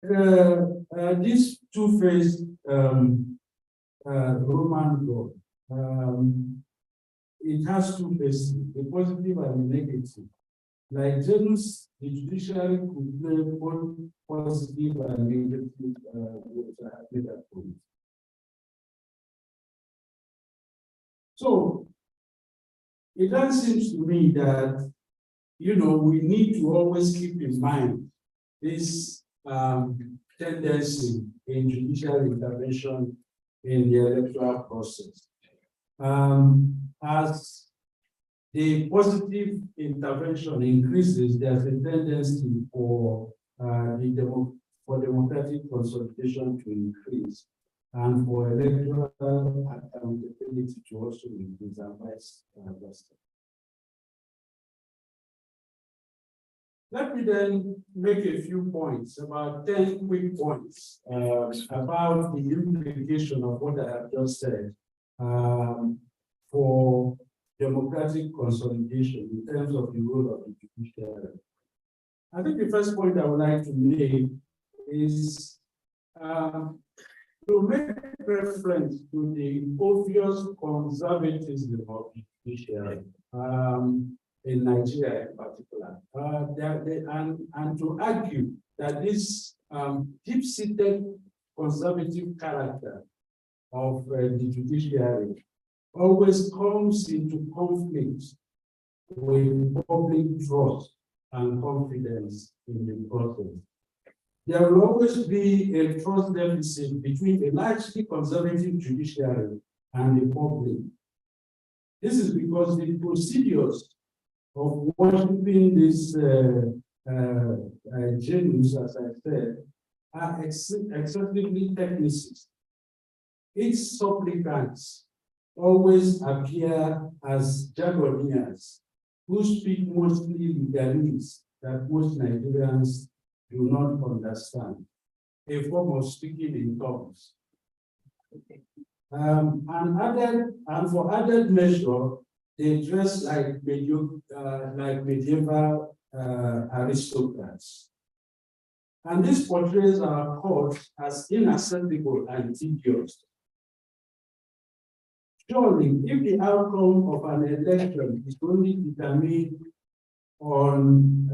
This two-faced Roman God, it has two faces, the positive and the negative. Like Janus, the judiciary could play both positive and negative data points. So it then seems to me that we need to always keep in mind this tendency in judicial intervention in the electoral process. As the positive intervention increases, there's a tendency for democratic consolidation to increase and for electoral accountability to also increase and vice versa. Let me then make a few points, about 10 quick points about the implication of what I have just said for democratic consolidation in terms of the role of the judiciary. I think the first point I would like to make is to make reference to the obvious conservatism of the judiciary in Nigeria in particular, and to argue that this deep-seated conservative character of the judiciary always comes into conflict with public trust and confidence in the process. There will always be a trust deficit between a largely conservative judiciary and the public. This is because the procedures of worshiping this Janus, as I said, are excessively technicist. Its supplicants always appear as jargoniers who speak mostly legalese that most Nigerians do not understand, a form of speaking in tongues. And for added measure, they dress like medieval aristocrats. And this portrays our court as inaccessible and tedious. Surely, if the outcome of an election is only determined on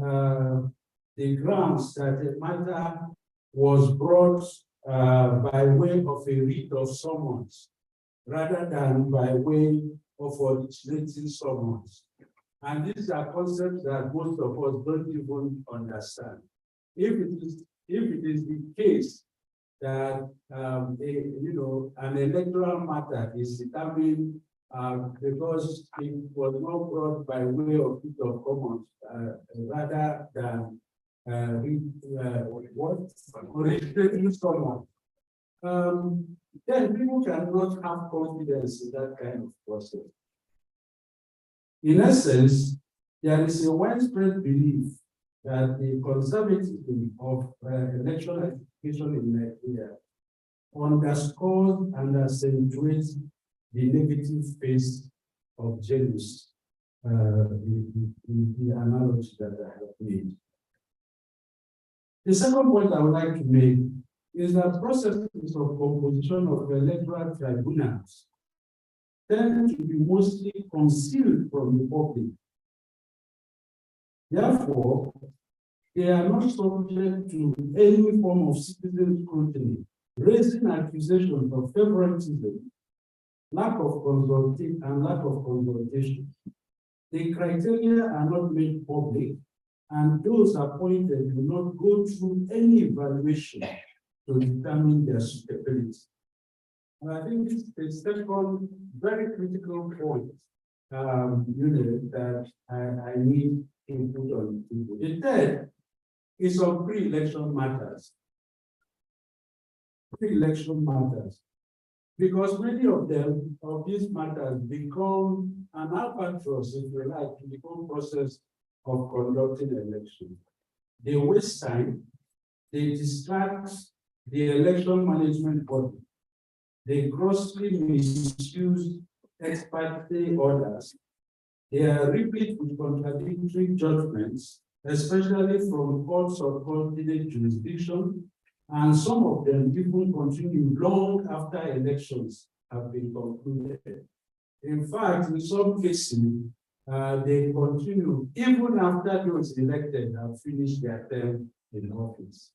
the grounds that a matter was brought by way of a writ of summons, rather than by way of originating summons. And these are concepts that most of us don't even understand. If it is the case that an electoral matter is determined because it was not brought by way of writ of commons, rather than originating summons, then people cannot have confidence in that kind of process. In essence, there is a widespread belief that the conservatism of electoral education in Nigeria underscores and accentuates the negative face of Janus, the analogy that I have made. The second point I would like to make is that processes of composition of electoral tribunals tend to be mostly concealed from the public. Therefore, they are not subject to any form of citizen scrutiny, raising accusations of favoritism, lack of consultation, and lack of consultation. The criteria are not made public, and those appointed do not go through any evaluation to determine their suitability. And I think this is the second very critical point that I need input on. The third is on pre-election matters. Pre-election matters. Because many of these matters become an albatross, if you like, to the whole process of conducting elections. They waste time, they distract the election management body, they grossly misuse ex parte orders, they are replete with contradictory judgments, especially from courts of alternate jurisdiction, And some of them even continue long after elections have been concluded. In fact, in some cases, they continue even after those elected have finished their term in office.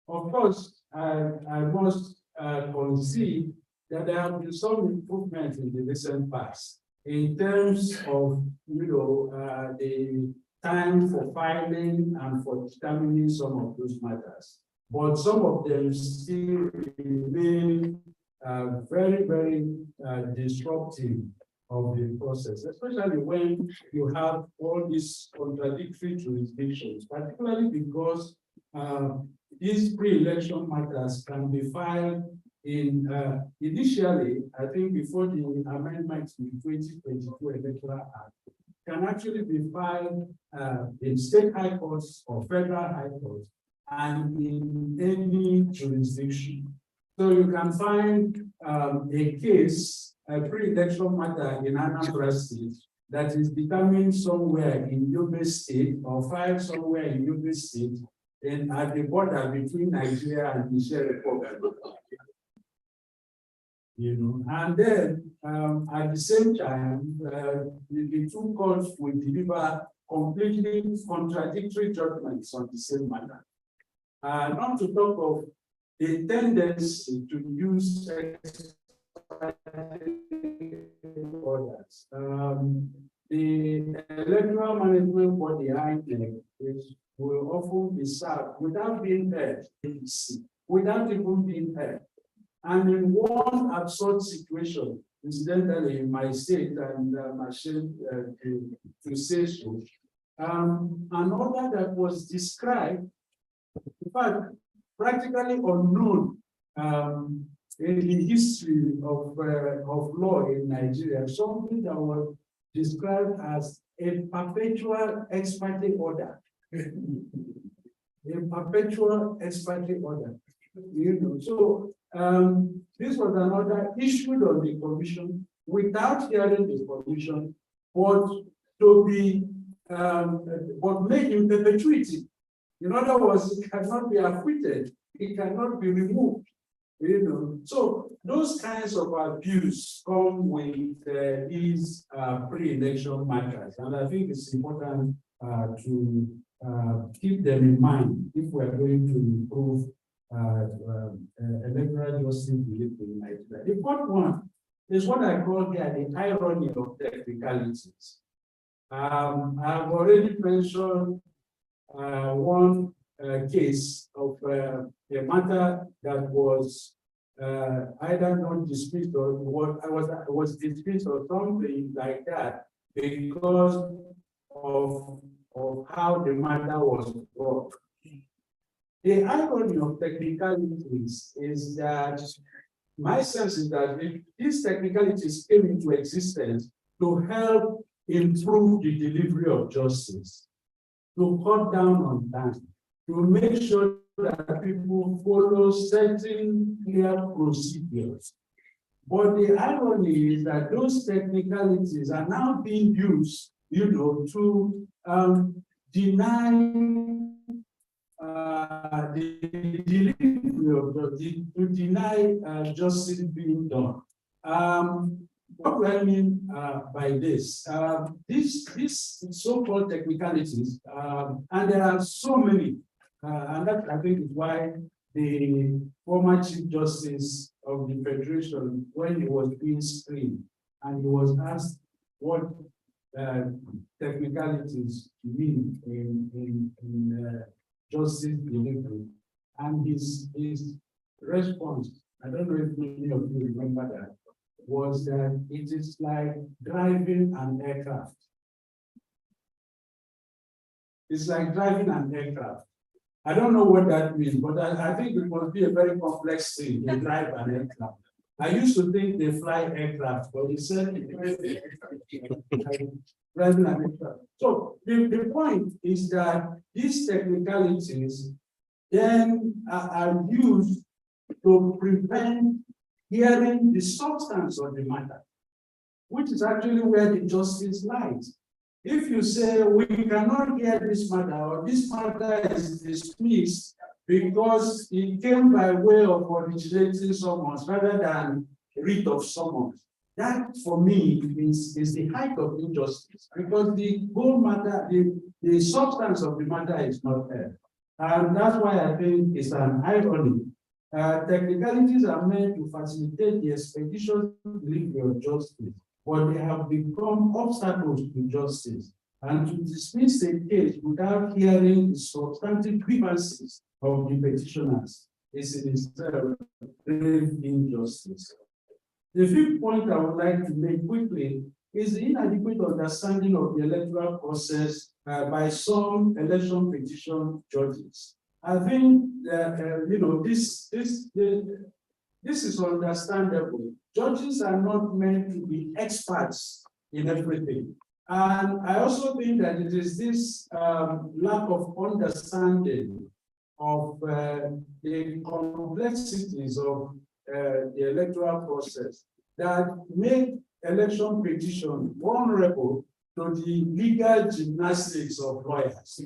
Of course, I must concede that there have been some improvements in the recent past in terms of, the time for filing and for determining some of those matters. But some of them still remain very, very disruptive of the process, especially when you have all these contradictory jurisdictions, particularly because these pre-election matters can be filed in initially, I think before the amendments to the 2022 Electoral Act, can actually be filed in state high courts or federal high courts and in any jurisdiction. So you can find a case, a pre-election matter in Anambra State that is determined somewhere in Yobe State or filed somewhere in Yobe State and at the border between Nigeria and the Niger Republic. And then at the same time, the two courts will deliver completely contradictory judgments on the same matter. Not to talk of the tendency to use orders. The Electoral Management Body, INEC, will often be served without being heard, without even being heard. And in one absurd situation, incidentally in my state, and I'm ashamed to say so, an order that was described, in fact, practically unknown in the history of law in Nigeria, something that was described as a perpetual ex parte order. A perpetual ex parte order. So this was an order issued on the commission without hearing the commission, but to be but made in perpetuity. In other words, it cannot be acquitted, it cannot be removed. So those kinds of abuse come with these pre-election matters, and I think it's important to keep them in mind if we are going to improve electoral justice in Nigeria. The fourth one is what I call here the irony of technicalities. I've already mentioned one case of a matter that was either not dismissed or was dismissed or something like that because of how the matter was brought. The irony of technicalities is that my sense is that if these technicalities came into existence to help improve the delivery of justice, to cut down on time, to make sure that people follow certain clear procedures. But the irony is that those technicalities are now being used, to deny the delivery of justice, to deny justice being done. What do I mean by this? These so-called technicalities, and there are so many, and that I think is why the former Chief Justice of the Federation, when he was being screened, and he was asked what technicalities mean in justice delivery, and his response, I don't know if many of you remember that, was that it is like driving an aircraft. It's like driving an aircraft. I don't know what that means, but I think it must be a very complex thing to drive an aircraft. I used to think they fly aircraft, but he said driving an aircraft. So the point is that these technicalities then are used to prevent hearing the substance of the matter, which is actually where the justice lies. If you say we cannot hear this matter or this matter is dismissed because it came by way of originating summons rather than writ of summons. That, for me, is the height of injustice, because the whole matter, the substance of the matter is not there. And that's why I think it's an irony. Technicalities are meant to facilitate the expeditious delivery of justice, but they have become obstacles to justice. And to dismiss a case without hearing the substantive grievances of the petitioners is in itself grave injustice. The fifth point I would like to make quickly is the inadequate understanding of the electoral process by some election petition judges. I think that this is understandable. Judges are not meant to be experts in everything. And I also think that it is this lack of understanding of the complexities of the electoral process that make election petition vulnerable to the legal gymnastics of lawyers.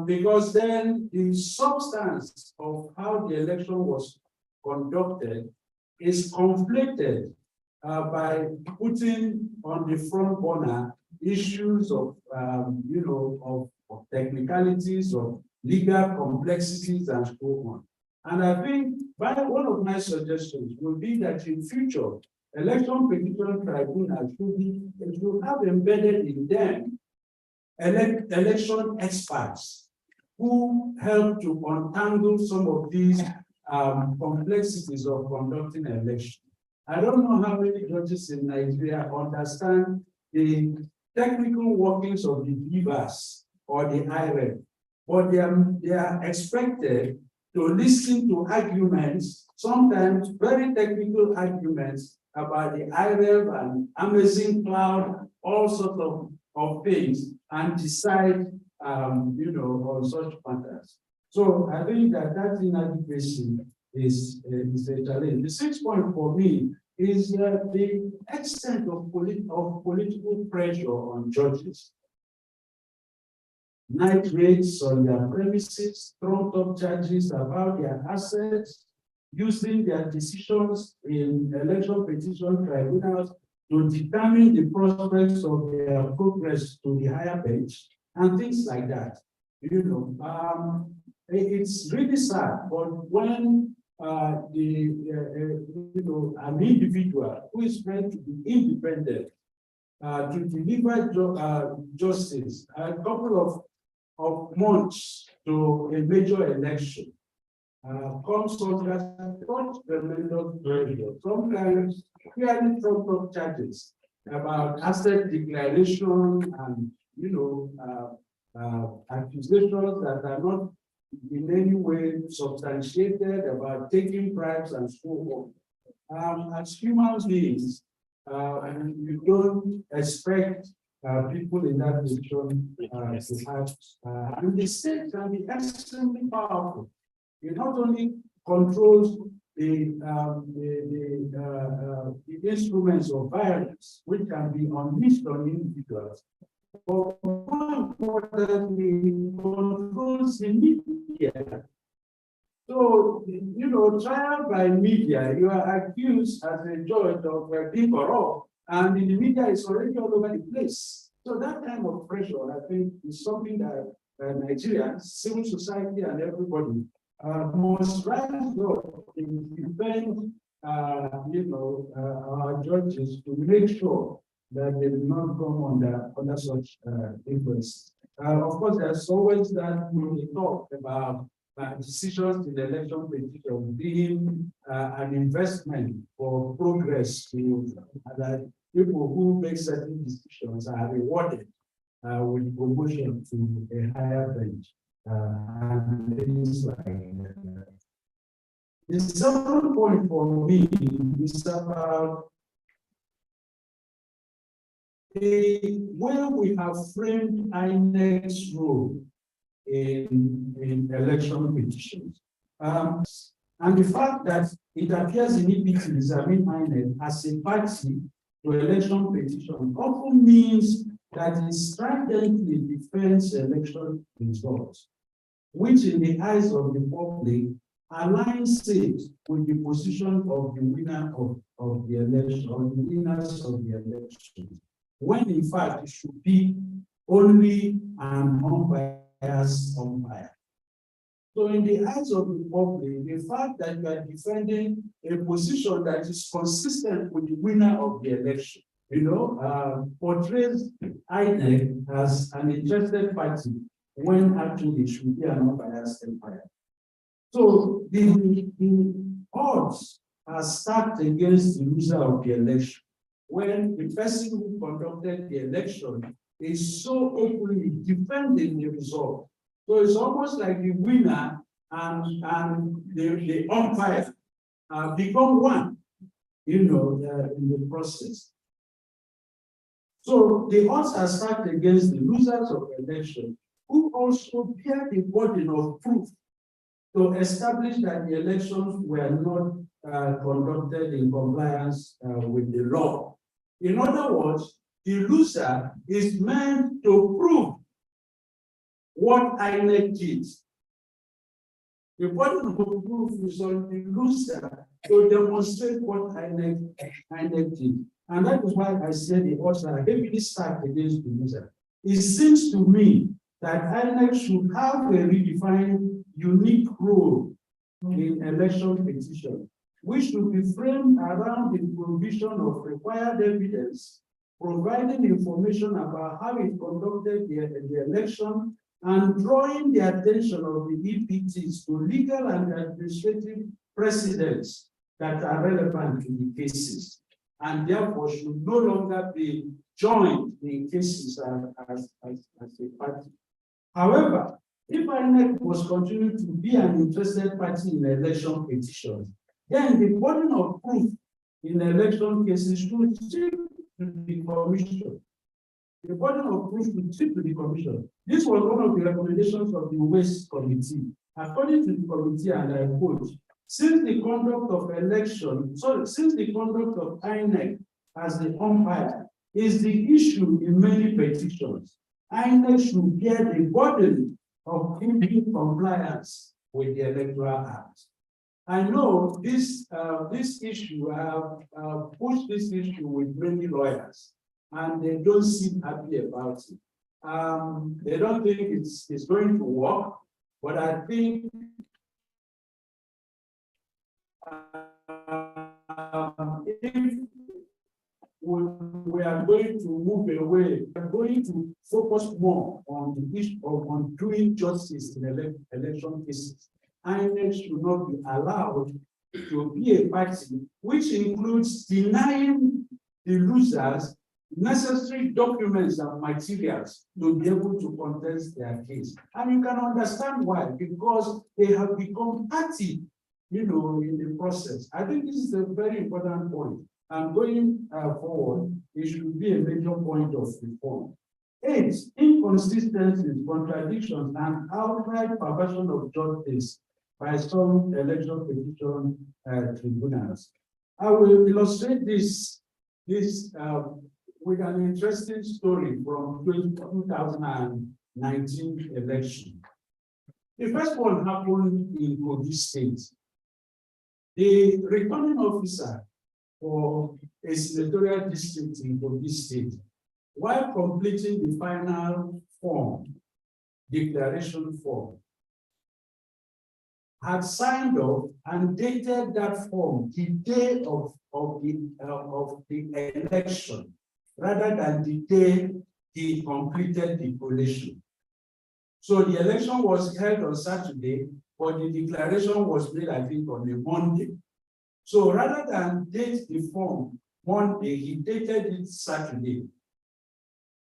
Because then the substance of how the election was conducted is conflicted by putting on the front burner issues of technicalities, of legal complexities, and so on. And I think one of my suggestions would be that in future, election petition tribunals should have embedded in them election experts who help to untangle some of these complexities of conducting an election. I don't know how many judges in Nigeria understand the technical workings of the levers or the IREF, but they are expected to listen to arguments, sometimes very technical arguments about the IREF and Amazing Cloud, all sorts of things, and decide, on such matters. So I think that inadequacy is a challenge. The sixth point for me is the extent of political pressure on judges. Night raids on their premises, trumped up charges about their assets, using their decisions in election petition tribunals to determine the prospects of their progress to the higher bench, and things like that. It's really sad, but when an individual who is meant to be independent to deliver justice a couple of months to a major election comes under such tremendous pressure, sometimes clearly trumped up charges about asset declaration and accusations that are not in any way substantiated about taking bribes and so on. As human beings, you don't expect people in that position to have, and the state can be extremely powerful. It not only controls the instruments of violence, which can be unleashed on individuals, but more importantly, controls the media. So, trial by media, you are accused as a judge of being corrupt, and the media is already all over the place. So that kind of pressure, I think, is something that Nigerians, civil society, and everybody must rise up in defend, our judges to make sure that they do not come under such influence. Of course, there's always that talk about decisions in the election petition being an investment for progress to that people who make certain decisions are rewarded with promotion to a higher bench and things like that. The second point for me is about the way we have framed INEC's role in election petitions. And the fact that it appears iniquity to examine INEC as a party to election petition often means that it stridently defends election results. which in the eyes of the public aligns it with the position of the winner of the election, or the winners of the election, when in fact it should be only an unbiased umpire. So in the eyes of the public, the fact that you are defending a position that is consistent with the winner of the election, portrays INEC as an interested party when actually it should be an unbiased umpire. So the odds are stacked against the loser of the election when the person who conducted the election is so openly defending the result. So it's almost like the winner and the umpire become one, in the process. So the odds are stacked against the losers of the election, who also bear the burden of proof to establish that the elections were not conducted in compliance with the law. In other words, the loser is meant to prove what INEC did. The burden of proof is on the loser to demonstrate what INEC did. And that is why I said the odds are heavily stacked against the loser. It seems to me that INEC should have a redefined, unique role in election petition, which should be framed around the provision of required evidence, providing information about how it conducted the election, and drawing the attention of the EPTs to legal and administrative precedents that are relevant to the cases, and therefore should no longer be joined in cases as a party. However, if INEC was continuing to be an interested party in election petitions, then the burden of proof in election cases should shift to the commission. The burden of proof should shift to the commission. This was one of the recommendations of the Waste Committee. According to the committee, and I quote, since the conduct of INEC as the umpire is the issue in many petitions, INEC should bear the burden of keeping compliance with the Electoral Act. I know this issue, I have pushed this issue with many lawyers, and they don't seem happy about it. They don't think it's going to work, but I think if we are going to move away, we are going to focus more on the issue on doing justice in election cases. INEC should not be allowed to be a party which includes denying the losers necessary documents and materials to be able to contest their case. And you can understand why, because they have become party, in the process. I think this is a very important point. And going forward, it should be a major point of reform. 8, inconsistencies, contradictions, and outright perversion of justice by some election petition tribunals. I will illustrate this with an interesting story from 2019 election. The first one happened in Kogi State. The returning officer for a senatorial district in Kogi State, while completing the final form, declaration form, had signed off and dated that form the day of the election, rather than the day he completed the collation. So the election was held on Saturday, but the declaration was made, I think, on a Monday. So rather than date the form Monday, he dated it Saturday.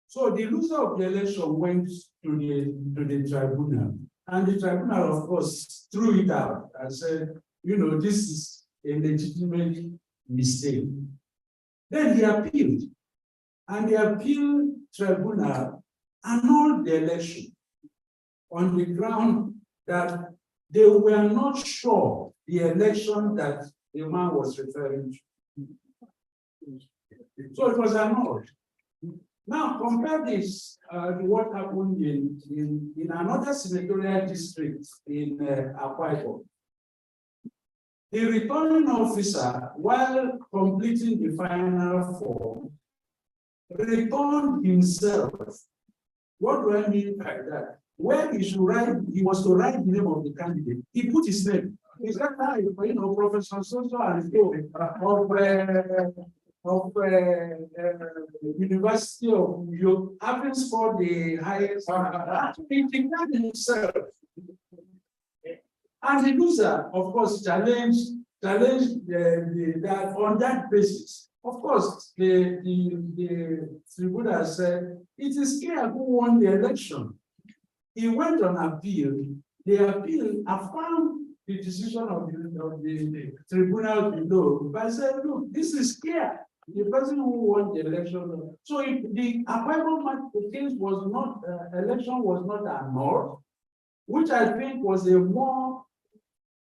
So the loser of the election went to the tribunal, and the tribunal, of course, threw it out and said, this is a legitimate mistake. Then he appealed, and the appeal tribunal annulled the election on the ground that they were not sure the election that the man was referring to. So it was annulled. Now compare this to what happened in another senatorial district in Akwa Ibom. The returning officer, while completing the final form, returned himself. What do I mean by that? Where he should write, he was to write the name of the candidate. He put his name. Is that how Professor so and so of University of York, having scored the highest, he declared himself. And the loser, of course, challenged that on that basis. Of course, the tribunal said it is clear who won the election. He went on appeal. The appeal affirmed the decision of the tribunal below by saying, look, this is clear. The person who won the election. So if the appointment case was not, election was not annulled, which I think was a more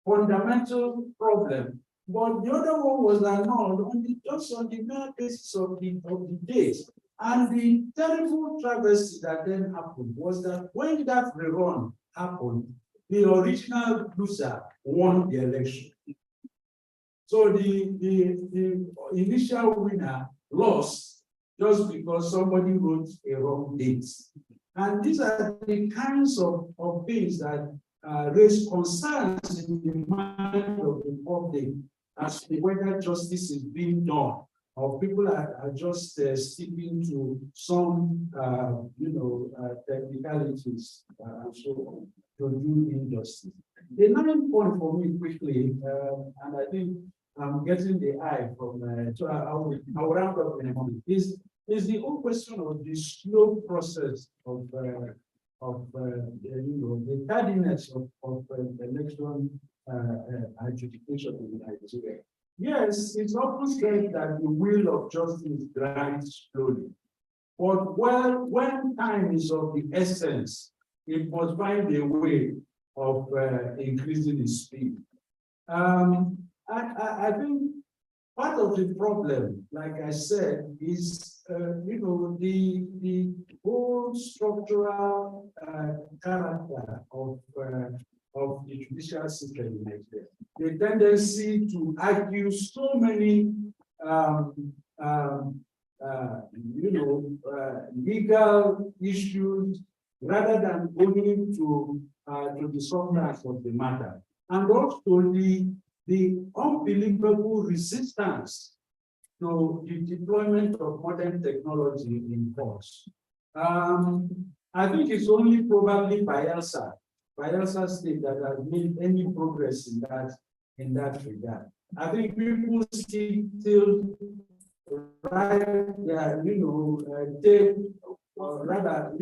fundamental problem. But the other one was annulled just on the mere basis of the date. And the terrible travesty that then happened was that when that rerun happened, the original loser won the election. So the initial winner lost just because somebody wrote a wrong date. And these are the kinds of things that raise concerns in the mind of the public as to whether justice is being done, or people are just sticking to some, technicalities and so on to do injustice. The 9th point for me quickly, and I think I'm getting the eye from, so I'll wrap up in a moment, is the whole question of the slow process of the tardiness of election adjudication in Nigeria. Yes, it's often said that the wheel of justice grinds slowly, but when time is of the essence, it must find a way of increasing its speed. I think part of the problem, like I said, is the whole structural character of the judicial system in Nigeria. The tendency to argue so many legal issues rather than going to the substance of the matter, and also the unbelievable resistance to the deployment of modern technology in courts. I think it's only probably Bayelsa State that has made any progress in that regard. I think people still write tape, or rather,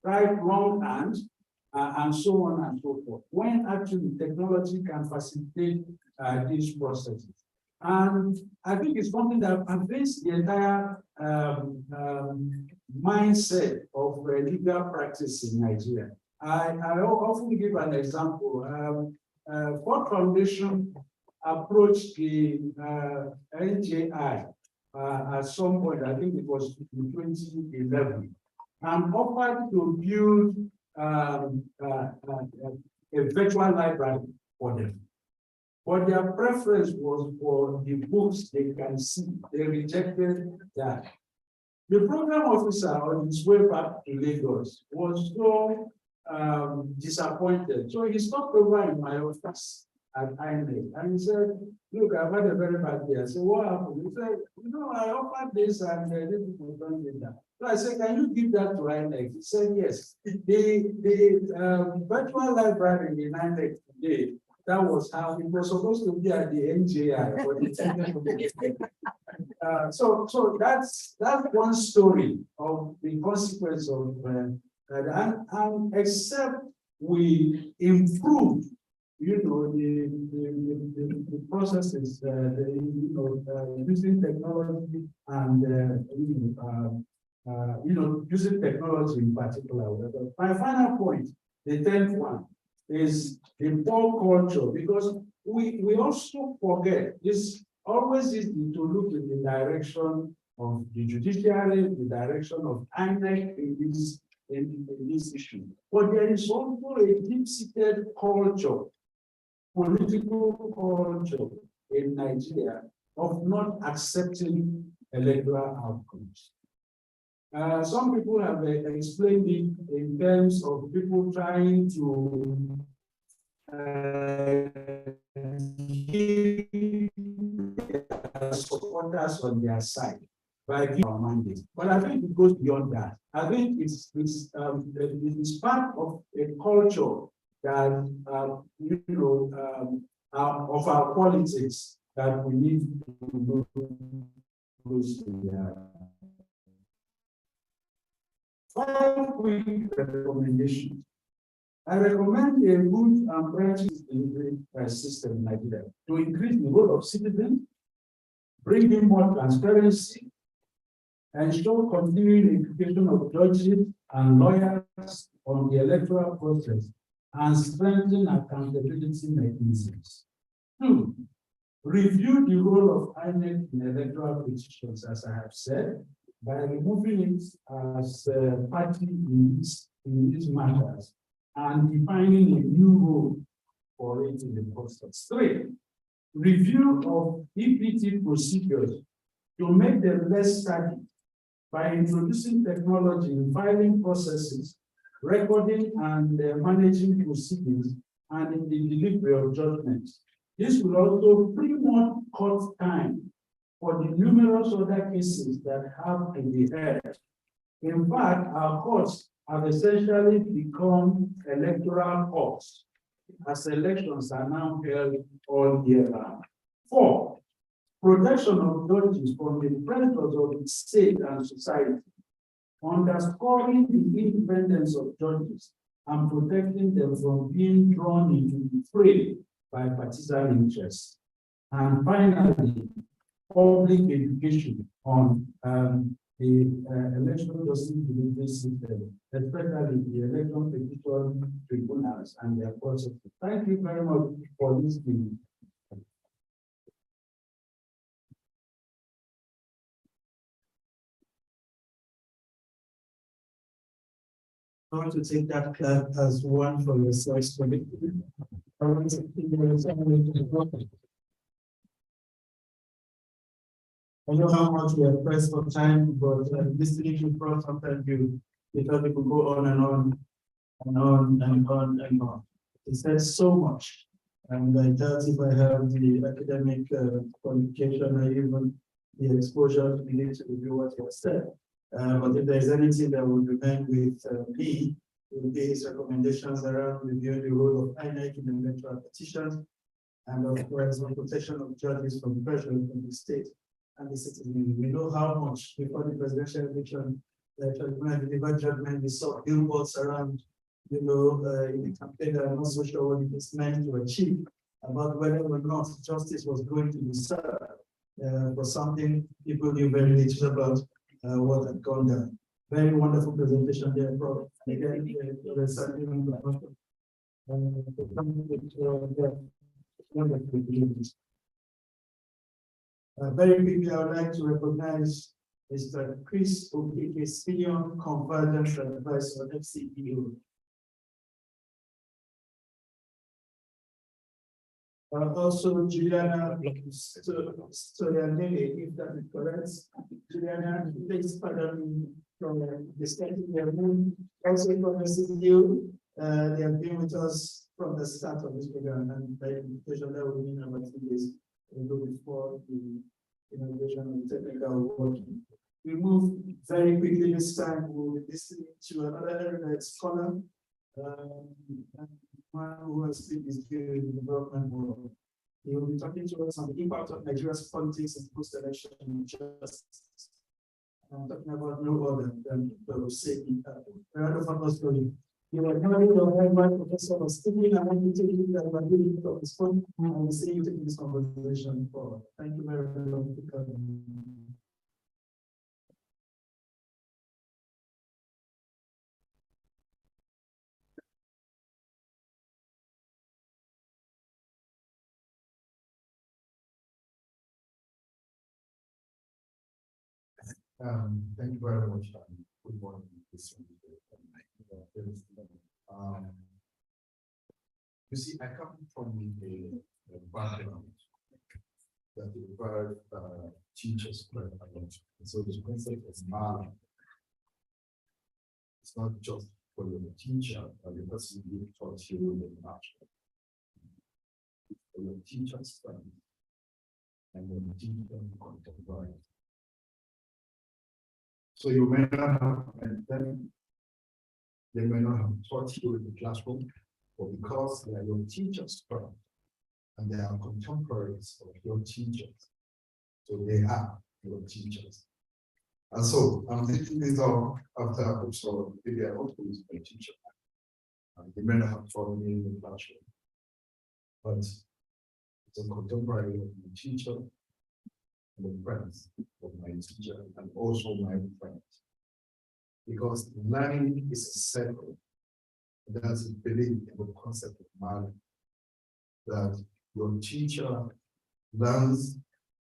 write longhand, and so on and so forth, when actually technology can facilitate these processes. And I think it's something that pervades the entire mindset of legal practice in Nigeria. I often give an example. Ford Foundation approached the NJI at some point, I think it was in 2011, and offered to build a virtual library for them. But their preference was for the books they can see. They rejected that. The program officer on his way back to Lagos was so disappointed. So he stopped over in my office at INEC and he said, look, I've had a very bad day. I said, what happened? He said, I offered this and this people don't get that. So I said, can you give that to INEC? He said, yes. The virtual library in INEC today, that was how it was supposed to be at the NJI. So that's one story of the consequence of and except we improve, the processes, using technology and using technology in particular. My final point, the 10th one, is the poor culture, because we also forget this always is to look in the direction of the judiciary, the direction of INEC in this issue. But there is also a deep-seated culture, political culture in Nigeria of not accepting electoral outcomes. Some people have explained it in terms of people trying to keep their supporters on their side by giving our mandate. But I think it goes beyond that. I think it's part of a culture that of our politics that we need to close to. 5 quick recommendations. I recommend a good and branches delivery system in Nigeria to increase the role of citizens, bring in more transparency, ensure continuing education of judges and lawyers on the electoral process, and strengthen accountability mechanisms. 2, review the role of INEC in electoral petitions, as I have said, by removing it as a party in these matters and defining a new role for it in the process. 3, review of EPT procedures to make them less static by introducing technology in filing processes, recording and managing proceedings, and in the delivery of judgments. This will also pretty much cut time for the numerous other cases that have to be heard. In fact, our courts have essentially become electoral courts, as elections are now held all year round. 4, protection of judges from the pressures of the state and society, underscoring the independence of judges and protecting them from being drawn into the fray by partisan interests. And finally, public education on the election justice delivery system, especially the election petition tribunals and their process. Thank you very much for listening. I want to take that clap as one for yourself. I want to I know how much we are pressed for time, but listening to Prof, sometimes you thought it could go on and on and on and on and on. He said so much, and I doubt if I have the academic qualification or even the exposure to be able to review what he has said. But if there's anything that will remain with me, it will be his recommendations around reviewing the role of INEC in the electoral petitions, and of course, the protection of judges from pressure from the state and the citizens. We know how much before the presidential election, when I delivered judgment, we saw billboards around, in the campaign, that I'm not so sure what it is meant to achieve about whether or not justice was going to be served for something people knew very little about what had gone down. Very wonderful presentation there, Prof. Again, very quickly, I would like to recognize Mr. Chris Okeke, Senior Convergence Advisor, FCEO. Also, Juliana Storianelli, if that is correct. Juliana, please pardon me from discussing their room. Also from FCEO, they have been with us from the start of this program, and by invitation that will mean about 2 days before the inauguration of the technical working. We move very quickly this time. We'll be listening to another eminent scholar, one who has been in the development world. He will be talking to us on the impact of Nigeria's politics and post-election justice. I'm talking about no other than the safety. Gerardo Fatostori. You are having your head professor of speaking. I want to take you that we're giving you of this phone, and we'll see you taking this conversation forward. Thank you very much for coming. Thank you very much. Good morning. You see, I come from a background that required teachers quite a lot. So the concept of knowledge, it's not just for your teacher, but the person you taught you in the natural. For your teacher's friend and your teacher contemporary. So you may not have, and then they may not have taught you in the classroom, but because they are your teachers friend and they are contemporaries of your teachers, so they are your teachers. And so I'm thinking this out after I observed maybe I also use my teacher. And they may not have taught me in the classroom, but it's a contemporary of my teacher and the friends of my teacher and also my friends. Because learning is a circle. It doesn't believe in the concept of knowledge. That your teacher learns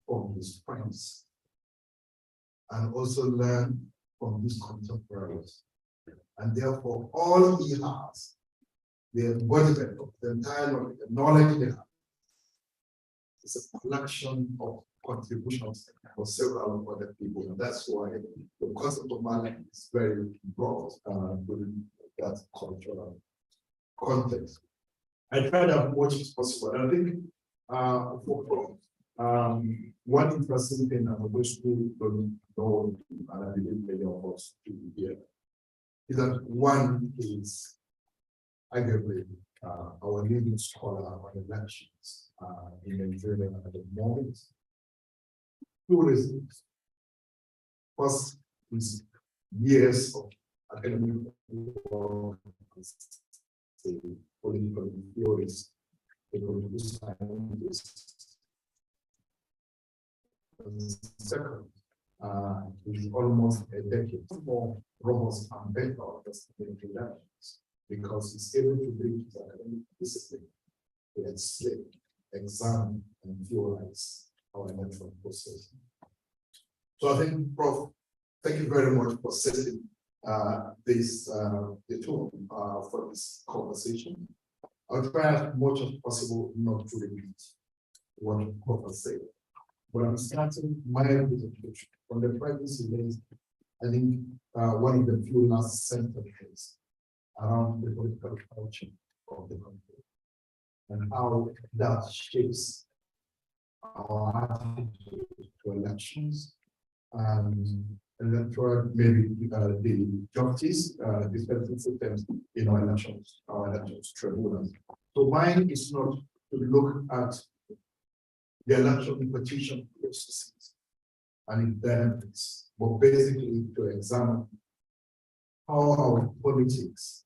from his friends and also learn from his contemporaries. And therefore, all he has, the embodiment of the entire knowledge, the knowledge they have, is a collection of contributions for several other people. And that's why the concept of knowledge is very broad within that cultural context. I try that much as possible. And I think one interesting thing about those who don't know, and I believe many of us do here, is that one is arguably our leading scholar on elections in Nigeria at the moment. Two reasons. First is years of academic work, political theories, political scientists. Second, is almost a decade more robust and better understanding elections because it's able to bring his academic discipline to explain, examine, and theorize our electoral process. So I think, Prof, thank you very much for setting the tone for this conversation. I'll try as much as possible not to repeat what Prof has said. But I'm starting my presentation from the privacy lens. I think one of the few last sentences around the political culture of the country and how that shapes our attitude to elections and electoral, maybe the justice, dispensing systems in our elections tribunals. So mine is not to look at the election petition processes and its benefits, but basically to examine how our politics,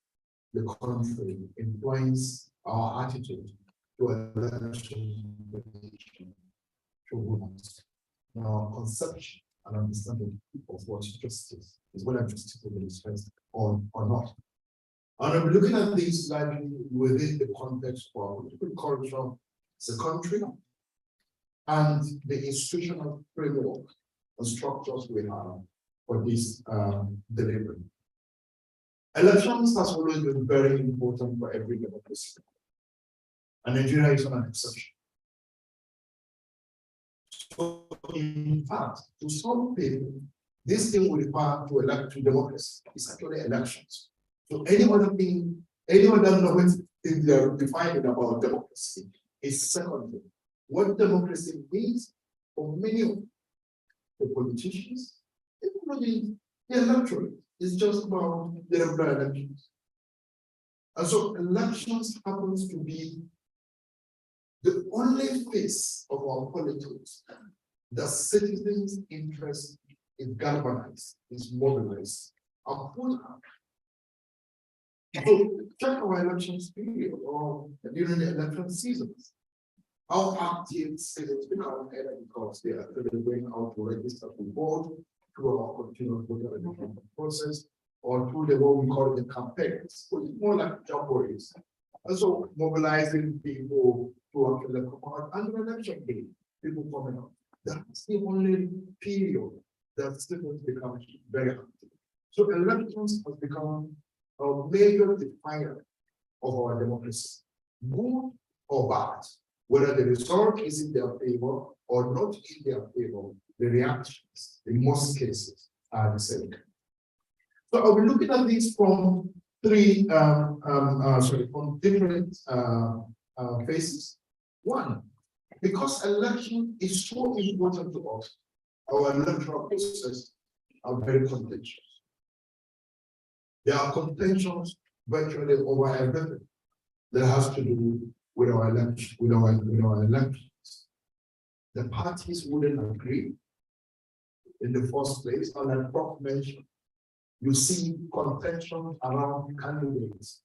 the country, influence our attitude to election petition tribunals, our conception and understanding of what justice is, whether justice will be dispensed or not. And I'm looking at this largely within the context of our political culture as a country and the institutional framework and structures we have for this delivery. Elections has always been very important for every democracy, and Nigeria is not an exception. So in fact, to some people, this thing we refer to elect to democracy is actually elections. So any other knowledge thing they are defining about democracy is secondary. What democracy means for many of the politicians, including the electorate, is just about the regular elections. And so elections happens to be the only face of our politics that citizens' interest is galvanized, is mobilized, and pulled out. So check our elections period or during the election seasons. How active citizens become either because they are going out to register to vote through our continuous voter registration process or through the what we call the campaigns, which is more like jamborees. And so mobilizing people to actually come out and the election day, people coming out. That's the only period that students become very active. So elections has become a major defier of our democracy, good or bad. Whether the result is in their favor or not in their favor, the reactions in most cases are the same. So I'll be looking at this from from different phases. One, because election is so important to us, our electoral process are very contentious. There are contentions virtually over everything that has to do with our election, with our elections. The parties wouldn't agree in the first place, and like Prof mentioned, you see contention around candidates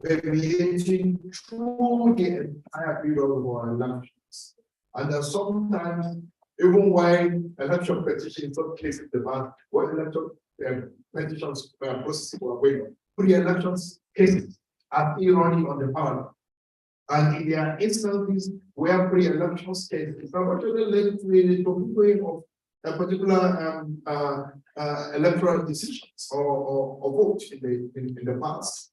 permeating through the entire period of our elections. And then sometimes, even when election petitions, in some cases, the ban, when election petitions processes were waiting, pre-elections cases are still running on the parliament. And there are instances where pre-elections cases are actually linked to the way of a particular electoral decisions or vote in the past.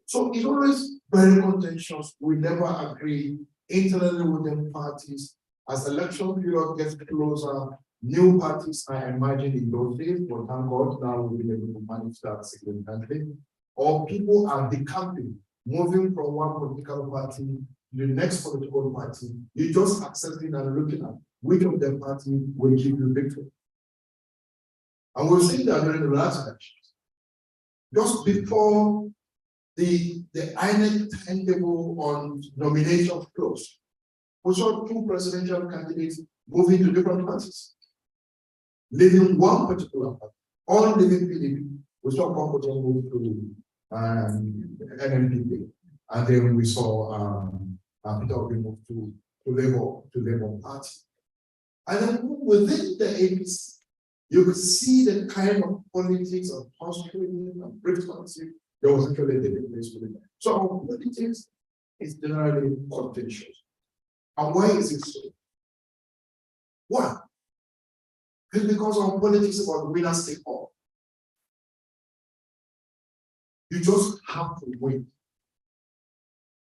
So it's always very contentious. We never agree internally within parties. As election period gets closer, new parties are emerging in those days, but thank God now we've been able to manage that significantly. Or people are decamping, moving from one political party to the next political party. You just accepting and looking at which of the party will give you victory. And we've seen that during the last elections. Just before the INEC timetable on nominations closed, we saw two presidential candidates moving to different parties, leaving one particular party, all leaving PDP. We saw one person move to NNPP, and then we saw Peter Obi move to Labour Party. And then within the APC, you could see the kind of politics of posturing and briefsmanship that was actually taking place within it. So our politics is generally contentious. And why is it so? One, it's because our politics is about winners take all. You just have to win.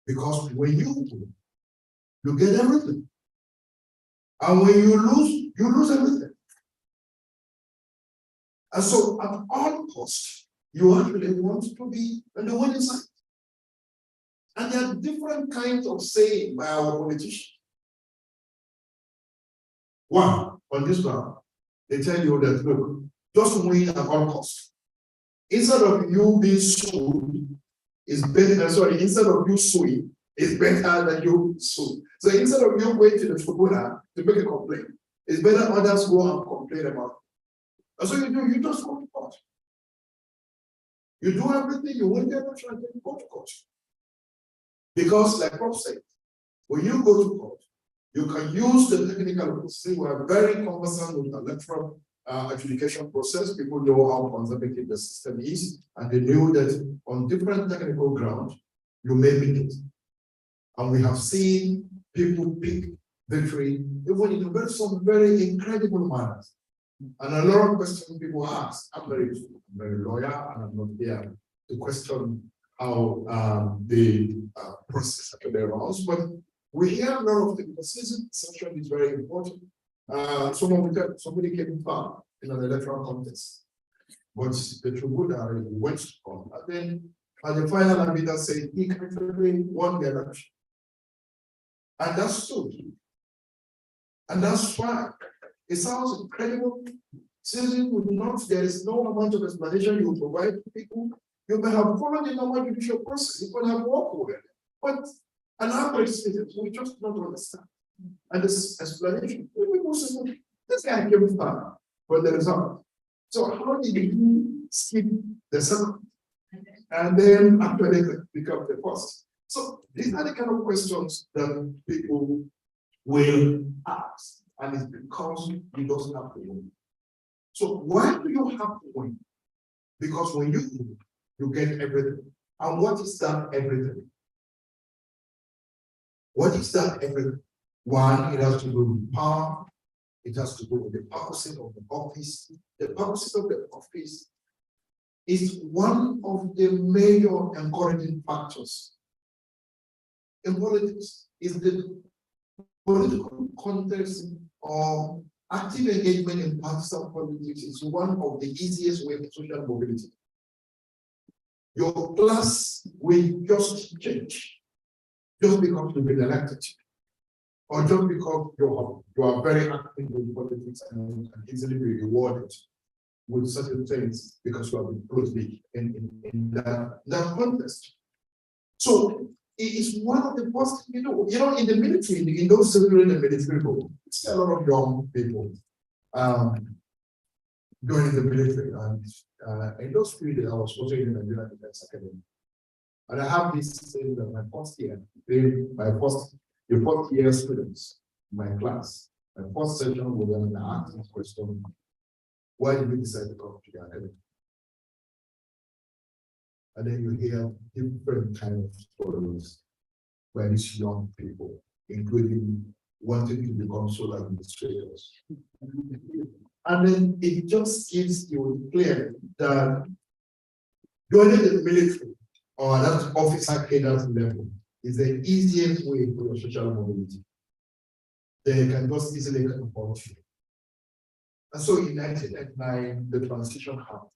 Because when you win, you get everything. And when you lose everything. And so at all costs, you actually want to be on the winning side. And there are different kinds of saying by our politicians. One, on this ground, they tell you that, look, just win at all costs. Instead of you being sued, instead of you suing, it's better than you sue. So instead of you going to the tribunal to make a complaint, it's better others go and complain about it. And so you just go to court. You do everything, you win the election, and then you go to court. Because, like Prof said, when you go to court, you can use the technical process. We are very conversant with the electoral adjudication process. People know how conservative the system is, and they know that on different technical grounds, you may beat it. And we have seen people pick victory, even in some very incredible manners. And a lot of questions people ask. I'm very lawyer, and I'm not there to question how the process actually runs, but we hear a lot of things. The citizen section is very important. Somebody came far in an electoral contest, but the tribunal went to court, and then at the final arbiter said he actually won the election. And that's true. And that's why it sounds incredible. Citizen would not, there is no amount of explanation you will provide to people. You may have followed the normal judicial process, you could have walked over it. But an average citizen will just not understand. And this explanation, people say, this guy came far for the result. So how did he skip the second? And then after they become the first. So these are the kind of questions that people will ask. And it's because you don't have to win. So why do you have to win? Because when you win, you get everything. And what is that everything? What is that everything? One, it has to do with power. It has to do with the purpose of the office. The purpose of the office is one of the major encouraging factors in politics. Is the political context or active engagement in partisan politics is one of the easiest ways of social mobility. Your class will just change just because you've been elected, or just because you are very active in politics and can easily be rewarded with certain things because you have been closely in that context. So it is one of the first things you do. You know, in the military, in those civilian and military roles, see a lot of young people joining the military. And in those periods, I was also in the Nigerian Defense Academy. And I have this saying that my first year, the first year students in my class, my first session with them, and I asked this question: why did we decide to come to the academy? And then you hear different kind of stories by these young people, including wanting to become solar administrators. And then it just gives you clear that joining the military or that officer cadence level is the easiest way for your social mobility. They can just easily afford you. And so in 1999, the transition happened.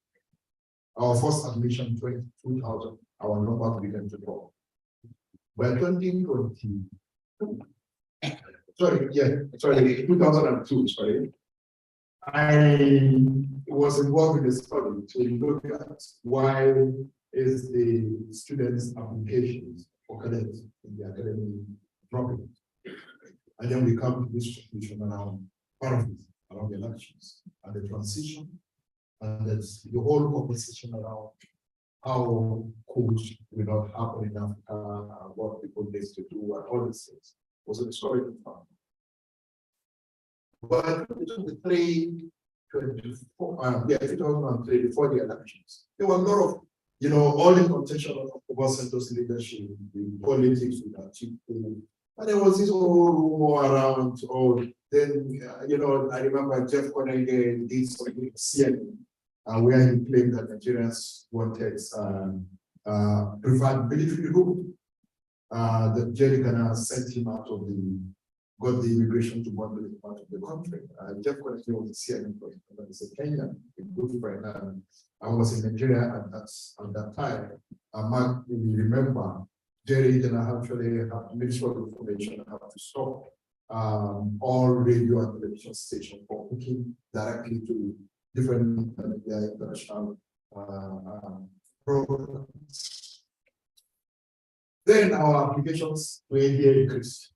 Our first admission, 2000, our number began to drop. By 2020, 2002, I was involved in a study to look at why is the students' applications for cadets in the academy dropping. And then we come to this conclusion around parties, around the elections, and the transition, and that's the whole conversation around how could we not happen in Africa, what people need to do, and all these things was a historical fact. But in 2003, before the elections, there were a lot of, all the contention of Obasanjo's leadership, the politics with Atiku, and there was this whole rumor around, then, I remember Jeff Konenge did something with CNN, where he claimed that Nigerians wanted preferred military rule. That Jerry Ghana sent him out of got the immigration to one military part of the country. Jeff Konenge was a CNN person, he's a Kenyan, a good friend. I was in Nigeria at that time. Mark, if you remember, Jerry Ghana actually had Ministry of Information had to stop all radio and television stations from hooking directly to different international programs. Then our applications were here increased.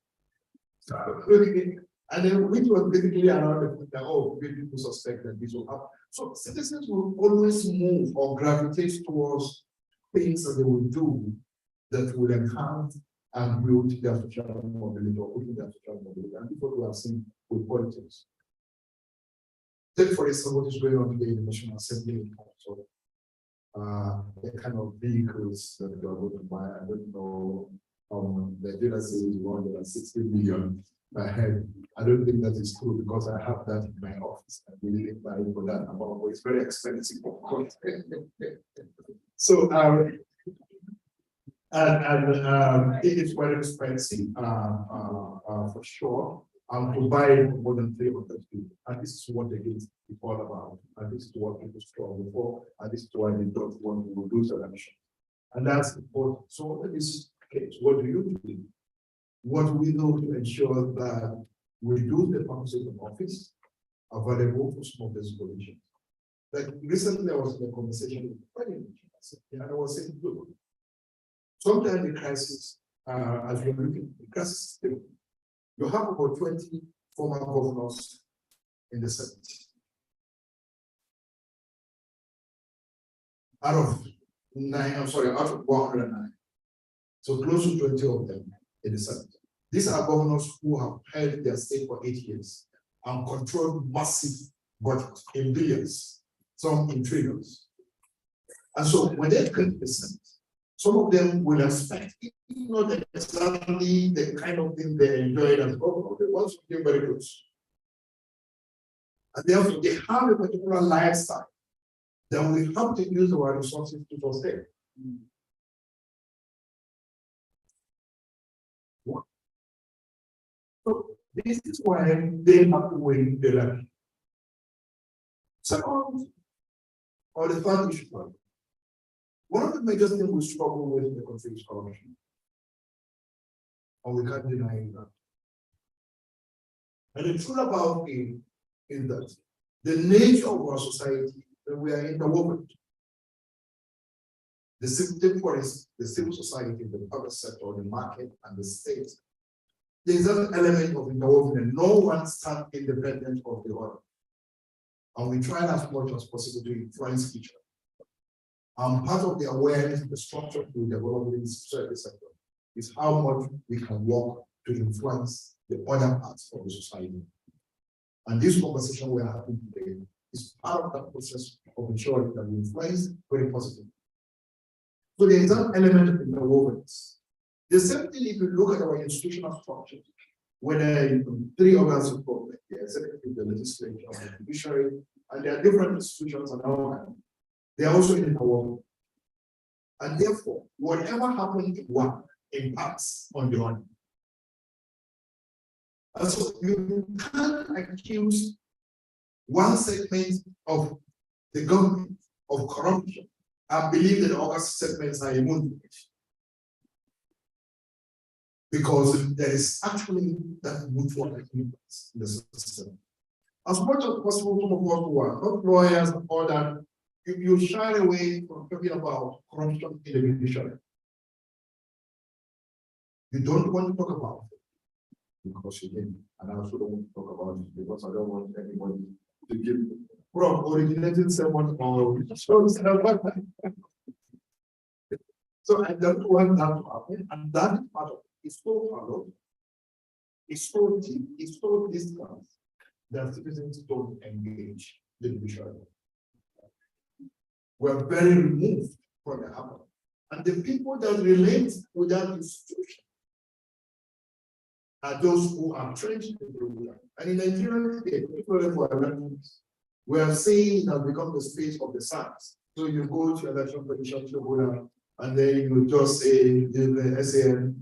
And then which was basically around the point that, people suspect that this will happen. So citizens will always move or gravitate towards things that they will do that will enhance and build their social mobility or put their social mobility. And people who have seen with politics. Take for instance what is going on today in the National Assembly in terms of the kind of vehicles that you are going to buy. I don't know the data says 160 million per head. I don't think that is true because I have that in my office. I really buy for that amount, but it's very expensive. So it is very expensive for sure. To buy more than 300 people. And this is what the game is all about. And this is what people struggle for. And this is why they don't want to reduce the election. And that's important. So in this case, what do you do? What do we do to ensure that we do the functions of office available for some of these solutions? Like recently, I was in a conversation with a friend, and I was saying, look, sometimes the crisis, as we're looking, the crisis is you have about 20 former governors in the Senate. Out of 109. So close to 20 of them in the Senate. These are governors who have held their state for 8 years and controlled massive budgets in billions, some in trillions. And so when they come to the Senate, some of them will expect not exactly the kind of thing they enjoyed as governor. They want something very close. And therefore, they have a particular lifestyle that we have to use our resources to sustain. So this is why they have to win the election. Second, or the third issue, one of the major things we struggle with in the country is corruption. And we can't deny that. And the truth about it is that the nature of our society, that we are interwoven. The civil society, the public sector, the market, and the state. There's an element of interwoven, and no one stands independent of the other. And we try as much as possible to influence each other. And part of the awareness and the structure we develop in the society sector is how much we can work to influence the other parts of the society. And this conversation we are having today is part of that process of ensuring that we influence very positively. So there is an element of interwovenness. The same thing if you look at our institutional structure, whether in three organs of government, the executive, the legislature, the judiciary, and there are different institutions and all, they are also interwoven. And therefore, whatever happens in one impacts on the other. And so you can't accuse one segment of the government of corruption and believe that other segments are immune, because there is actually that mutual influence in the system. As much as possible, some of us who are not lawyers and all that, you shy away from talking about corruption in the judiciary. You don't want to talk about it because you didn't, and I also don't want to talk about it because I don't want anybody to give from originating someone or so I don't want that to happen, and that is part of it. It's so hollow, it's so deep, it's so distant that citizens don't engage the judiciary. We're very removed from the happen. And the people that relate with that institution are those who are trained in the ruler. And in Nigeria today, particularly for elections, we are saying it has become the space of the SARS. So you go to election petition to and then you just say the SAN.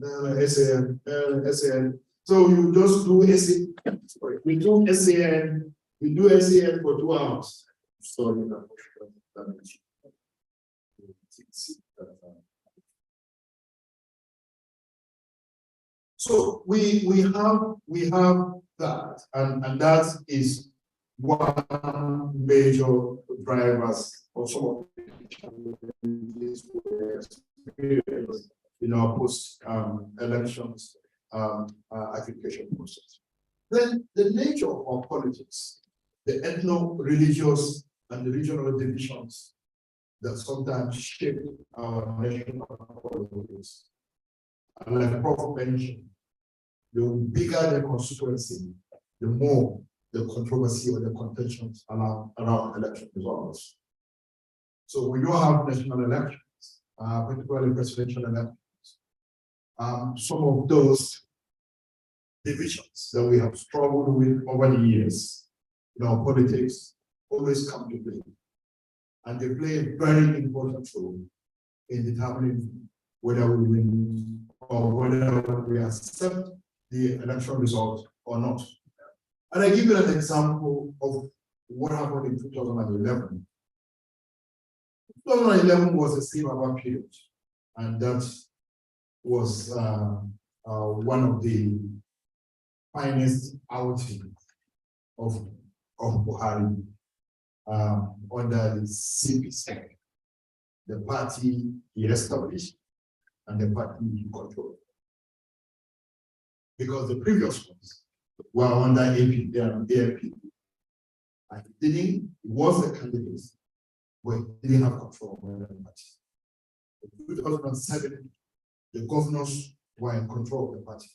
So you just do SAN. Sorry, we do SAN. We do SAN for 2 hours. Sorry, so we have that, and that is one major drivers of some of the challenges in our post elections application process. Then the nature of our politics, the ethno-religious and the regional divisions that sometimes shape our national politics. And like Prof mentioned, the bigger the constituency, the more the controversy or the contentions around election results. So we do have national elections, particularly presidential elections. Some of those divisions that we have struggled with over the years in our politics always come to play. And they play a very important role in determining whether we win or whether we accept the election result or not. And I give you an example of what happened in 2011. 2011 was a safe period, and that was one of the finest outings of Buhari under the CPC, the party he established and the party he controlled. Because the previous ones were under ALP. And he was the candidate, but he didn't have control over the party. In 2007, the governors were in control of the party.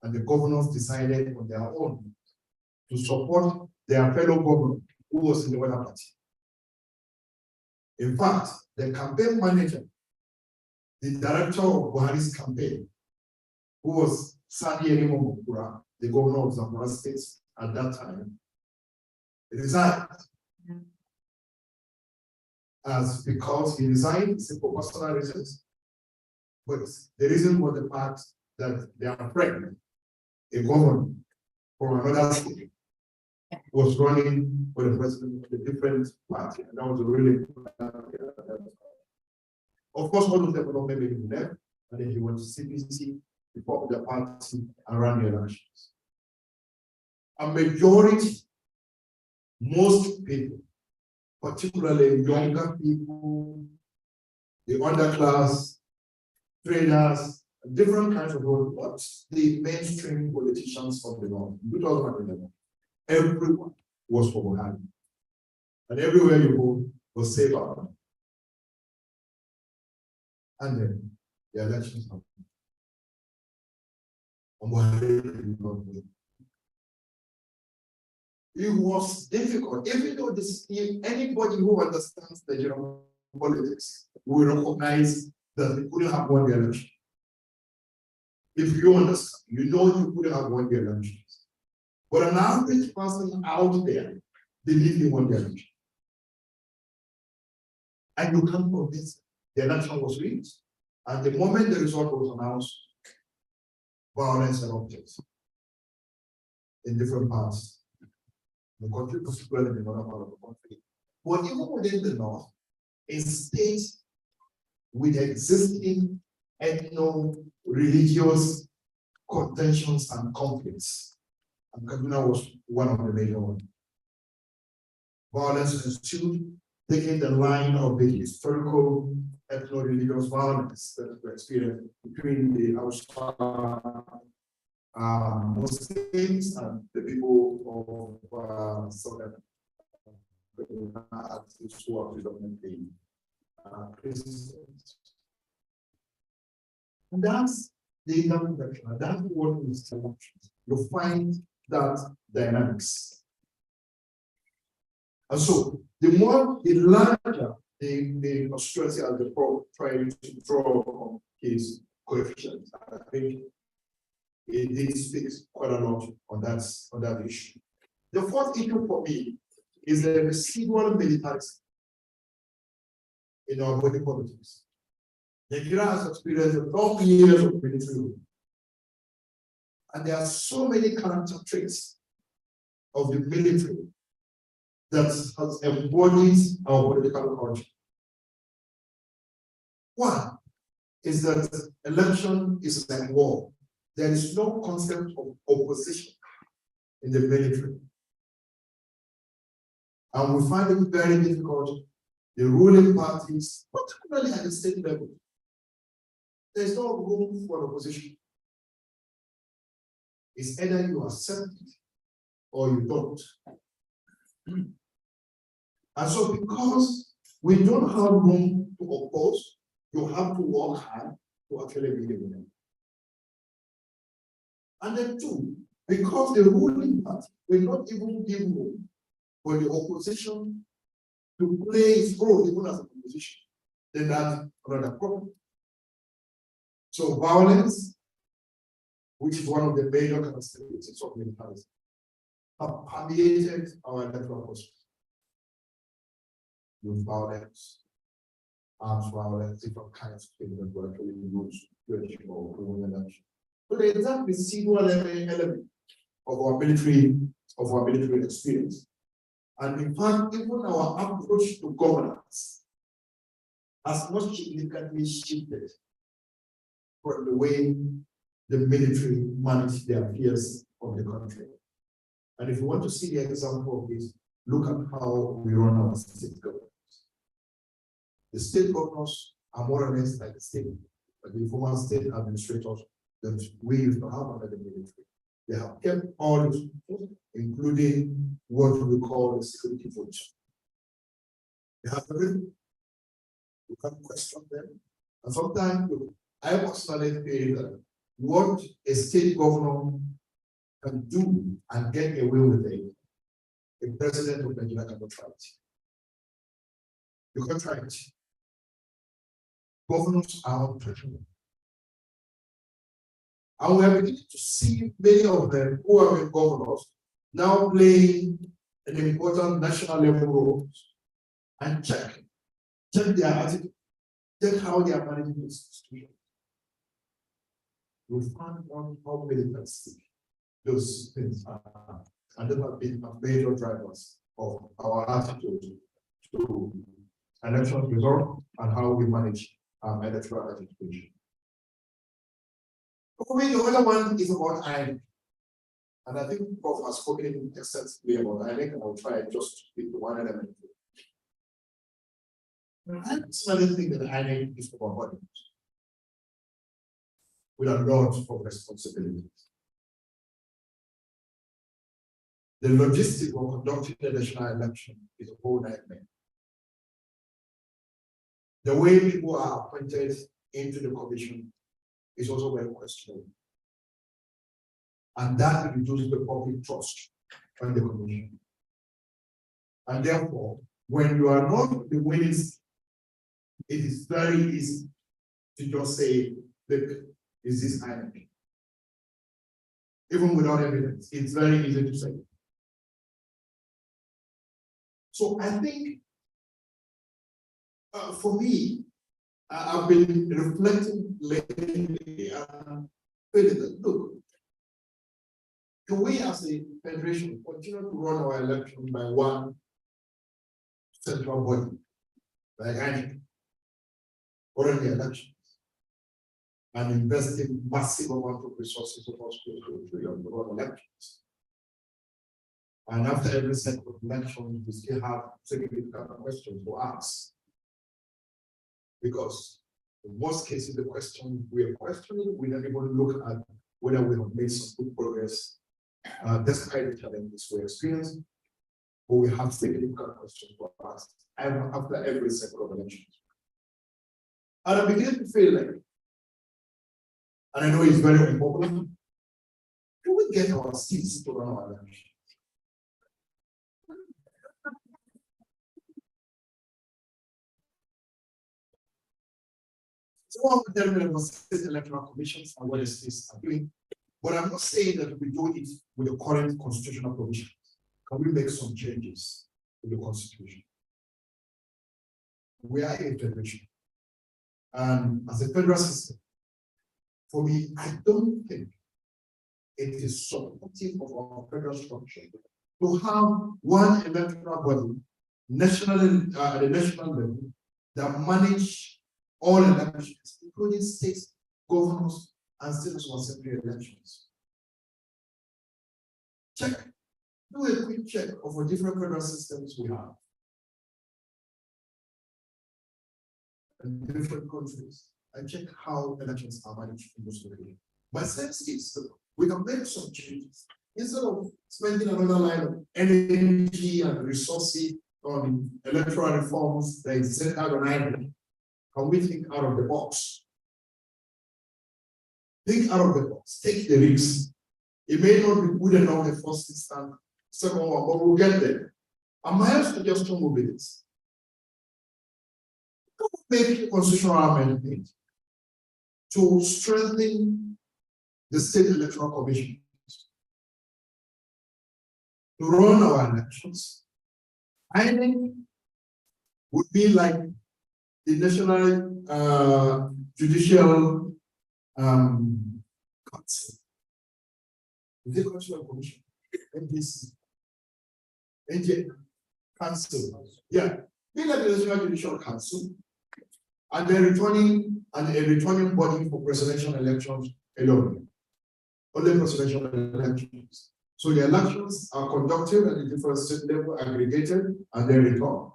And the governors decided on their own to support their fellow governor who was in the other party. In fact, the campaign manager, the director of Buhari's campaign, who was Sadi Mokura, the governor of Zamfara State at that time, He resigned. As because he resigned, for personal reasons. But the reason was the fact that their friend, a governor from another state, was running for the president of a different party. And that was a really of course, all of them were not maybe in there, and then he went to CPC, he formed the party and ran the elections. A majority, most people, particularly younger people, the underclass, traders, different kinds of roles, but the mainstream politicians of the North, 2011, everyone was for Buhari. And everywhere you go was safe out. And then the elections happened. And Buhari did not win. It was difficult, even though anybody who understands the general politics will recognize that they couldn't have won the election. If you understand, you know you couldn't have won the elections. But an average person out there believed he won the election. And you can't convince them. The election was rigged. And the moment the result was announced, violence erupted in different parts. The country, particularly in the northern part of the country. But even within the north, in states with existing ethno-religious contentions and conflicts, and Kaduna was one of the major ones. Violence ensued, taking the line of the historical ethno-religious violence that we experienced between the Hausa Muslims and the people of Southern who are predominantly Christians. And that's the introduction. That's what we select. You find that dynamics. And so the larger the Australia as the pro trying to draw on his coefficient, I think it speaks quite a lot on that issue. The fourth issue for me is the residual militarism in our body politics. Nigeria has experienced 12 years of military rule. And there are so many character traits of the military that has embodied our political culture. One is that election is like war. There is no concept of opposition in the military. And we find it very difficult, the ruling parties, particularly at the state level. There's no room for opposition. It's either you accept it or you don't. And so because we don't have room to oppose, you have to work hard to actually be the winner. And then two, because the ruling party will not even give room for the opposition to play its role even as an opposition, then that's another problem. So violence, which is one of the major characteristics of militarism, have permeated our electoral process. Youth violence, arms violence, different kinds of things that were actually used to achieve our criminal election. So the exact residual element of our military experience. And in fact, even our approach to governance has not significantly shifted from the way the military manage the affairs of the country. And if you want to see the example of this, look at how we run our state governments. The state governors are more or less like the state, like the former state administrators that we used to have under the military. They have kept all this, including what we call the security function. They have everything. You can question them. And sometimes I personally feel that what a state governor can do and get away with it, a president of Nigeria cannot try it. You can try it. Governors are untouchable. And we are beginning to see many of them who have been governors now playing an important national level roles and check their attitude, check how they are managing the situation. You'll find out how militaristic those things are, and those have been major drivers of our attitude to election result and how we manage electoral administration. For me, the other one is about INEC. And I think Prof has spoken extensively about INEC, and I'll try just to pick one element. I personally think that INEC is overburdened with a lot of responsibilities. The logistics of conducting the national election is a whole nightmare. The way people are appointed into the commission is also very questionable. And that reduces the public trust on the commission. And therefore, when you are not the winners, it is very easy to just say, look, is this INEC? Even without evidence, it's very easy to say. So I think, for me, I've been reflecting lately and feeling that, look, can we as a federation continue to run our election by one central body, like INEC, running the elections, and investing massive amount of resources to run elections? And after every set of elections, we still have significant questions to ask. Because in most cases, the question we are questioning, we don't even look at whether we have made some good progress, despite the challenges we experience, but we have significant questions to ask after every set of elections. And I begin to feel like, and I know it's very unpopular, can we get our seats to run our elections? Someone will tell me about state electoral commissions and what the states are doing, but I'm not saying that we do it with the current constitutional provisions. Can we make some changes to the constitution? We are a federation, and as a federal system, for me, I don't think it is supportive of our federal structure to have one electoral body nationally at the national level that manage all elections, including state governors and state assembly elections. Check, do a quick check of the different federal systems we have in different countries and check how elections are managed in those locations. My sense is that we can make some changes instead of spending another line of energy and resources on electoral reforms that is set out on INEC. Can we think out of the box? Think out of the box, take the risks. It may not be good enough the first instance, second one, but we'll get there. And my suggestion will be this. Make constitutional amendment to strengthen the state electoral commission to run our elections. I think would be like the National Judicial Council. The Constitutional Commission, NJC, NJ Council. Yeah, be like the National Judicial Council, and they're returning a returning body for presidential elections alone. Only presidential elections. So the elections are conducted at the different state level, aggregated, and then returned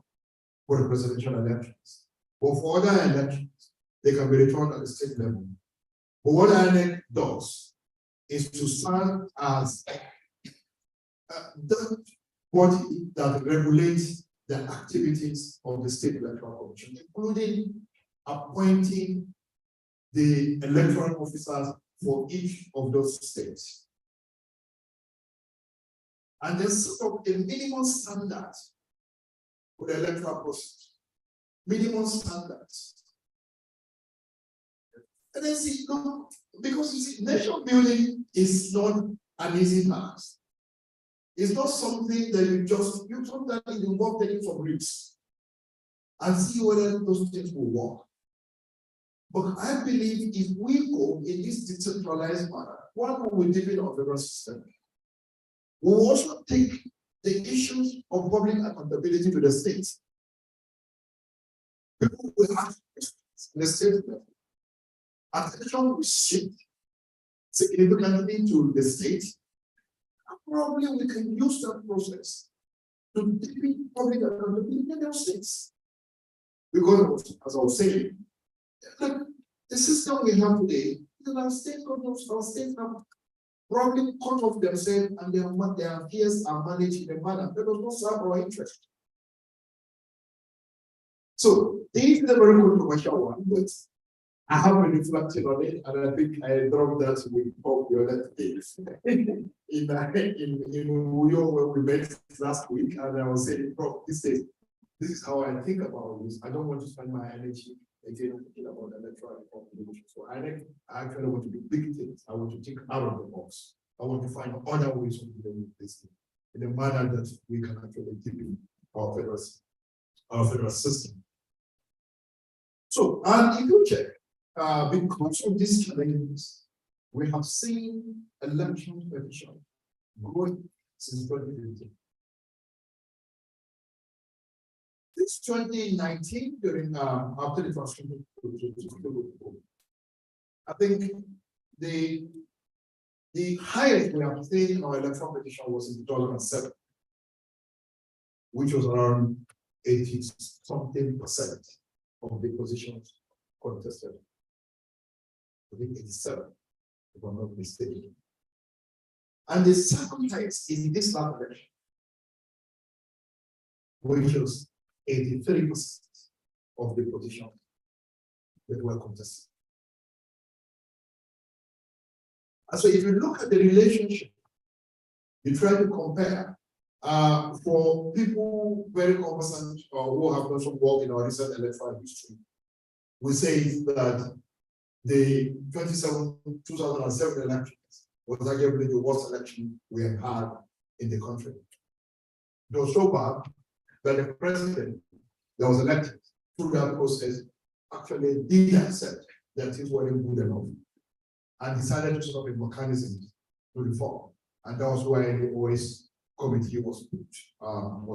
for the presidential elections. But for other elections, they can be returned at the state level. But what INEC does is to serve as that body that regulates the activities of the state electoral commission, including appointing the electoral officers for each of those states. And then set up a minimum standard for the electoral process. Minimum standards. And then see, look, because you see, nation building is not an easy task. It's not something that you sometimes involve taking some risks and see whether those things will work. But I believe if we go in this decentralized manner, one will depend on the federal system. We will also take the issues of public accountability to the states. People will have the state level. Attention will shift significantly to the state. And probably we can use that process to deepen public accountability in those states. Because, as I was saying, look, the system we have today, our state have probably cut off themselves and their affairs are managed in a manner that does not serve our interest. So this is a very controversial one, but I have been reflecting on it, and I think I dropped that with Bob the other days in Uyo when we met last week, and I was saying, Bob, this is how I think about this. I don't want to spend my energy again thinking about electoral reform. So I actually want to do big things. I want to think out of the box. I want to find other ways of doing this thing in a manner that we can actually deepen our federal system. So, and if you check, because of these challenges, we have seen election petition growing since 2015. Since 2019, during after the transition to I think the highest we have seen in our election petition was in 2007, which was around 80-something% of the positions contested. I think 87, if I'm not mistaken. And the second highest is this last election, which was 83% of the positions that were contested. And so if you look at the relationship, you try to compare for people very conversant or who have done some work in our recent electoral history, we say that the 2007 elections was arguably the worst election we have had in the country. It was so bad that the president that was elected through that process actually did accept that it wasn't good enough and decided to set up a mechanism to reform. And that was why the OS committee was put on. Of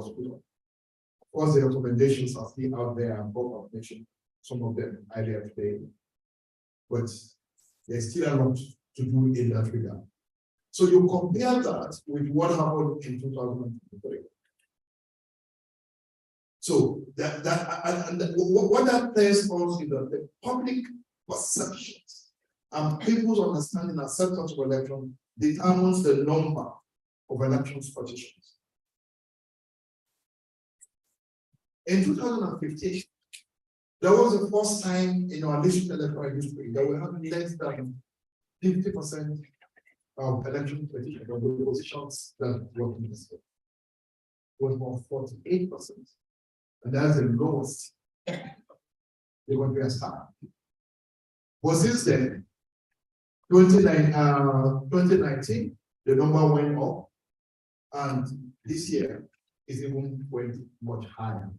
course, the recommendations are still out there, and Bob have mentioned some of them earlier today. But there's still a lot to do in that regard. So you compare that with what happened in 2023. So what that tells us is that the public perceptions and people's understanding and acceptance of election determines the number of elections petitions. In 2015, there was the first time in our recent electoral history that we had less than 50% of election petitions of the positions that were contested. It was about 48%. And that's the lowest they want to start. But since then, 2019, the number went up, and this year is even went much higher.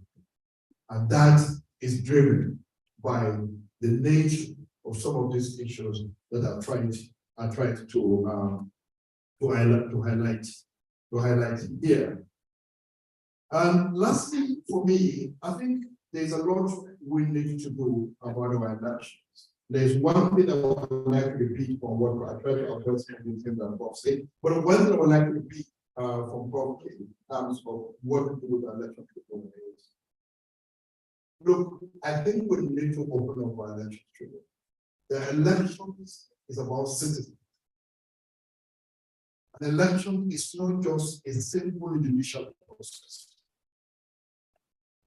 And that is driven by the nature of some of these issues that I've tried to highlight here. And lastly, for me, I think there's a lot we need to do about our elections. There's one thing I would like to repeat from what I tried to address in the thing that Bob said, but one thing I would like to repeat from Bob in terms of what to do with the election reform is. Look, I think we need to open up our election tribunal. The elections is about citizens. An election is not just a simple judicial process.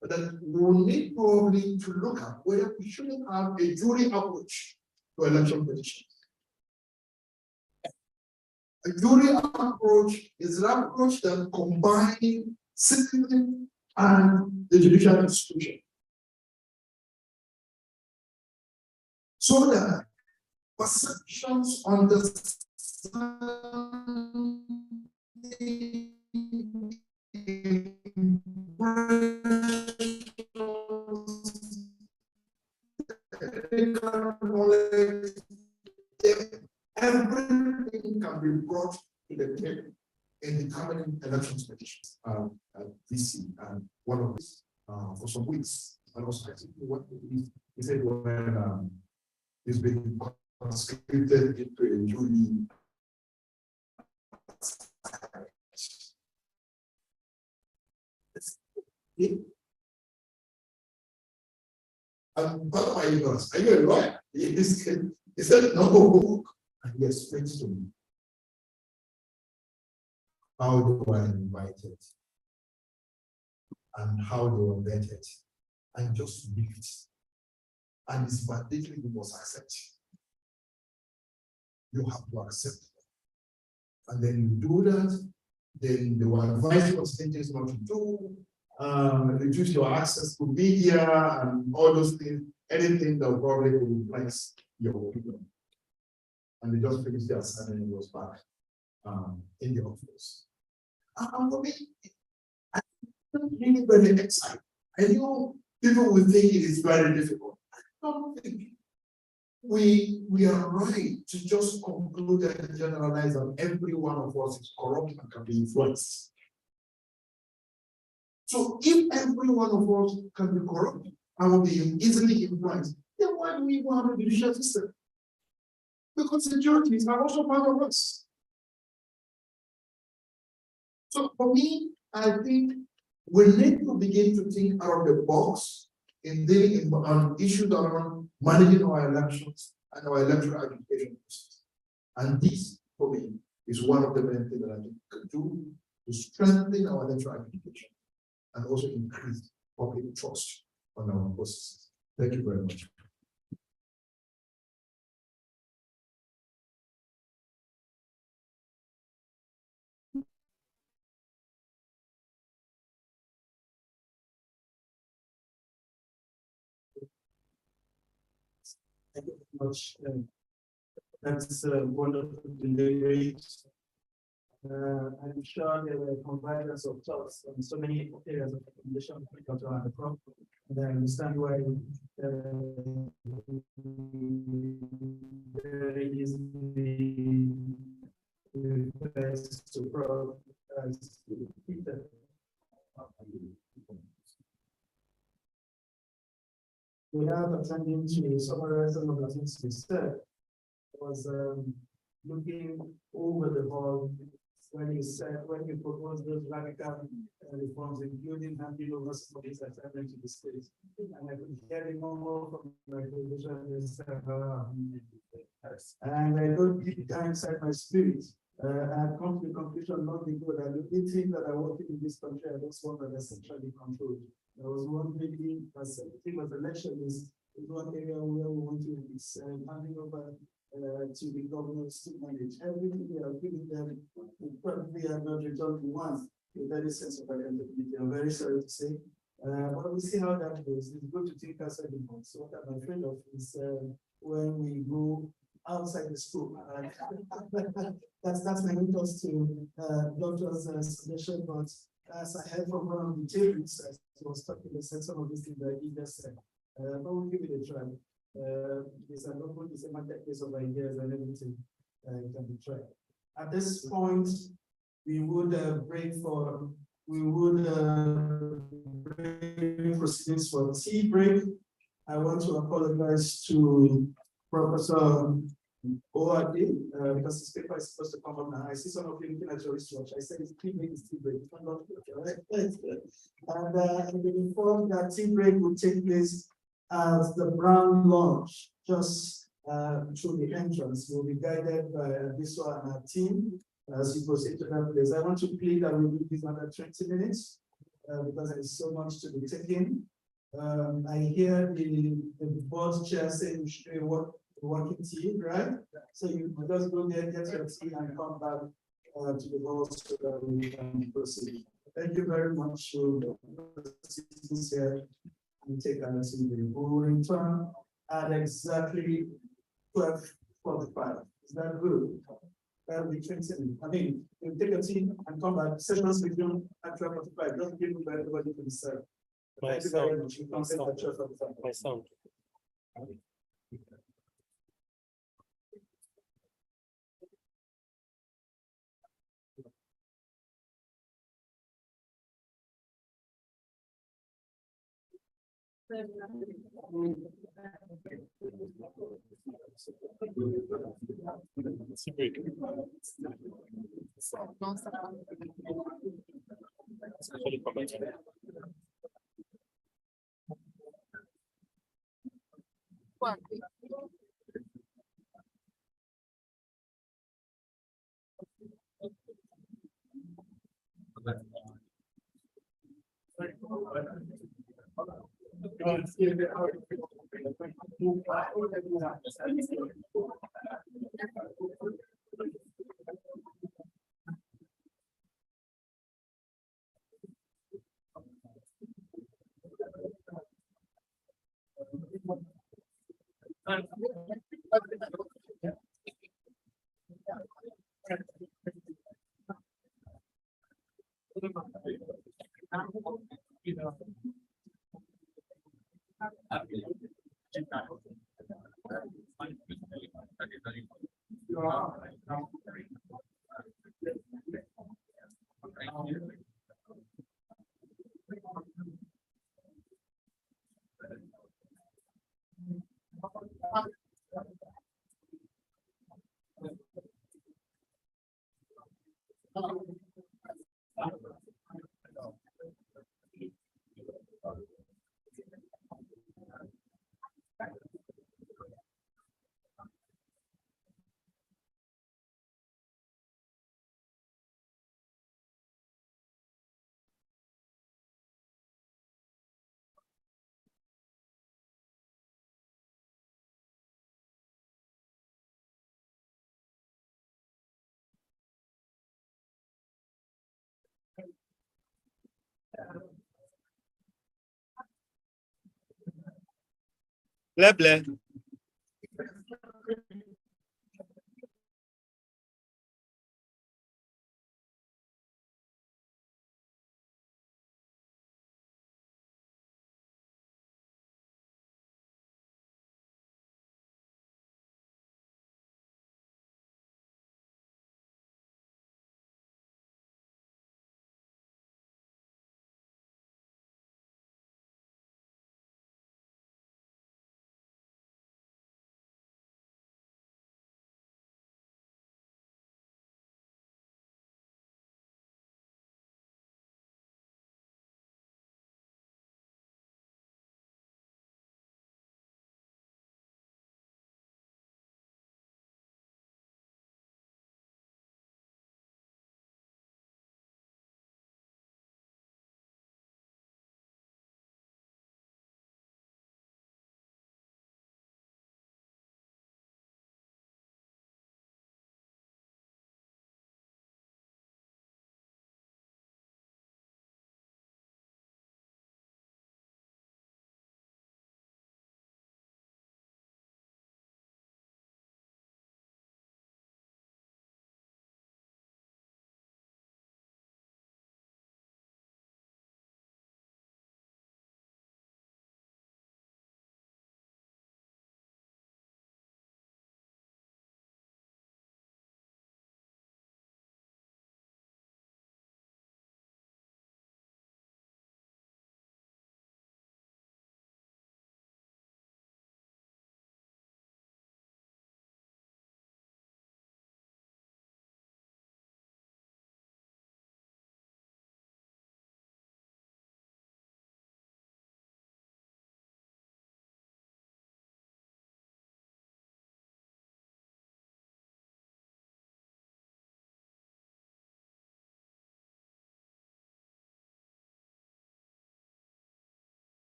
But then we will need probably to look at whether we shouldn't have a jury approach to election petitions. A jury approach is an approach that combines citizen and the judicial institution. So that perceptions, understanding, in determining elections petitions at DC, and one of these for some weeks. And also, I think what he said when it's been conscripted into a newly and part of my ignorance, are you a lawyer? He said, no. And he explains to me, how do I invite it? And how do I vet it? And just read it. And it's mandatory, you must accept. You have to accept it. And then you do that, then they will advise what things not to do, reduce your access to media and all those things, anything that probably will influence your opinion. And they just finished their assignment and was back in the office. And for me, I don't really very excited. I know people will think it is very difficult. I don't think we are right to just conclude and generalize that every one of us is corrupt and can be influenced. So if every one of us can be corrupt and will be easily influenced, then why do we even have a judicial system? Because the judges are also part of us. So for me, I think we need to begin to think out of the box in dealing on issues around managing our elections and our electoral education process. And this, for me, is one of the main things that I think we could do to strengthen our electoral education and also increase public trust on our processes. Thank you very much. Thank you very much. That's wonderful delivery. I'm sure there were convergence of thoughts on so many areas of recommendation around the problem. And I understand why very easily refers to problem as Peter. Without attending to summarize some of the things we said, I was looking over the whole when you proposed those radical reforms, including handing over some of these assignments to the states. And I could hear the more from my television, and I don't deep down inside my spirit. I had come to the conclusion not be good. I don't think that I work in this country, I just want that are centrally controlled. There was one big thing was election is one area where we want to be handing over to the governors to manage everything they are giving them. We probably are not returned to once with any sense of accountability. I'm very sorry to say. But we'll see how that goes. It's good to think outside the box. So what I'm afraid of is when we go outside the school. That's my interest to doctor's suggestion, but as I heard from one of the tables, I was talking the sense of this thing that he just said. But we'll give it a try. It's an open, it's a marketplace of ideas and everything can be tried. At this point, we would break proceedings for tea break. I want to apologize to Professor OAD because this paper is supposed to come up now. I see some of you looking at your wristwatch. I said it's tea break, it's tea break. Right? And I've been informed that tea break will take place at the Brown Lounge, just through the entrance. We'll be guided by Biswa and our team as you proceed to that place. I want to plead that we do this under 20 minutes because there is so much to be taken. I hear the board chair saying we should do working tea, right? So you just go there, get your tea, and come back to the board so that we can proceed. Thank you very much for the here and take our tea. We will return at exactly 12:45. Is that good? That will be 20 minutes. I mean, you take a tea and come back. Sessions resume at 12:45. Don't give me everybody to decide. Thank you very much. My sound. Blah, blah.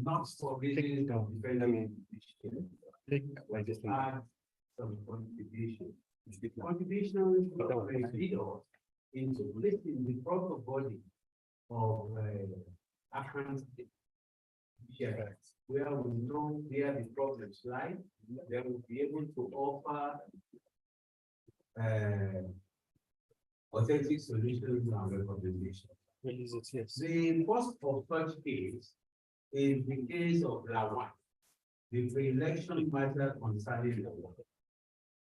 not forgetting of defending Like this one. add some contribution. The contribution of a leader into lifting the proper body of account where we know where the problems lie, then we'll be able to offer authentic solutions and recommendations. Yes. The first of such case is the case of Lawan, the pre-election matter concerning Lawan.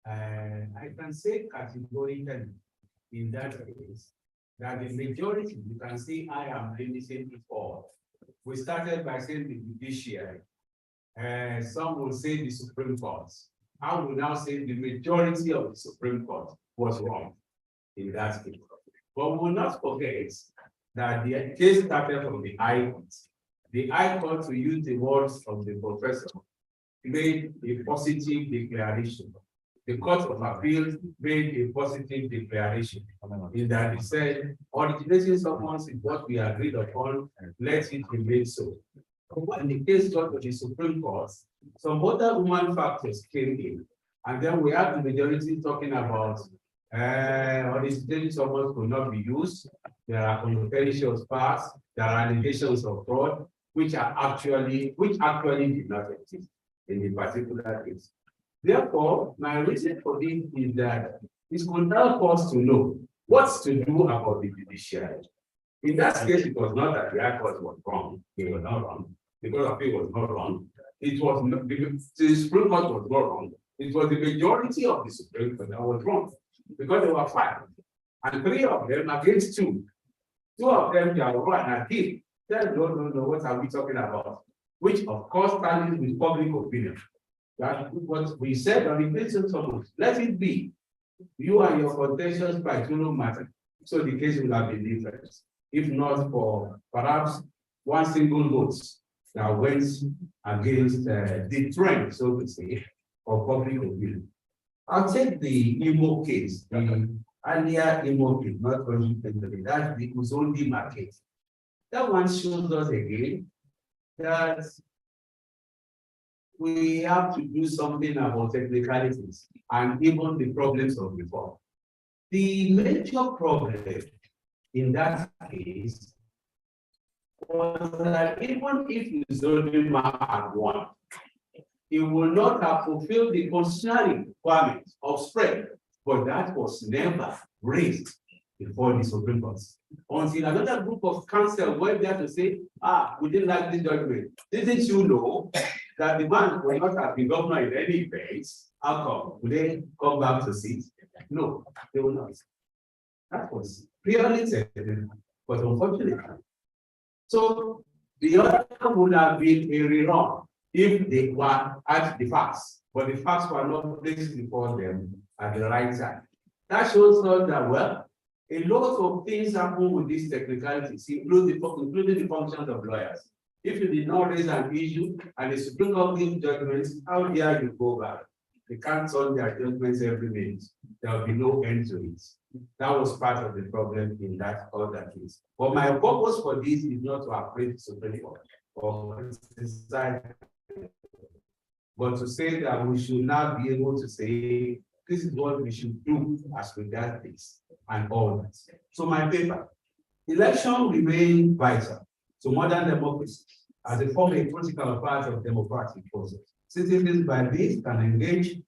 I can say categorically in that case that the majority, you can see I am limiting it all. We started by saying the judiciary, some will say the Supreme Court. I will now say the majority of the Supreme Court was wrong in that case. But we will not forget that the case started from the High Court. The High Court, to use the words of the professor, made a positive declaration. The Court of Appeal made a positive declaration in that it said, originating someone's is what we agreed upon, let it remain so. But when the case got to the Supreme Court, some other human factors came in, and then we had the majority talking about originating someone could not be used. There are contentious parts, there are allegations of fraud, which actually did not exist in the particular case. Therefore, my reason for this is that it could help us to know what to do about the judiciary. In that case, it was not that the High Court was wrong. It was not wrong. The Court of Appeal was not wrong. It was not, the Supreme Court was not wrong. It was the majority of the Supreme Court that was wrong because there were 5, and 3 of them against 2. 2 of them, they are wrong and appeal. Then no, what are we talking about? Which of course tallies with public opinion. That what we said on the basis of let it be. You and your contentious by no matter. So the case will have been different. If not for perhaps one single vote that went against the trend, so to say, of public opinion. I'll take the Imo case, the earlier Imo case, not only that's the Uzondi market. That one shows us again that we have to do something about technicalities and even the problems of reform. The major problem in that case was that even if the zoning map had won, it will not have fulfilled the constitutional requirements of spread, but that was never raised before the Supreme Court. Until another group of counsel went there to say, we didn't like this judgment. Didn't you know that the man will not have been governor in any event? How come? Will they come back to sit? No, they will not. That was clearly said, but unfortunately. So the other would have been a rerun if they were at the facts, but the facts were not placed before them at the right time. That shows us that, well, a lot of things happen with these technicalities, including the functions of lawyers. If you did not raise an issue and the Supreme Court gives judgments, how dare you go back? They can't solve their judgments every minute. There will be no end to it. That was part of the problem in that other case. But my purpose for this is not to appraise the Supreme Court or criticize, but to say that we should now be able to say, this is what we should do as regards this and all that. So my paper, election remain vital to modern democracy as a form a critical part of democratic process. Citizens by this can engage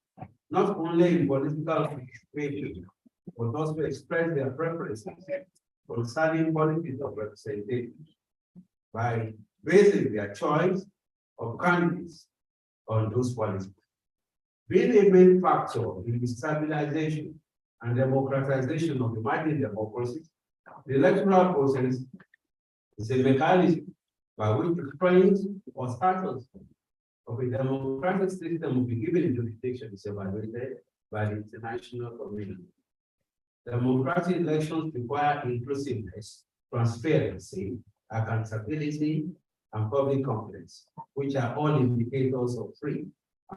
not only in political participation, but also express their preferences concerning policies of representation by basing their choice of candidates on those policies. Being a main factor in the stabilization and democratization of emerging democracies, the electoral process is a mechanism by which the strength or status of a democratic system will be given in jurisdiction is evaluated by the international community. Democratic elections require inclusiveness, transparency, accountability, and public confidence, which are all indicators of free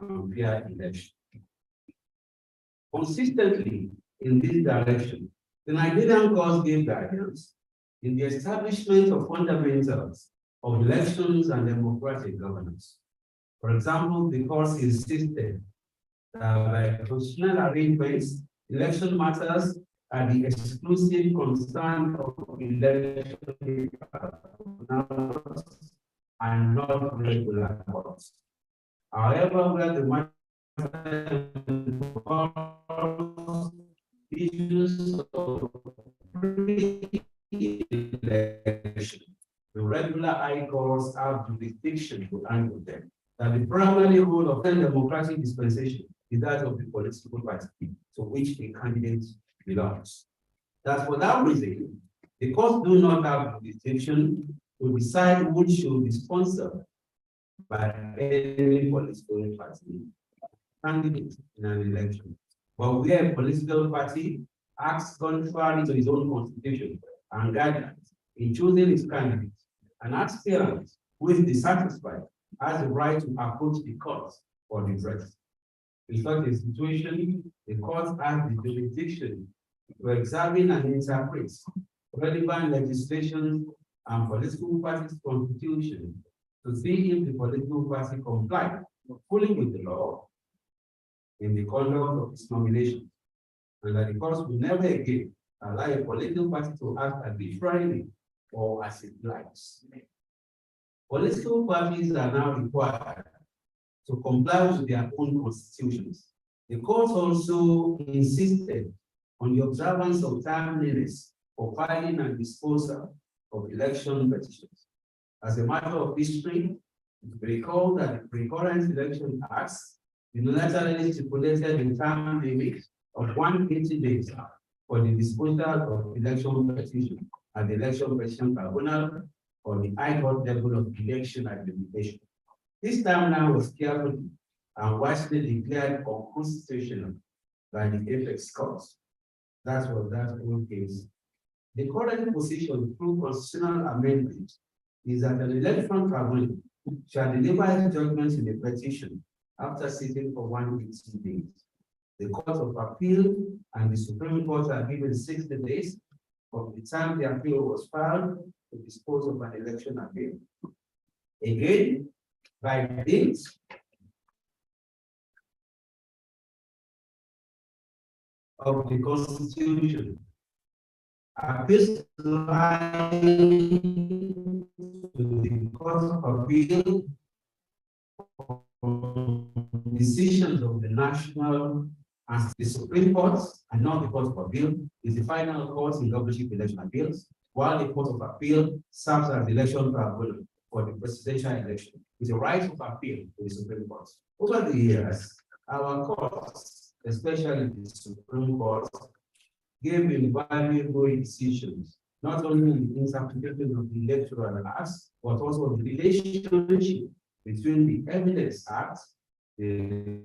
and fair election. Consistently in this direction, the Nigerian courts gave guidance in the establishment of fundamentals of elections and democratic governance. For example, the court insisted that by constitutional arrangements, election matters are the exclusive concern of election tribunals and not regular courts. However, where the matter involves issues of pre-election, the regular high courts have jurisdiction to handle them. That the primary role of the democratic dispensation is that of the political party to which a candidate belongs. That for that reason, the courts do not have jurisdiction to decide who should be sponsored by any political party candidate in an election. But where a political party acts contrary to its own constitution and guidelines in choosing its candidate, an aspirant who is dissatisfied has the right to approach the court for redress. In such a situation, the court has the jurisdiction to examine and interpret relevant legislation and political party's constitution to see if the political party complies fully with the law in the conduct of its nomination, and that the court will never again allow a political party to act arbitrarily or as it likes. Political parties are now required to comply with their own constitutions. The court also insisted on the observance of time limits for filing and disposal of election petitions. As a matter of history, it will recall that the Pre-Current Election Acts unilaterally stipulated a time limit of 180 days for the disposal of election petition at the election petition tribunal or the high court level of election adjudication. This timeline was carefully and wisely declared unconstitutional by the apex court. That was that whole case. The current position through constitutional amendment is that an election tribunal shall deliver its judgments in the petition after sitting for 180 days. The Court of Appeal and the Supreme Court are given 60 days from the time the appeal was filed to dispose of an election appeal. Again, by date of the Constitution, appeals lie to the Court of Appeal decisions of the national and the Supreme Court, and not the Court of Appeal, is the final court in governorship election appeals, while the Court of Appeal serves as the election tribunal for the presidential election, with the right of appeal to the Supreme Court. Over the years, our courts, especially the Supreme Court, gave invaluable decisions, not only in the interpretation of the electoral acts, but also the relationship between the Evidence Act, the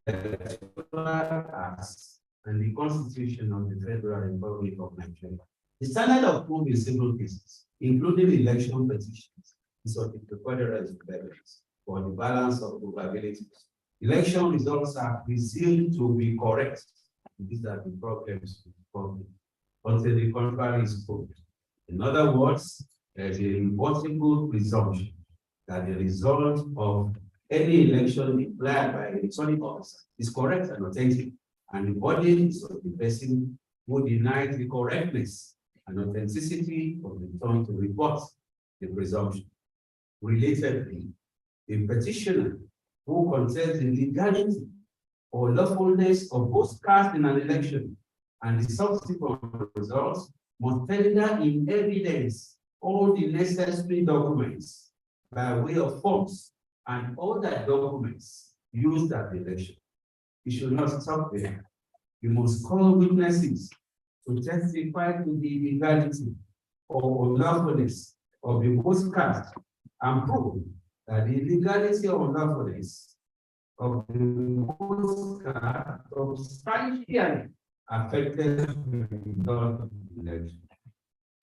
Electoral Acts, and the Constitution of the Federal Republic of Nigeria. The standard of proof in civil cases, including election petitions, is of the preponderance of evidence for the balance of probabilities. Election results are presumed to be correct. These are the problems until the contrary is proved. In other words, there is a rebuttable presumption that the result of any election declared by an electoral officer is correct and authentic, and the burden is of the person who denies the correctness and authenticity of the return to rebut the presumption. Relatedly, the petitioner who contests the legality or lawfulness of votes cast in an election and the subsequent results must tender in evidence all the necessary documents by way of forms and other documents used at the election. You should not stop there. You must call witnesses to testify to the legality or unlawfulness of the votes cast and prove that the legality or unlawfulness of the votes cast substantially affected the result of the election.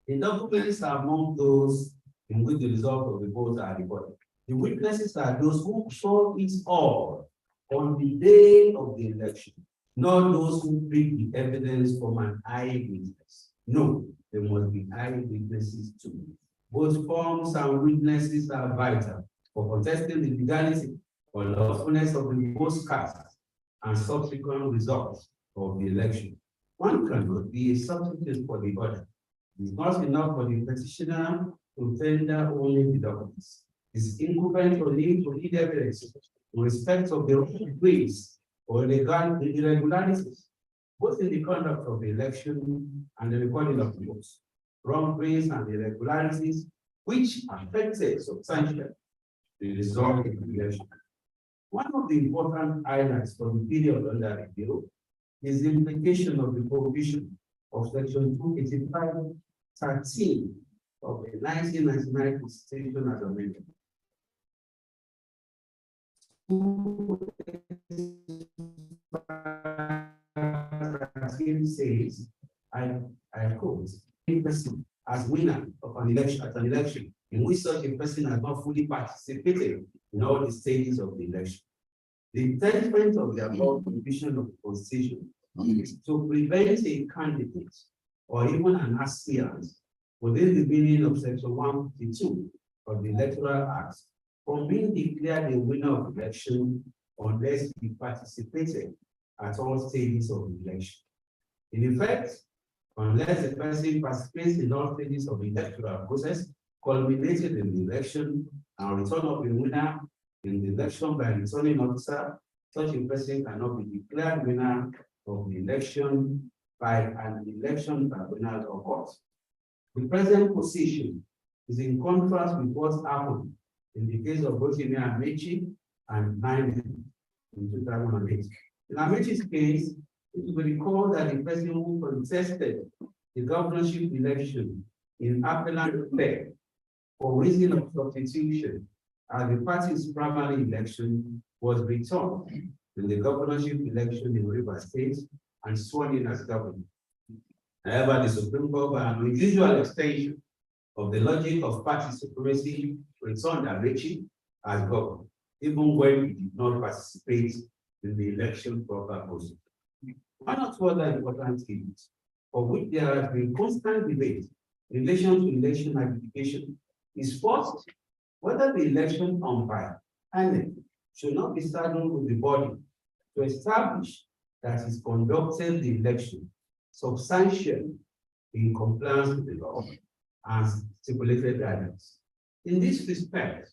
The documents are among those in which the result of the votes are recorded. The witnesses are those who saw it all on the day of the election, not those who bring the evidence from an eyewitness. No, there must be eyewitnesses too. Both forms and witnesses are vital for contesting the legality or lawfulness of the votes cast and subsequent results of the election. One cannot be a substitute for the other. It is not enough for the petitioner to tender only the documents. It is incumbent on him to lead evidence in respect of the ways or irregularities, both in the conduct of the election and the recording of the votes, wrongdoings and irregularities which affected substantially the result of the election. One of the important highlights for the period under review is the implication of the provision of section 285(13) of the 1999 Constitution as amended. Says, I quote, a person as winner of an election in which such a person has not fully participated in all the stages of the election. The intent of the above provision of the Constitution is to prevent a candidate or even an aspirant within the meaning of section 152 of the Electoral Act from being declared a winner of the election unless he participated at all stages of the election. In effect, unless the person participates in all stages of the electoral process, culminated in the election and return of the winner in the election by a returning officer, such a person cannot be declared winner of the election by an election tribunal or court. The present position is in contrast with what happened in the case of Rotimi Amechi and Nine in 2008. In Amechi's case, it will be recalled that the person who contested the governorship election in appellant affair for reason of substitution as the party's primary election was returned in the governorship election in Rivers State and sworn in as governor. However, the Supreme Court, by an unusual extension of the logic of party supremacy, returned Amechi as governor, even when he did not participate in the election proper process. One or two other important things for which there has been constant debate in relation to election adjudication is first, whether the election umpire should not be saddled with the body to establish that he's conducted the election substantially in compliance with the law and stipulated guidelines. In this respect,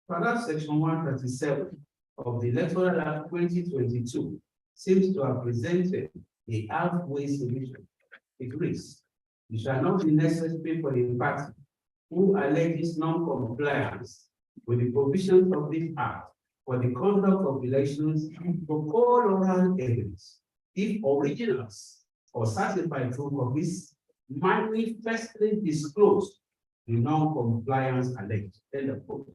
paragraph section 137 of the Electoral Act 2022 seems to have presented a halfway solution. It reads, it shall not be necessary for the party who alleges non-compliance with the provisions of this act for the conduct of elections to call oral evidence if originals or certified true copies manifestly disclose the non-compliance alleged. End of quote.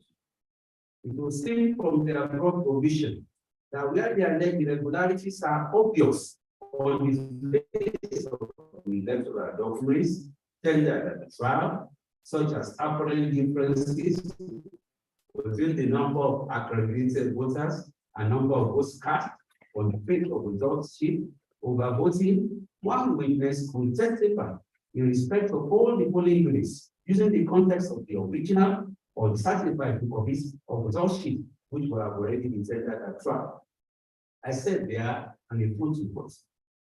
It will seem from the above provision that where the alleged irregularities are obvious on the basis of the electoral documents tendered at the trial, such as apparent differences between the number of accredited voters and number of votes cast on the face of results sheet over voting, one witness could testify in respect of all the polling units using the context of the original or the certified copies of results sheet which would have already been tendered at trial. I said there, and a footnote,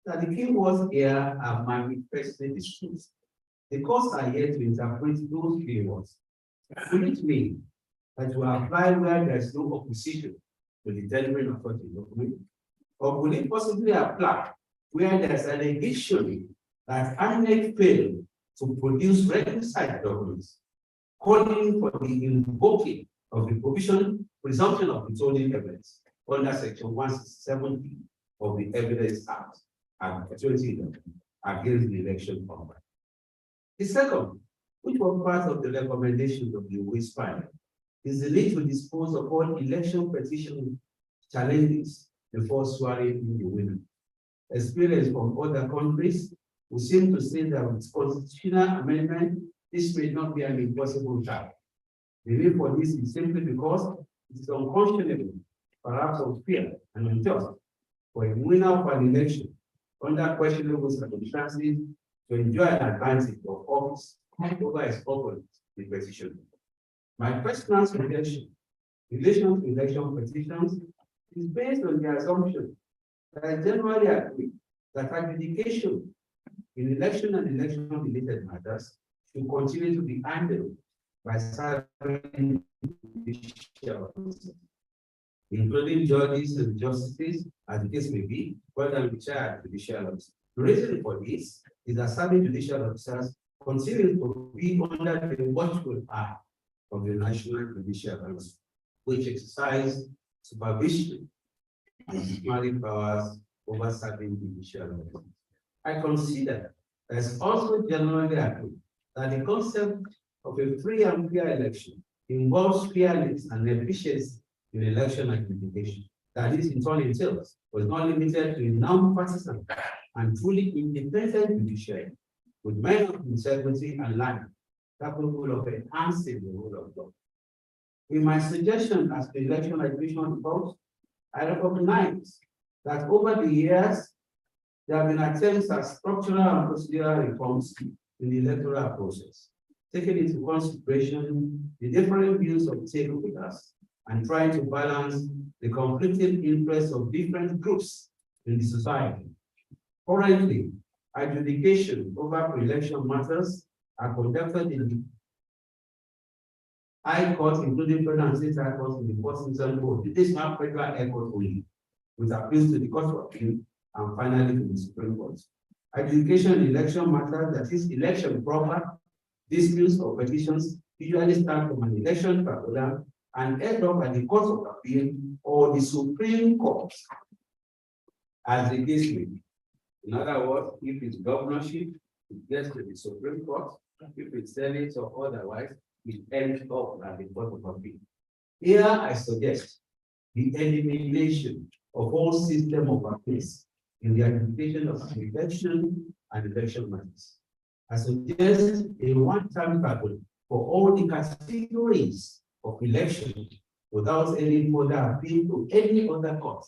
that the key words here are manifestly disclosed. The courts are here to interpret those key words. Will it mean that you apply where there is no opposition to the tendering of such a document? Or will it possibly apply where there is an allegation that INEC failed to produce requisite documents, calling for the invoking of the presumption of withholding evidence under section 167 of the Evidence Act of 2011 against the election power? The second, which was part of the recommendations of the Waste panel, is the need to dispose of all election petition challenges before swearing in the winner. Experience from other countries who seem to say that with constitutional amendment, this may not be an impossible task. The need for this is simply because it is unconscionable, perhaps unfair and unjust, for a winner of an election under questionable circumstances to enjoy an advantage of office over his opponent the petition. My personal relation to election petitions is based on the assumption that I generally agree that adjudication in election and election-related matters should continue to be handled by serving judicial officers, including judges and justices, as the case may be, whether retired judicial officers. The reason for this is that serving judicial officers continue to be under the watchful eye of the National Judicial Council, which exercise supervision and disciplinary powers over serving judicial officers. I consider as also generally agreed that the concept of a free and fair election involves fairness and efficiency in election adjudication. That is, in turn entails, was not limited to a non-partisan and fully independent judiciary with men of integrity and life capable of enhancing the rule of law. In my suggestion as the election adjudication report, I recognize that over the years, there have been attempts at structural and procedural reforms in the electoral process, taking into consideration the different views of stakeholders and trying to balance the conflicting interests of different groups in the society. Currently, adjudication over pre-election matters are conducted in the High Court, including federal and state high courts in the first instance court. It is now federal high court only, with appeals to the Court of Appeal and finally to the Supreme Court. Adjudication in election matters, that is, election proper, disputes or petitions, usually start from an election tribunal and end up at the Court of Appeal or the Supreme Court, as the case may be. In other words, if it's governorship, it gets to the Supreme Court. If it's Senate or otherwise, it ends up at the Court of Appeal. Here, I suggest the elimination of all system of appeals in the adjudication of election and election matters. I suggest a one-time tribunal for all the categories of elections without any further appeal to any other court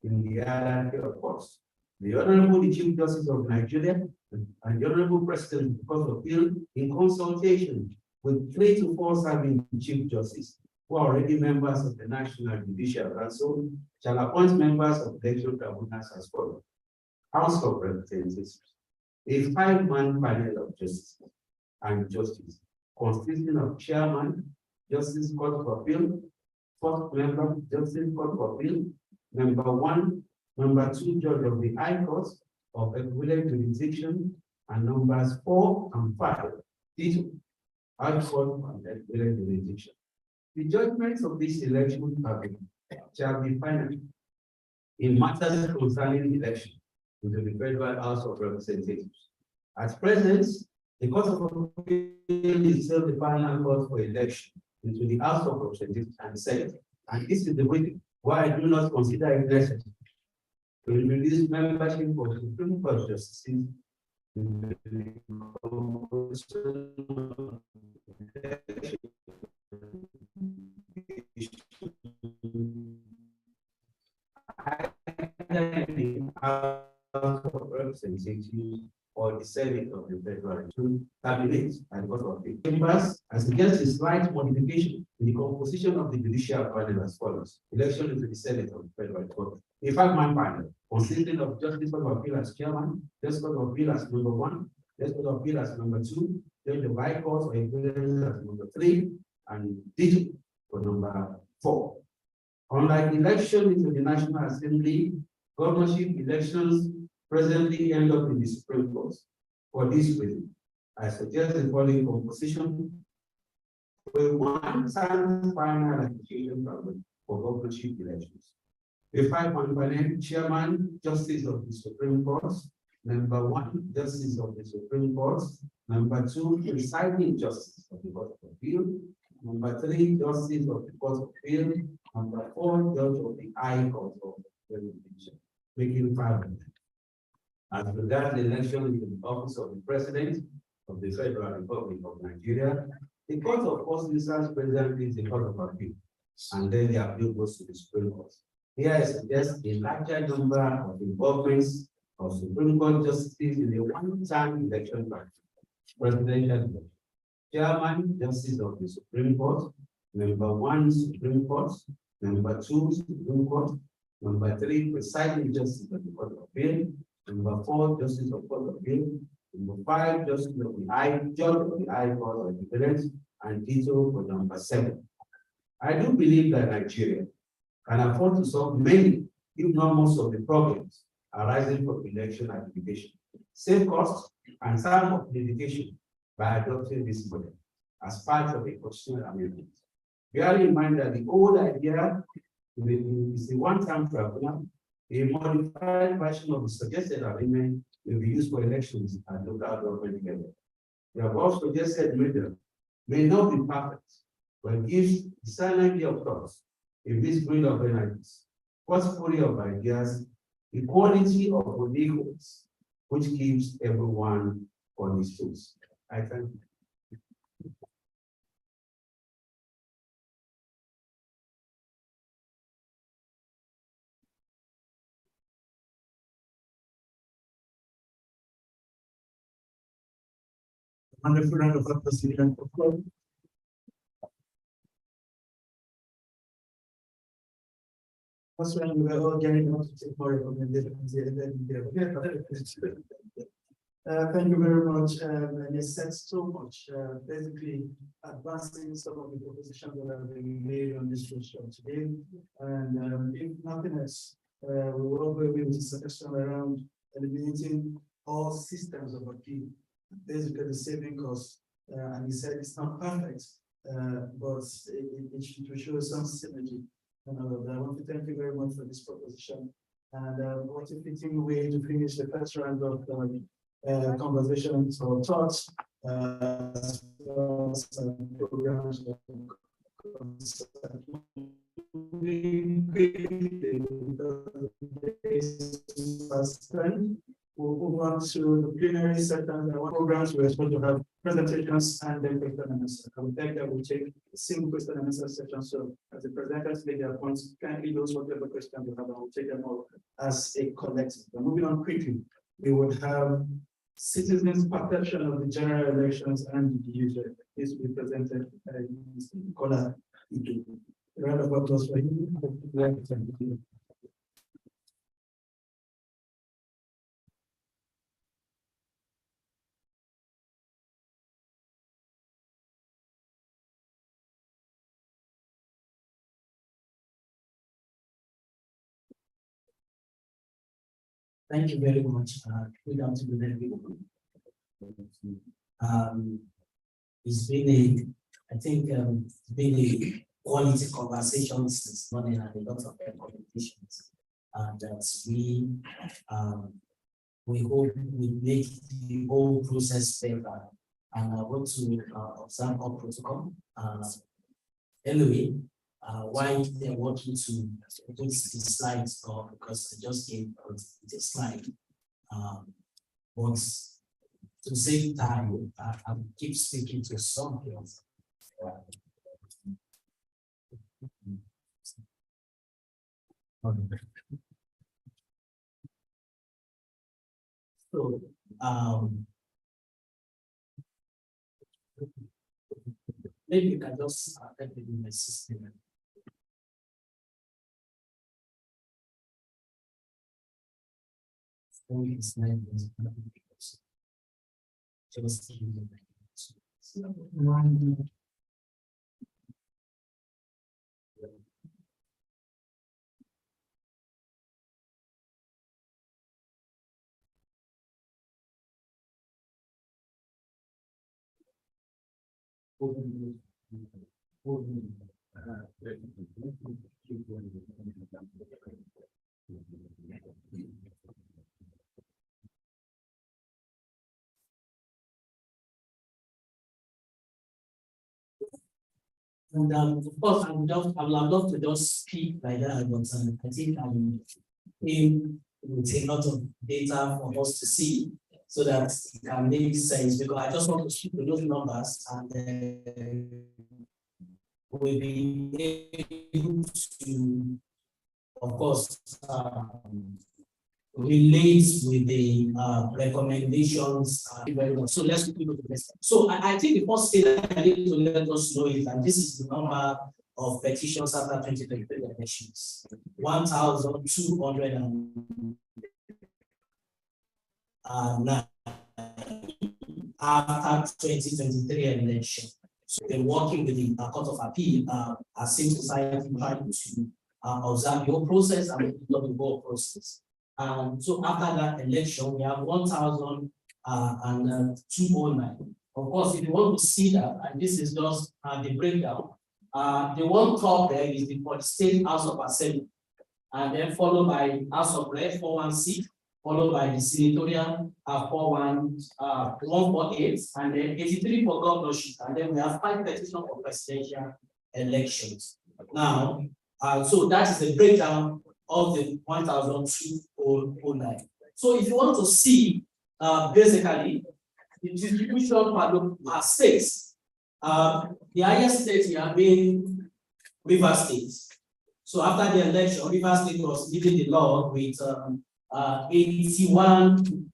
in the hierarchy of courts. The Honorable Chief Justice of Nigeria and the Honorable President of the Court of Appeal, in consultation with 3 to 4 serving Chief Justice who are already members of the National Judicial Council, shall appoint members of election tribunals as follows. House of Representatives, a 5-man panel of justices and justice, consisting of chairman, Justice Court of Appeal, first member, Justice Court of Appeal, number 1, number 2, judge of the High Court of equivalent jurisdiction, and numbers 4 and 5, each High Court of equivalent jurisdiction. The judgments of this election shall be final in matters concerning election into the Federal House of Representatives. At present, the Court of Appeal is still the final court for election into the House of Representatives and Senate, and this is the reason why I do not consider it necessary to introduce membership for Supreme Court justices in the House of Representatives or the Senate of the Federal to terminate and because of the members, I suggest a slight modification in the composition of the judicial panel as follows. Election into the Senate of the Federal Court. A 5-man panel consisting of Justice Court of Appeal as chairman, Justice Court of Appeal as number 1, Justice Court of Appeal as number 2, Judge of High Court or equivalent as number 3, and D for number 4. Unlike election into the National Assembly, governorship elections presently end up in the Supreme Court. For this reason, I suggest the following composition with one-time final application for governorship elections. A 5-man panel, chairman, justice of the Supreme Court, number 1, justice of the Supreme Court, number 2, presiding justice of the Court of Appeal, number 3, justice of the Court of Appeal, number 4, judge of the High Court of Jurisdiction, making 5 of them. As regards the election in the office of the President of the Federal Republic of Nigeria, the Court of First Instance presently is the Court of Appeal, and then the appeal goes to the Supreme Court. Here I suggest a larger number of involvements of Supreme Court justices in the one-time election presidential election. Chairman, Justice of the Supreme Court, number 1, Supreme Court, number 2, Supreme Court, number 3, Presiding Justice of the Court of Appeal, number 4, Justice of the Court of Appeal, number 5, Justice of the Judge of the High Court of Independence, and Tito for number 7. I do believe that Nigeria can afford to solve many, if not most, of the problems arising from election administration, save costs, and some of the litigation by adopting this model as part of a constitutional amendment. Bearing in mind that the old idea is the one-time tribunal, a modified version of the suggested amendment will be used for elections at local government level. The above suggested method may not be perfect, but gives the silently of thoughts, a visibility of energies, possibility of ideas, equality of legals, which keeps everyone on his toes. I thank you. Wonderful round of applause. That's when we were all getting up to take more recommendations. Thank you very much. And you said so much, basically advancing some of the propositions that have been made on this workshop today. And if nothing else, we will all be with the suggestion around eliminating all systems of appeal, basically saving costs. And he said it's not perfect, but it should show some synergy. And all of that. I want to thank you very much for this proposition. And what a fitting way to finish the first round of conversations or thoughts, programs. We'll move on to the plenary session. Programs we're supposed to have presentations and then question and answer. I would think that we'll take a single question and answer session. So as the presenters make their points, kindly those whatever questions you have, I will take them all as a collective. But moving on quickly, we would have citizens' perception of the general elections and the user. This will be presented by Mr. Nicola Idu. A round of applause for him. Thank you very much. Good afternoon, everyone. It's been I think, it's been a quality conversation this morning and a lot of recommendations. And we hope we make the whole process better. And I want to observe our protocol. Anyway, why they're working to put the slides on, because I just gave the slide. But to save time, I will keep speaking to some people. So, maybe you can just help me with my system. And of course, I would love to just speak like that, but I think I'm in with a lot of data for us to see so that it can make sense, because I just want to speak to those numbers and we'll be able to, of course, relates with the recommendations. Very well. So let's quickly go to the next. So I think the first thing I need to let us know is that this is the number of petitions after 2023 elections. 1,209 after 2023 election. So we're working with the Court of Appeal, as civil society trying to observe your process and the whole process. So after that election, we have 1,209. Of course, if you want to see that, and this is just the breakdown, the one top there is the State House of Assembly, and then followed by House of Rep 416, followed by the Senatorial 148, and then 83 for governorship, and then we have 5 petitions for presidential elections. Now, so that is the breakdown of the 1,209. So if you want to see basically the distribution per states, the highest state here being River State. So after the election, River State was leading the law with 81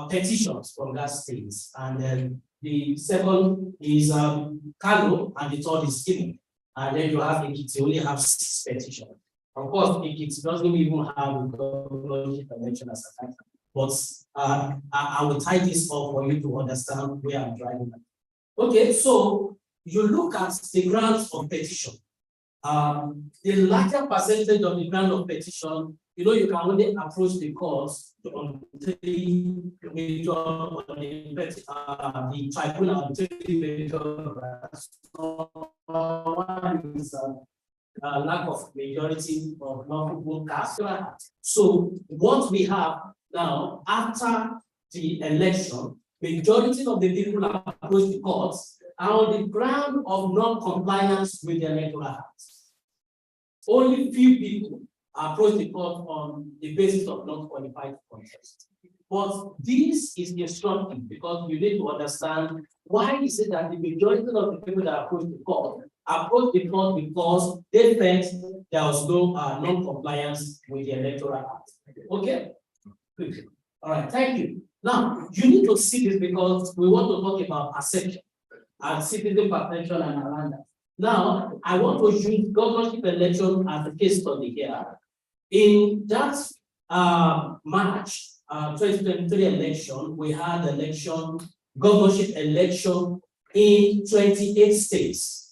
petitions from that state, and then the second is Kano, and the third is Imo. And then you have Ekiti, only have 6 petitions. Of course, Ekiti doesn't even have a governorship election as a factor. But I will tie this up for you to understand where I'm driving at. Okay, so you look at the grants of petition. The larger percentage of the grant of petition, you know, you can only approach the courts on the tribunal, one is lack of majority of non-people cast. So what we have now, after the election, majority of the people approach the courts are on the ground of non-compliance with the Electoral Act. Only few people approach the court on the basis of not qualified contest. But this is instructive because you need to understand why is it that the majority of the people that approach the court because they felt there was no non-compliance with the Electoral Act. Okay? Good. All right, thank you. Now, you need to see this because we want to talk about perception and citizen perception and around that. Now, I want to use governorship election as a case study here. In that March 2023 election, we had governorship election in 28 states.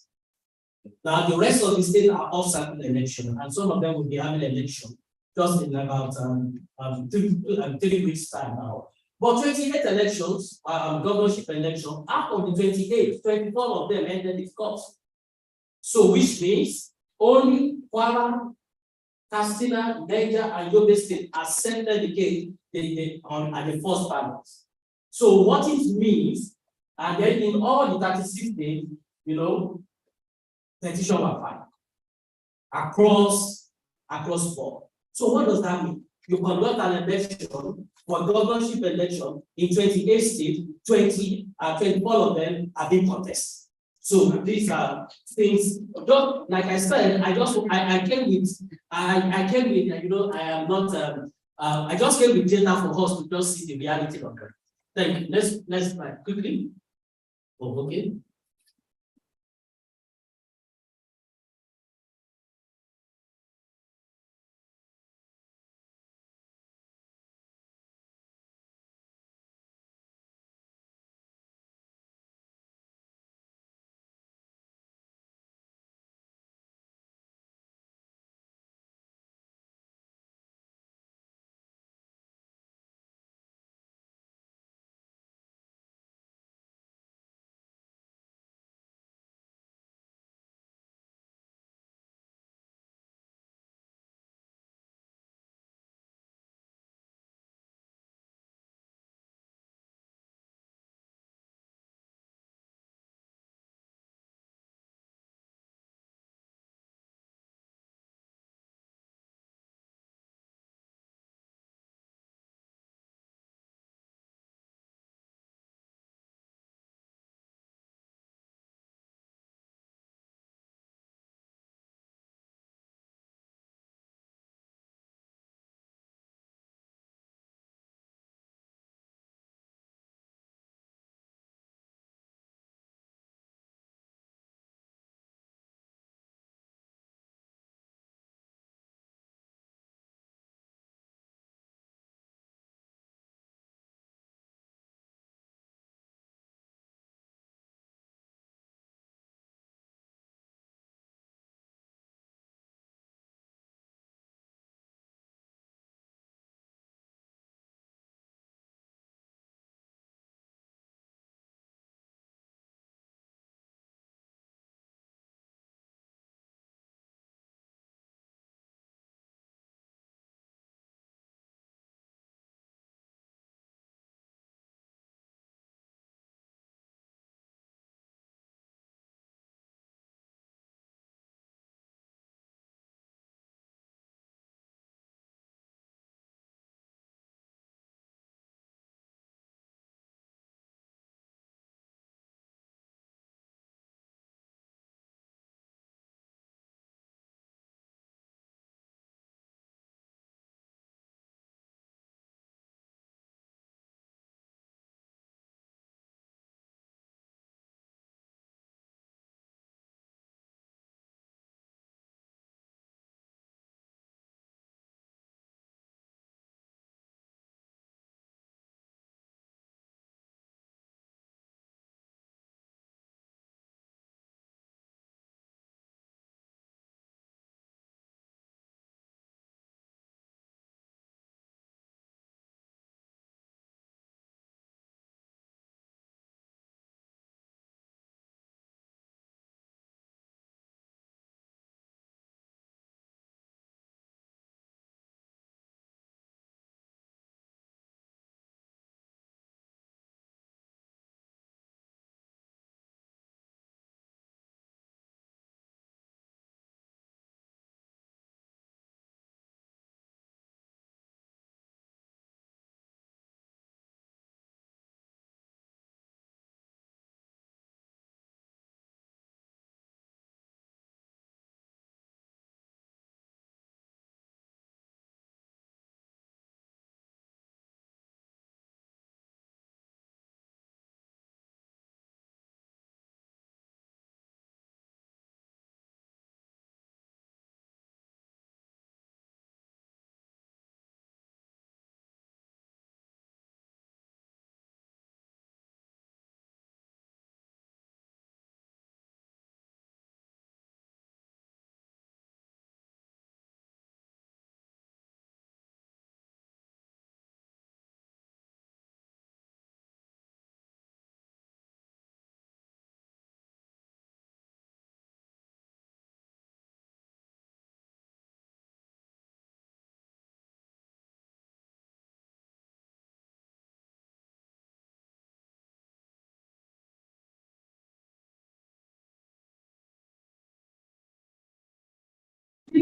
Now, the rest of the states are off-cycle election, and some of them will be having election just in about 3 weeks' time now. But 28 elections, governorship election, out of the 28, 24 of them ended in court. So, which means only Kwara, Katsina, Niger, and Yobe State accepted the case at the first ballot. So, what it means, and then in all the 36 states, you know, petition were filed across board. So, what does that mean? You conduct an election for governorship election in 28 states, 24 of them have been contested. So these are things, just like I said, I came with, you know, I am not, I just came with data for us to just see the reality of it. Thank you. Let's quickly. Oh, okay.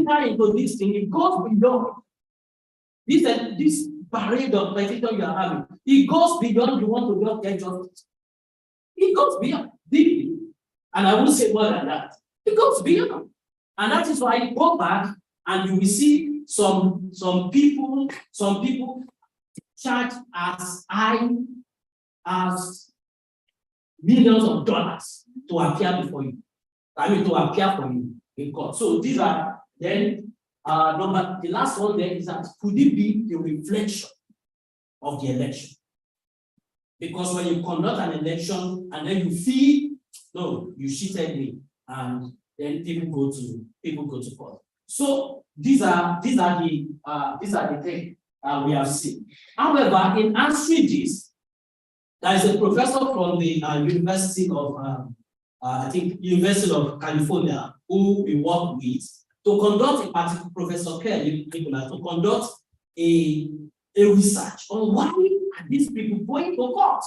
deeper into this thing, it goes beyond this parade of petition you are having. It goes beyond you want to just get justice. It goes beyond deeply. And I won't say more than that. It goes beyond. And that is why you go back and you will see some people charge as high as millions of dollars to appear before you. To appear for you in court. So these are then the last one there is that could it be a reflection of the election? Because when you conduct an election and then you feel no, you cheated me, and then people go to court. So these are the things we have seen. However, in answering this, there is a professor from the University of I think University of California who we work with to conduct a particular Professor Kelly to conduct a research on why are these people going to court?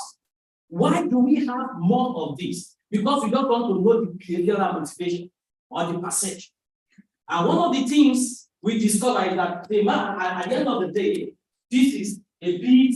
Why do we have more of this? Because we don't want to know the behavioral motivation or the perception. And one of the things we discover is that the man, at the end of the day, this is a bit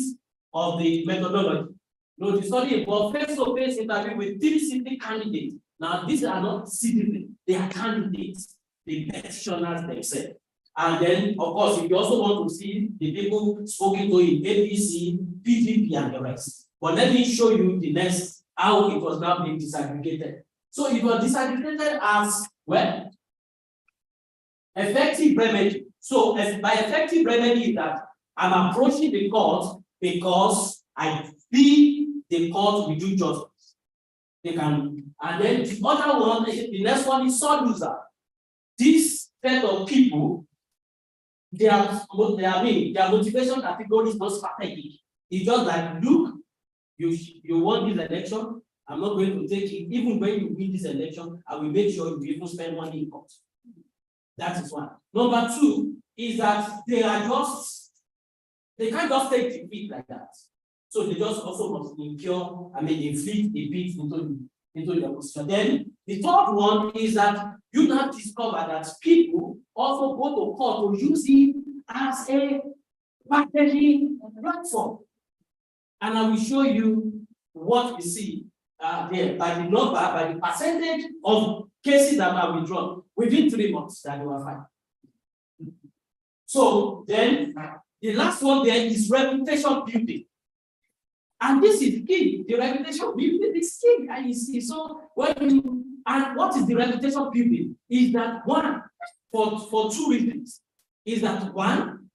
of the methodology. No, the study about face-to-face interview with 360 candidates. Now, these are not citizens, they are candidates, the petitioners themselves. And then, of course, if you also want to see the people spoken to in APC, PDP, and the rest. But let me show you the next, how it was now being disaggregated. So it was disaggregated as, well, effective remedy. So by effective remedy is that I'm approaching the court because I feel the court will do justice. They can, and then the other one, the next one is sole loser. This set of people, their motivation category is not strategic. It's just like, look, you won this election, I'm not going to take it. Even when you win this election, I will make sure you even spend money in court. That is one. Number two is that they can't just take defeat like that. So they just also must inflict a bit into their position. Then the third one is that you now discover that people also go to court to use it as a marketing platform. And I will show you what we see there by the number, by the percentage of cases that are withdrawn within 3 months that they were filed. So then the last one there is reputation building. And this is key. The reputation building is key. And you see, so and what is the reputation building? Is that one, for two reasons. Is that one,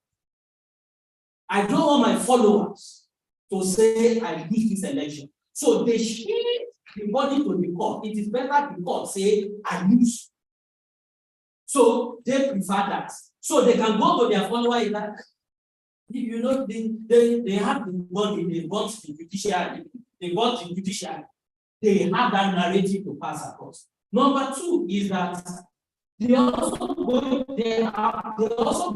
I don't want my followers to say I lose this election. So they shift the body to the court. It is better the court say I lose. So they prefer that. So they can go to their followers like, you know, they have the body, they want the judiciary, they have that narrative to pass across. Number two is that they also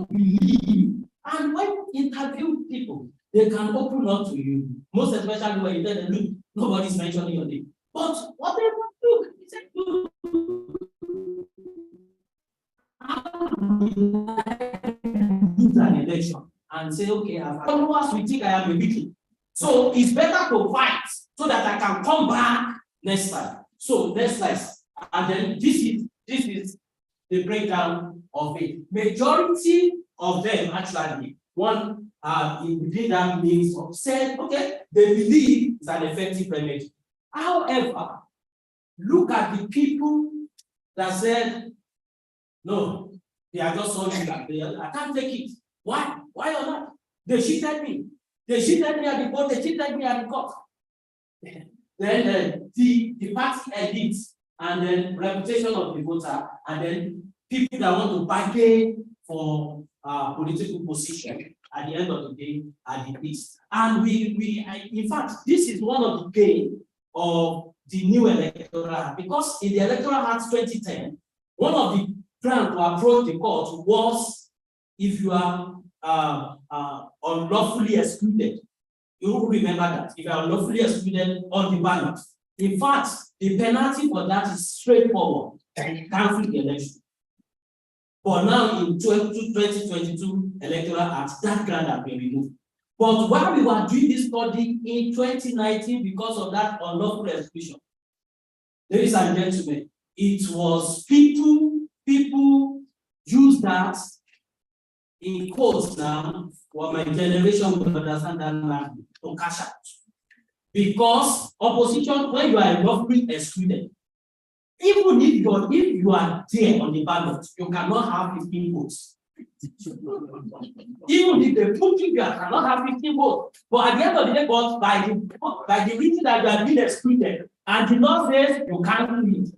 believe, and when you interview people, they can open up to you. Most especially when you tell them, look, nobody's mentioning your name. But whatever, look, he said, look, lose an election and say, okay, followers will think I am a victim. So it's better to fight so that I can come back next time. So next slide. And then this is the breakdown of it. Majority of them actually, one within that means of said, okay, they believe it's an effective remedy. However, look at the people that said, no, they are just solving that. I can't take it. Why? Why or not? They cheated me. They cheated me at the court. They cheated me at the court. Then the party elites, and then reputation of the voter, and then people that want to bargain for political position at the end of the day are the least. And in fact, this is one of the gain of the new electoral act, because in the electoral act 2010, one of the grounds to approach the court was if you are unlawfully excluded. You will remember that if you are unlawfully excluded on the ballot. In fact, the penalty for that is straightforward and cancel the election. But now in 2022 Electoral Act, that grant has been removed. But while we were doing this study in 2019, because of that unlawful exclusion, ladies and gentlemen, it was people use that in quotes now, for my generation will understand that language, to cash out. Because opposition, when you are lawfully excluded, even if you are there on the ballot, you cannot have 15 votes. Even if they put you there, cannot have 15 votes. But at the end of the day, but by the reason that you are being excluded, and the law says you can't win,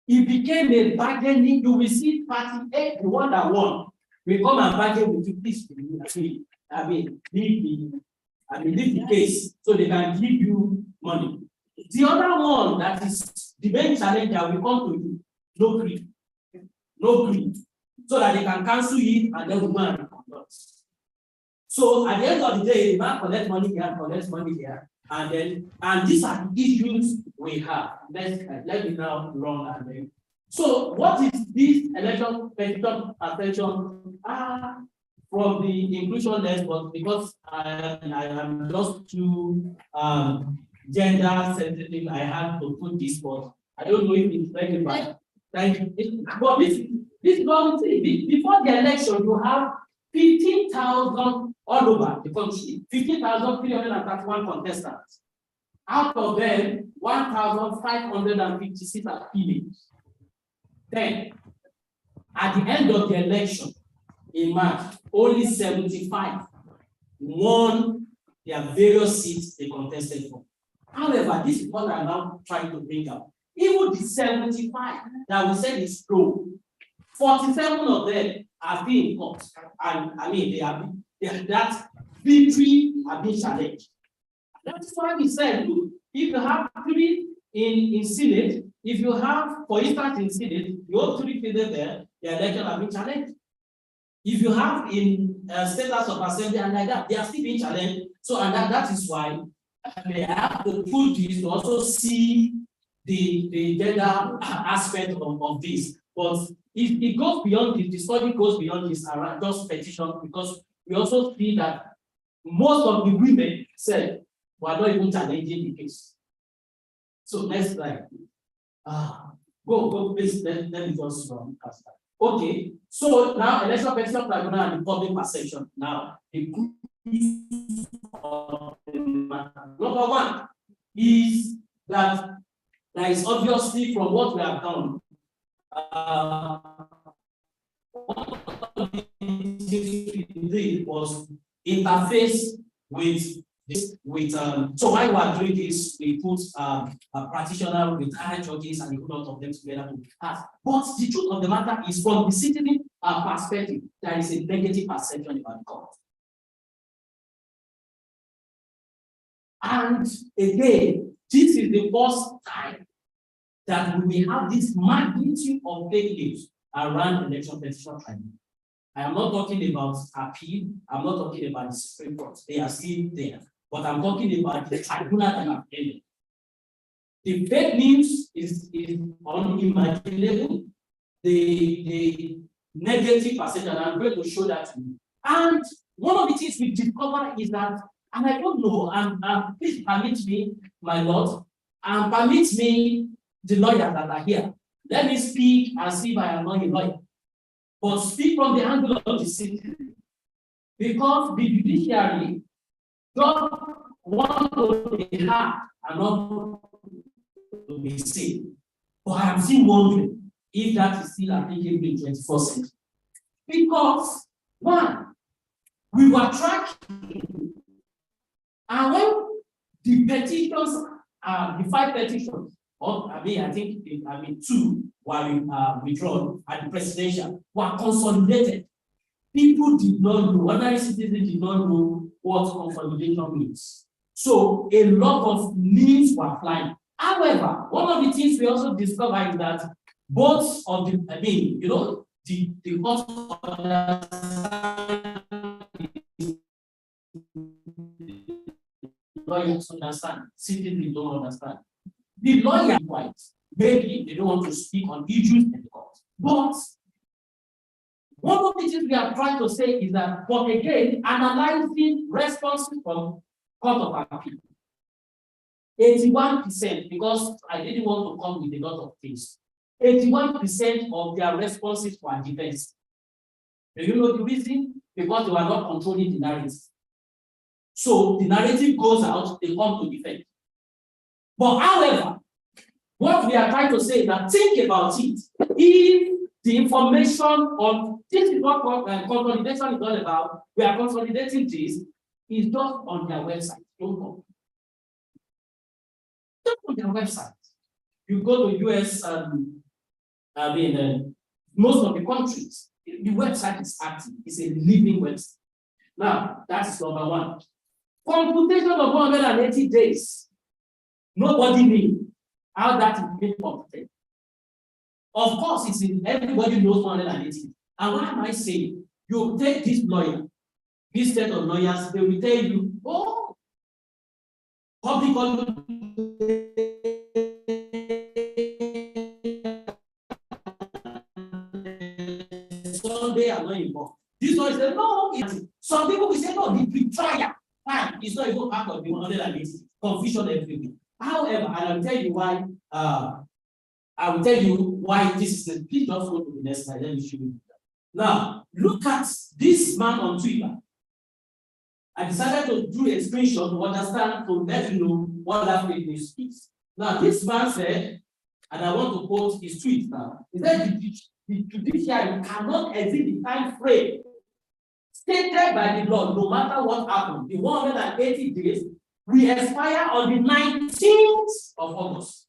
it became a bargaining. You will see party A, the one that won, will come and bargain with you. Please, leave the case so they can give you money. The other one that is the main challenge that will come to you, no greed, so that they can cancel it and then we go and conduct. So at the end of the day, the man collects money here, and these are the issues we have. Let me now run and then. So what is this election petition attention? From the inclusion lens, but because I am just too gender sensitive, I have to put this, but I don't know if it's relevant. Thank you. But this is what we say. Before the election, you have 15,000 all over the country, 15,331 contestants. Out of them, 1,556 are females. Then, at the end of the election, in March, only 75 won their various seats they contested for. However, this is what I'm now trying to bring up. Even the 75 that we said is low, 47 of them are being caught. And I mean, that victory are being challenged. That's why we said, look, if you have 3 in Senate, if you have, for instance, in Senate, you have 3 people there, the election are being challenged. If you have in state house of assembly and like that, they are still being challenged. So, and that is why they have to put this to also see the gender aspect of this. But if it goes beyond this, the study goes beyond this around just petition, because we also see that most of the women said were not even challenging the case. So next slide. Go please, let me just cast that. Okay, so now election petition tribunal and the public perception. Now, the number one is that there is obviously from what we have done, what we was interface with so while we are doing this, we put a practitioner with higher judges and a lot of them together to ask. But the truth of the matter is, from the citizen perspective, there is a negative perception about the court. And again, this is the first time that we will have this magnitude of fake news around election petition tribunal. I am not talking about appeal, I'm not talking about the Supreme Court, they are still there. But I'm talking about the tribunal that have ended. The fake news is unimaginable. The negative perception, I'm going to show that to you. And one of the things we discover is that, and I don't know, and please permit me, my Lord, and permit me, the lawyers that are here. Let me speak as if I am not a lawyer, but speak from the angle of the citizen. Because the judiciary don't want to be hard and not to be safe. But I am still wondering if that is still applicable in 21st century. Because, one, we were tracking, and when the petitions, the 5 petitions, or I think 2 were withdrawn at the presidential, were consolidated. People did not know, ordinary citizens did not know what consolidation means. So a lot of names were flying. However, one of the things we also discovered is that both of the, the court lawyers understand, citizens don't understand. The lawyer white, maybe they don't want to speak on issues in the court. But One of the things we are trying to say is that, but again, analyzing responses from Court of Appeal, 81%, because I didn't want to come with a lot of things. 81% of their responses were defense. Do you know the reason? Because they were not controlling the narrative. So the narrative goes out, they come to defend. But however, what we are trying to say is that think about it. If the information on this is what consolidation is all about, we are consolidating this, is just on their website. Don't go. Just on their website. You go to US, most of the countries, the website is active. It's a living website. Now, that is number one. Computation of 180 days. Nobody knew how that is being computed. Of course, it's in everybody knows 180. And what am I saying? You take this lawyer, this set of lawyers, they will tell you, oh, public Sunday are not involved. This one said, no, some people will say, no, the trial. Fine, it's not even part of the 180. Confusion everything. However, and I'll tell you why. I will tell you why this is. Please just go to the next slide. Let me show you. Now, look at this man on Twitter. I decided to do a screenshot to understand, to let you know what that fake news is. Now, this man said, and I want to quote his tweet now. He said, the judiciary cannot exceed the time frame stated by the law, no matter what happened. The 180 days will expire on the 19th of August.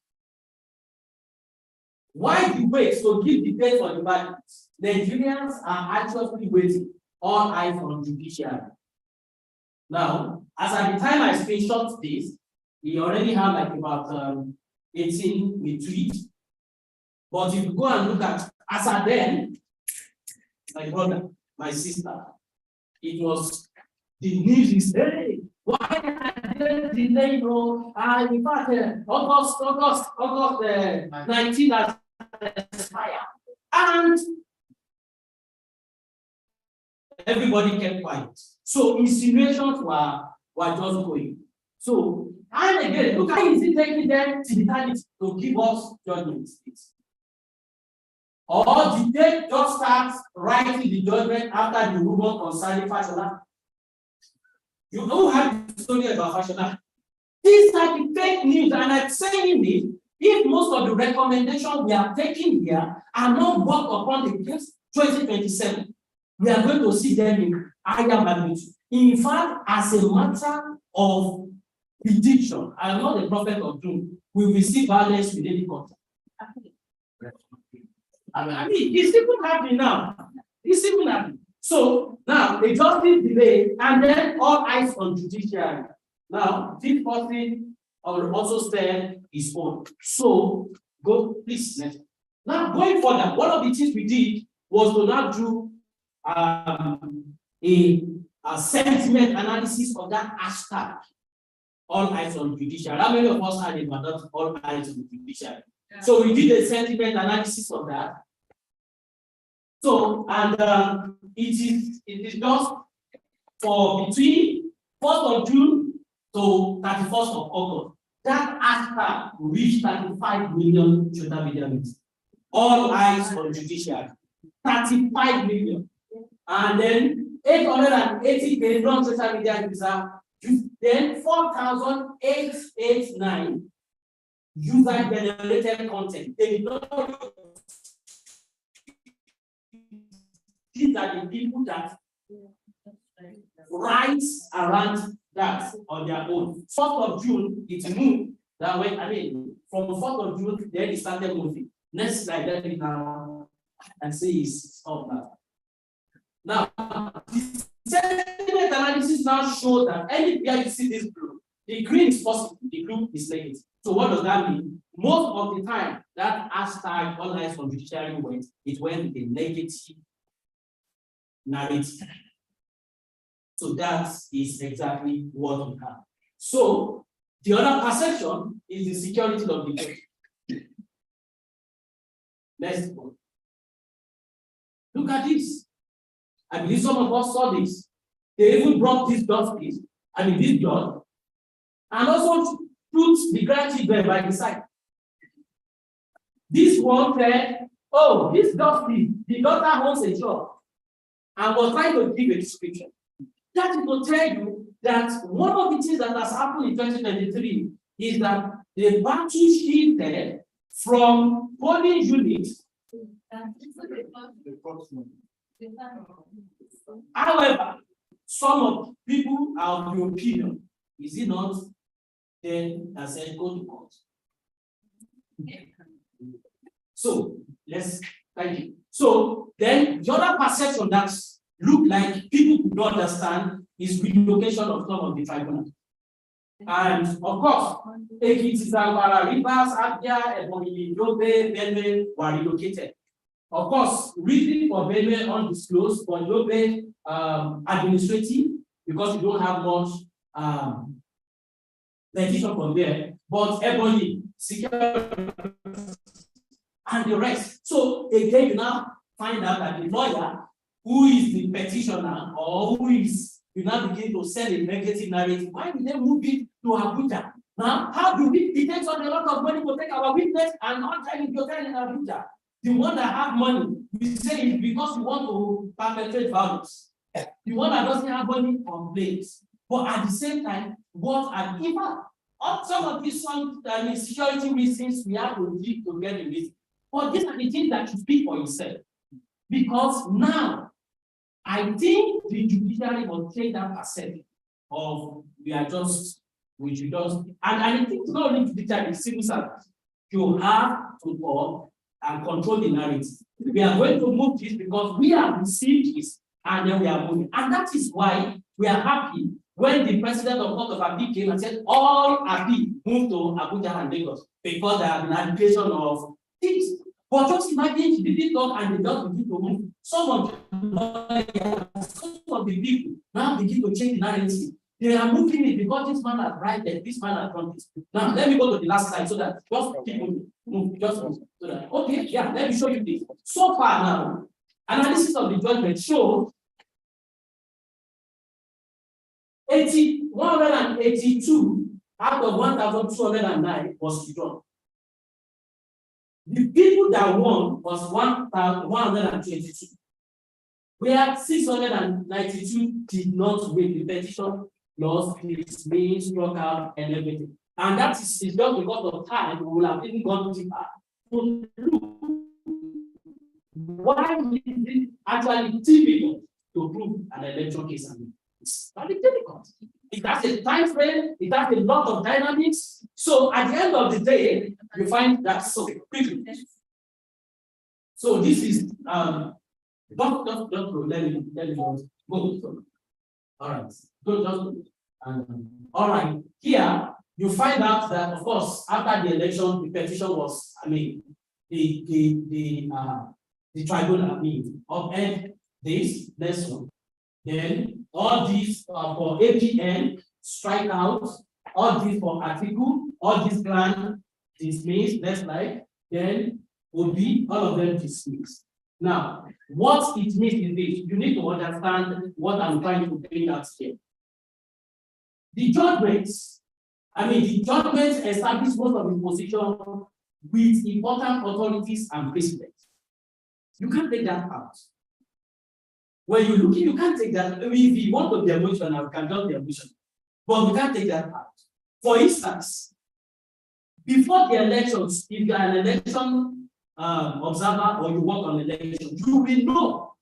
Why the wait to give the date for the ballots? Nigerians are actually waiting, all eyes on judiciary. Now, as at the time I screenshot this, he already had like about 18 retweets. But if you go and look at, as at then, my brother, my sister, it was the news is, hey, why I didn't delay, bro? In fact, August 19 has expired. And everybody kept quiet. So insinuations were just going. So, and again, look at it, is it taking them to eternity to give us judgment? Or did they just start writing the judgment after the rumor concerning Fashola? You don't have the story about Fashola. These are the fake news, and I'm saying it. If most of the recommendations we are taking here are not worked upon against 2027, we are going to see them in higher magnitude. In fact, as a matter of prediction, I am not the prophet of doom, we will see violence within the country. I mean, it's even happening now. It's even happening. So now the justice delay, and then all eyes on judiciary. Now, this person also said his own. So go, please. Next. Now, going further, one of the things we did was to now do a sentiment analysis of that hashtag. All eyes on judiciary. How many of us had it, but not all eyes on judiciary? Yeah. So we did a sentiment analysis of that. So, and it is just for between 1st of June to 31st of August. That hashtag reached 35 million social media meetings. All eyes on judiciary. 35 million. And then 880 non-social media users. Then 4,889 user-generated content. They did not. These are the people that write around that on their own. 4th of June, it moved that way. I mean, from 4th of June, then it started moving. Next slide, let me now and see it's all now. Now, the sentiment analysis now shows that anywhere you see this blue, the green is positive, the blue is negative. So what does that mean? Most of the time, that hashtag all eyes on judiciary went, it went with a negative narrative. So that is exactly what we have. So the other perception is the security of the judge. Next one. Look at this. I believe some of us saw this. They even brought this justice, this judge, and also put the grandchildren by the side. This one said, oh, this justice, the daughter owns a shop, and was trying to give a description. That is to tell you that one of the things that has happened in 2023 is that the battle shifted from polling units. However, some of people are of the opinion, is it not? Then I said, go to court. So let's thank you. So then the other perception that look like people could not understand is relocation of some of the tribunals. And of course, Ekiti, Zamfara, Rivers, Abia, Ebonyi, Yobe, Benue were relocated. Of course, reason for Benue undisclosed, for Yobe administrative, because you don't have much petition from there, but Ebonyi, security, and the rest. So again, you now find out that the lawyer who is the petitioner or who is, you now begin to sell a negative narrative. Why did they move it to Abuja? Now, how do we detect on a lot of money to take our witness and not tell in hotel in Abuja? The one that have money, we say it's because we want to perpetrate violence. The one that doesn't have money complains. But at the same time, what are even some of these security reasons we have to dig to get the reason. But these are the things that you speak for yourself. Because now, I think the judiciary will take that perception of we should just, and I think it's not only judiciary, civil service. You have to talk and control the narrative. We are going to move this because we have received this and then we are moving. And that is why we are happy when the president of Court of Appeal came and said all appeal moved to Abuja and Lagos because there have been allegation of things. But just imagine he didn't talk and they just begin to move. Some of the people now begin to change the narrative. They are moving it because this man has righted, this man has done this. Now let me go to the last slide so that just people move, just move. So that, okay, yeah, let me show you this. So far now, analysis of the judgment shows 182 out of 1,209 was withdrawn. The people that won was 1,122, where 692 did not win the petition, lost its main, struck out, and everything. And that is just because of time, we will have even gone deeper. So look, why is it actually difficult to prove an election case? It's very difficult. It has a time frame, it has a lot of dynamics. So at the end of the day, you find that so quickly. So this is don't go, let me go. All right. All right. Here you find out that of course after the election, the petition was, the tribunal upheld this lesson. Then all these for APN, strike out, all these for article, all these grant dismissed, next slide, then would be all of them dismissed. Now, what it means is this, you need to understand what I'm trying to bring out here. The judgments, the judgments establish most of the position with important authorities and precedents. You can't take that out. When you look, you can't take that. If you want to be emotional, we can just be emotional. But we can't take that out. For instance, before the elections, if you are an election observer or you work on elections, you will know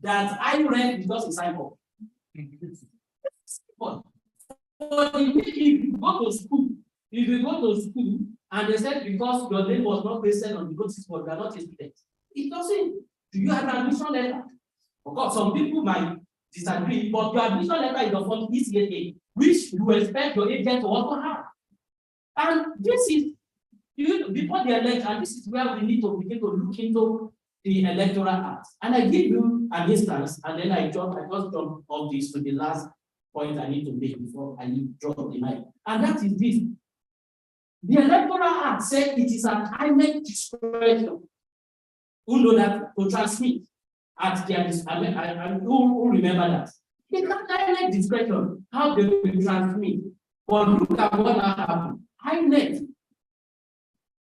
that I read because it's cycle. But if you go to school, and they said because your name was not present on the notice board, you are not a student. It doesn't. Do you have an admission letter? Of course, some people might disagree, but your admission letter is of ECA, which you expect your agent to also have. And this is before the election, and this is where we need to begin to look into the Electoral Act. And I give you an instance, and then I just jump off this to the last point I need to make before I drop the mic. And that is this. The Electoral Act said it is an INEC discretion who know that to transmit. at their who remember that. They can direct discretion, how they will transmit. But look at what happened. INEC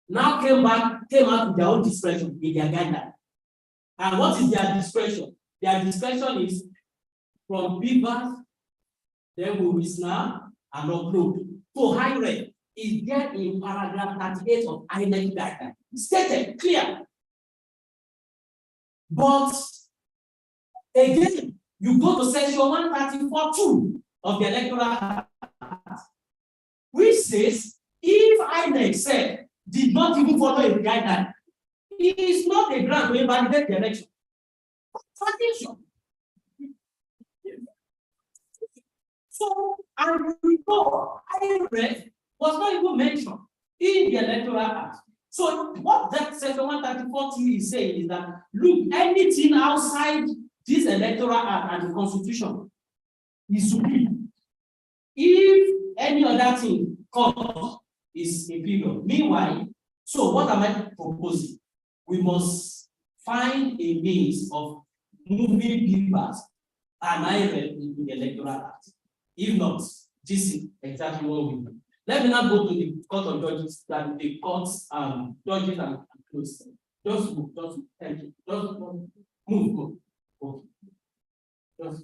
now came out with their own discretion in their guideline. And what is their discretion? Their discretion is from Beavers, then we will snap and upload. So high-red is there in paragraph 38 of INEC guideline. Stated clear. But again, you go to section 134(2) of the Electoral Act, which says if INEC said did not even follow a guideline, it is not a grant to invalidate the election. Attention. So, and we know INEC was not even mentioned in the Electoral Act. So, what that section 134(2) is saying is that look, anything outside this Electoral Act and the Constitution is supreme. If any other thing comes, is inferior. Meanwhile, so what am I proposing? We must find a means of moving Beavers and IRL into the Electoral Act. If not, this is exactly what we do. Let me now go to the Court of Judges, that the courts judges and close. Just move, thank you. Just move. Okay. Just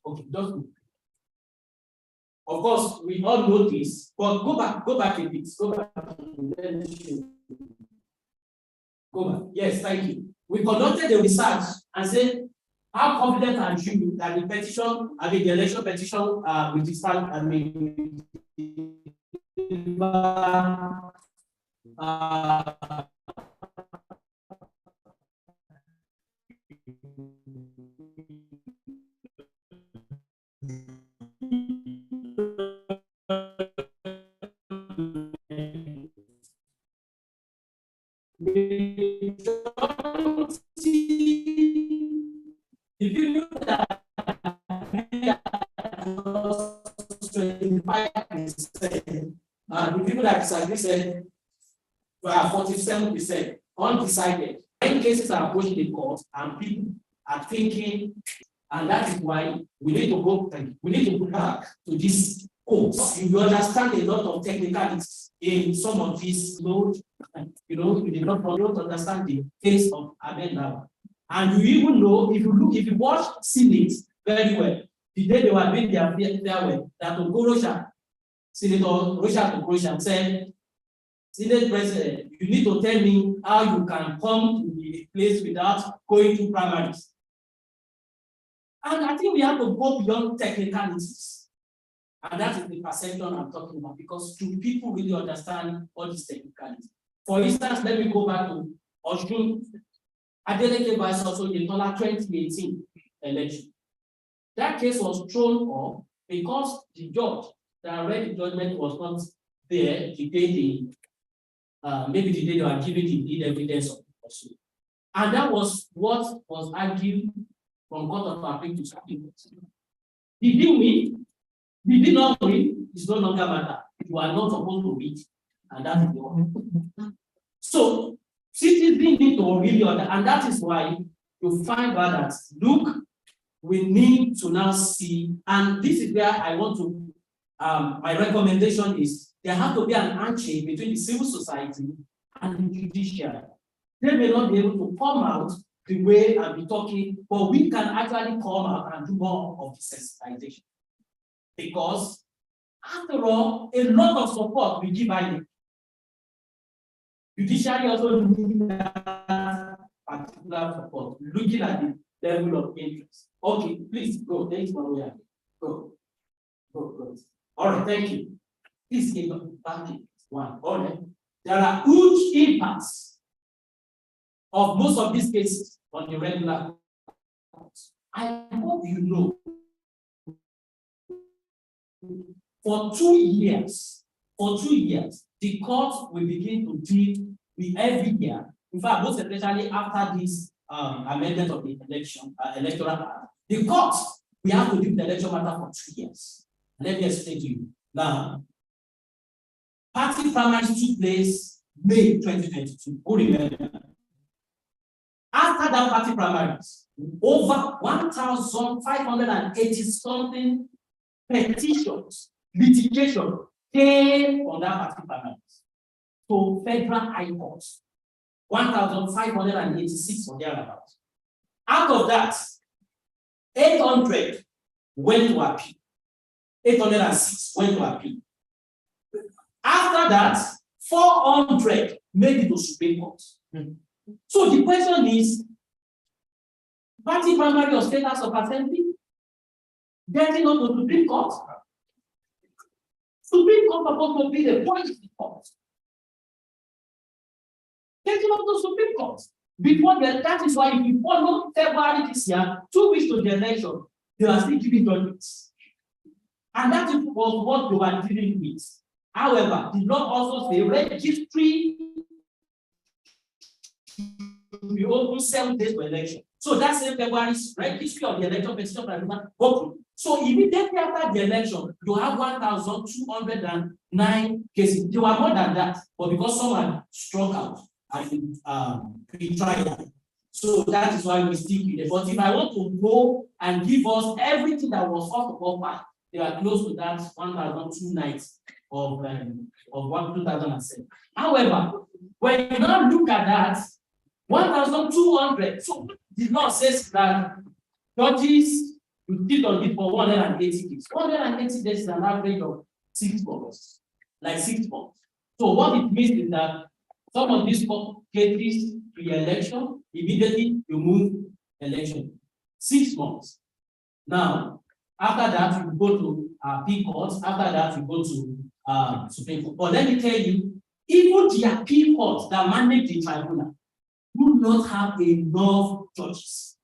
okay, just move. Of course, we all know this, but go back a bit. Go back. Go back. Yes, thank you. We conducted the research and said, how confident are you that the petition, the election petition, will stand, if you look at 25%, the people that disagree said 47% undecided. Many cases are approaching the court and people are thinking, and that is why we need to go back to this course. You understand a lot of technicalities in some of these laws, you did not understand the case of Abel. And you even know, if you watch Senate very well, the day they were doing their farewell, that Okorocha, Senator Rocha Okorocha said, Senate President, you need to tell me how you can come to the place without going to primaries. And I think we have to go beyond technicalities. And that is the perception I'm talking about, because do people really understand all these technicalities? For instance, let me go back to Oshun Adeleke Vice also in 2018 election. That case was thrown off because the judge that read the judgment was not there the day maybe the day they were giving the lead evidence of the pursuit. And that was what was argued from Court of Appeal to Supreme Court. Did he win? Did he not win? It's no longer matter. You are not supposed to win. And that is the one. So citizens need to really understand, and that is why you find out that look, we need to now see, and this is where I want to my recommendation is there has to be an handshake between the civil society and the judiciary. They may not be able to come out the way and be talking, but we can actually come out and do more of the sensitization. Because after all, a lot of support we give INEC. Judiciary also needs that particular support, looking at the level of interest. Okay, please go. Thanks for where. Go. All right, thank you. Please give back one. All right. There are huge impacts of most of these cases on the regular courts. I hope you know. For 2 years, the court will begin to deal with every year. In fact, most especially after this amendment of the electoral act, the court we have to deal with the election matter for 2 years. Let me explain to you. Now, party primaries took place May 2022. Who remember? After that party primaries, over 1,580 something petitions, litigation came on that party primaries. So federal high courts, 1,586 or thereabouts. Out of that, 800 went to appeal. 806 went to appeal. After that, 400 made it to Supreme Court. So the question is, party primary or state house of assembly getting on to Supreme Court? Supreme Court supposed to be the policy court. Getting on to Supreme Court. Before that is why if you follow February this year, 2 weeks to the election, they are still giving judgments. And that was what they were dealing with. However, the law also says registry will be open 7 days for election. So that's in February, registry of the election petition open. So immediately after the election, you have 1,209 cases. There were more than that, but because someone struck out, I think we tried. So that is why we stick with it. But if I want to go and give us everything that was first of all, they are close to that 1,002 nights of 2007. However, when you now look at that, 1,200. So the law says that judges will sit on it for 180 days. 180 days is an average of 6 months, like 6 months. So what it means is that some of these cases pre-election, immediately you move election. 6 months. Now, after that, you go to appeal courts. After that, you go to Supreme Court. But let me tell you, even the appeal courts that manage the tribunal do not have enough judges.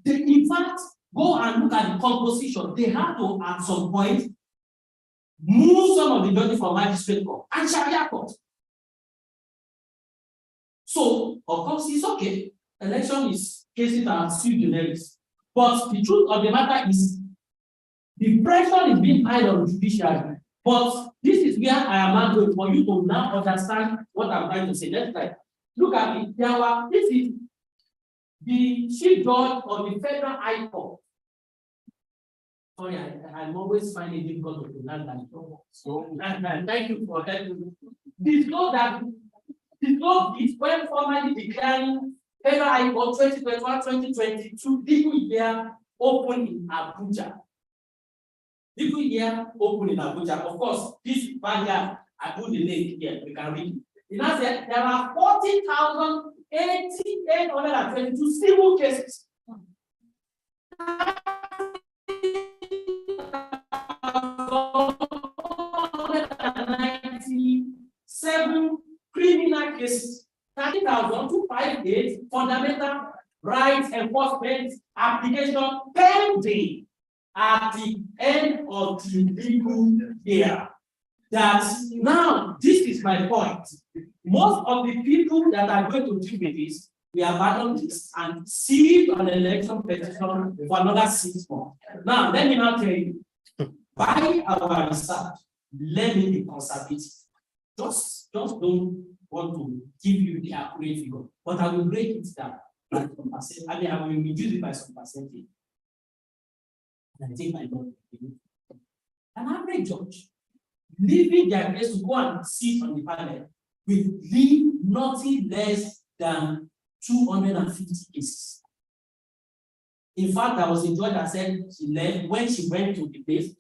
They, in fact, go and look at the composition. They have to, at some point, move some of the judges from magistrate court and Sharia court. So, of course, it's okay. Election is cases are sui generis. But the truth of the matter is, the pressure is being high on the judiciary. But this is where I am going for you to now understand what I'm trying to say. Let's like, look at it. This is the chief judge of the Federal High Court. Sorry, I'm always finding it difficult to pronounce that. So, thank you for helping me. This law is when formally declaring Federal High Court 2021-2022 legal year open in Abuja. Legal year open in Abuja. Of course, this banner, I put the link here, we can read it. It now said there are 40,822 civil cases. 97 criminal cases, 30,258 fundamental rights enforcement application pending at the end of the legal year. That now, this is my point. Most of the people that are going to deal with this, we abandon this and see an election petition for another 6 months. Now, let me now tell you, by our research, let me be conservative. Just don't want to give you the accurate figure, but I will break it down by some percent. I will reduce it by some percentage. And I take my note. An average judge leaving their case to go and sit on the panel will leave nothing less than 250 cases. In fact, there was a judge that said she left when she went to the place,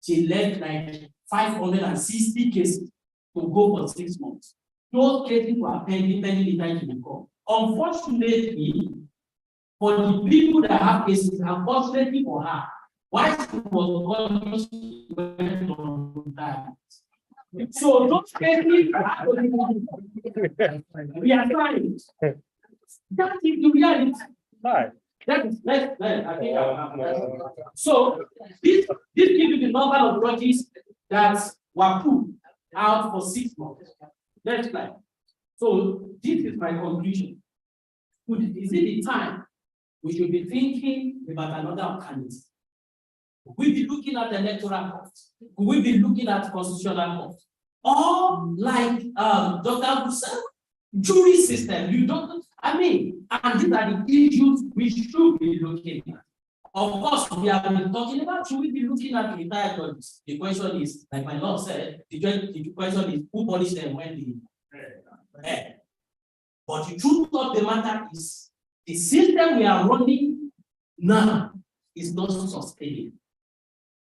she left like 560 cases to go for 6 months. Those cases were pending the time to come. Unfortunately, for the people that have cases, unfortunately for her, why she was on that. So those cases we are trying. That is the reality. Hi. That is I think so this gives you the number of judges that were put out for 6 months. Next slide. So this is my conclusion. Is it the time we should be thinking about another alternative? We'll be looking at the electoral court. We'll be looking at constitutional court. Or like Dr. Hussein, jury system. You don't I mean, and these are the issues we should be looking at. Of course, we have been talking about, should we be looking at the entire judges? The question is, like my Lord said, the question is who punished them when they But the truth of the matter is, the system we are running now is not sustainable.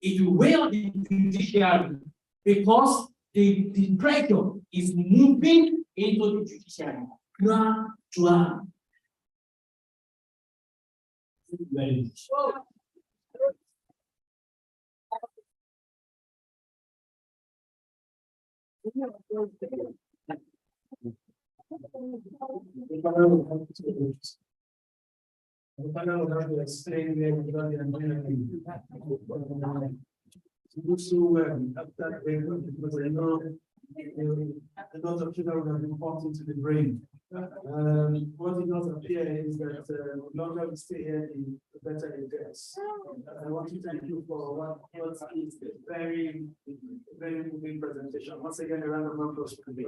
If you weigh on the judiciary, because the pressure is moving into the judiciary. Very much. The panel will have to explain where we got the environment. To do so well after because I know a lot of sugar will have been pumped into the brain. What it does appear is that the longer we stay here, the better it gets. I want to thank you for what is a very, very moving presentation. Once again, a round of applause for the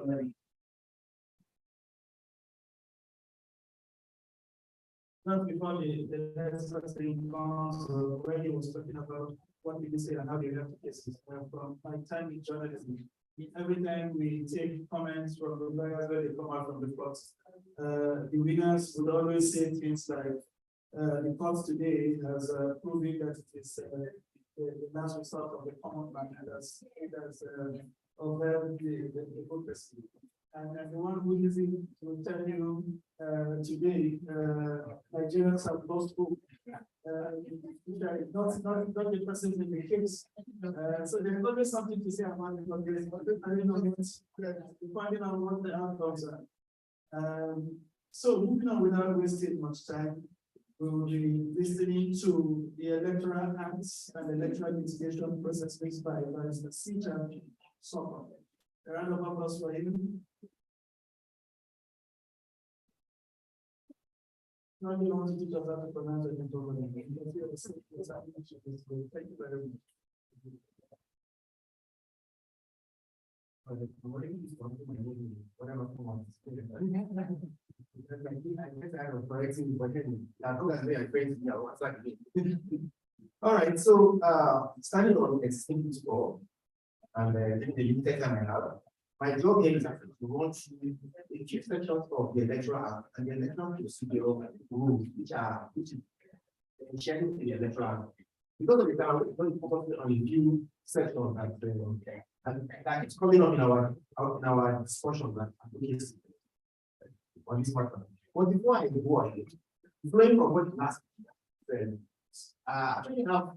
Not before the next thing comes, where he was talking about what people say and how they have to cases. From my time in journalism, every time we take comments from the lawyers where they come out from the courts, the winners would always say things like, the court today has proven that it is the last result of the common man and that's upheld the democracy. And the one who is it will tell you today, Nigerians have lost hope. Not the person in the case. So there's always something to say about it, but I don't know finding out what the outcomes are. So moving on without wasting much time, we will be listening to the electoral acts and electoral litigation process based by Barrister C. Soccer. A round of applause for him. Now you want to teach us how to pronounce it into the thank you very much. All right, so starting on existing principle and the limited time I have, my job here is actually to run through the chief sections of the electoral act and the electoral procedural rules, which is sharing the electoral act. Because of the time, we're going to focus on a few sections that it's coming up in our discussion on this matter. But before I go ahead, flowing from what last said, I actually have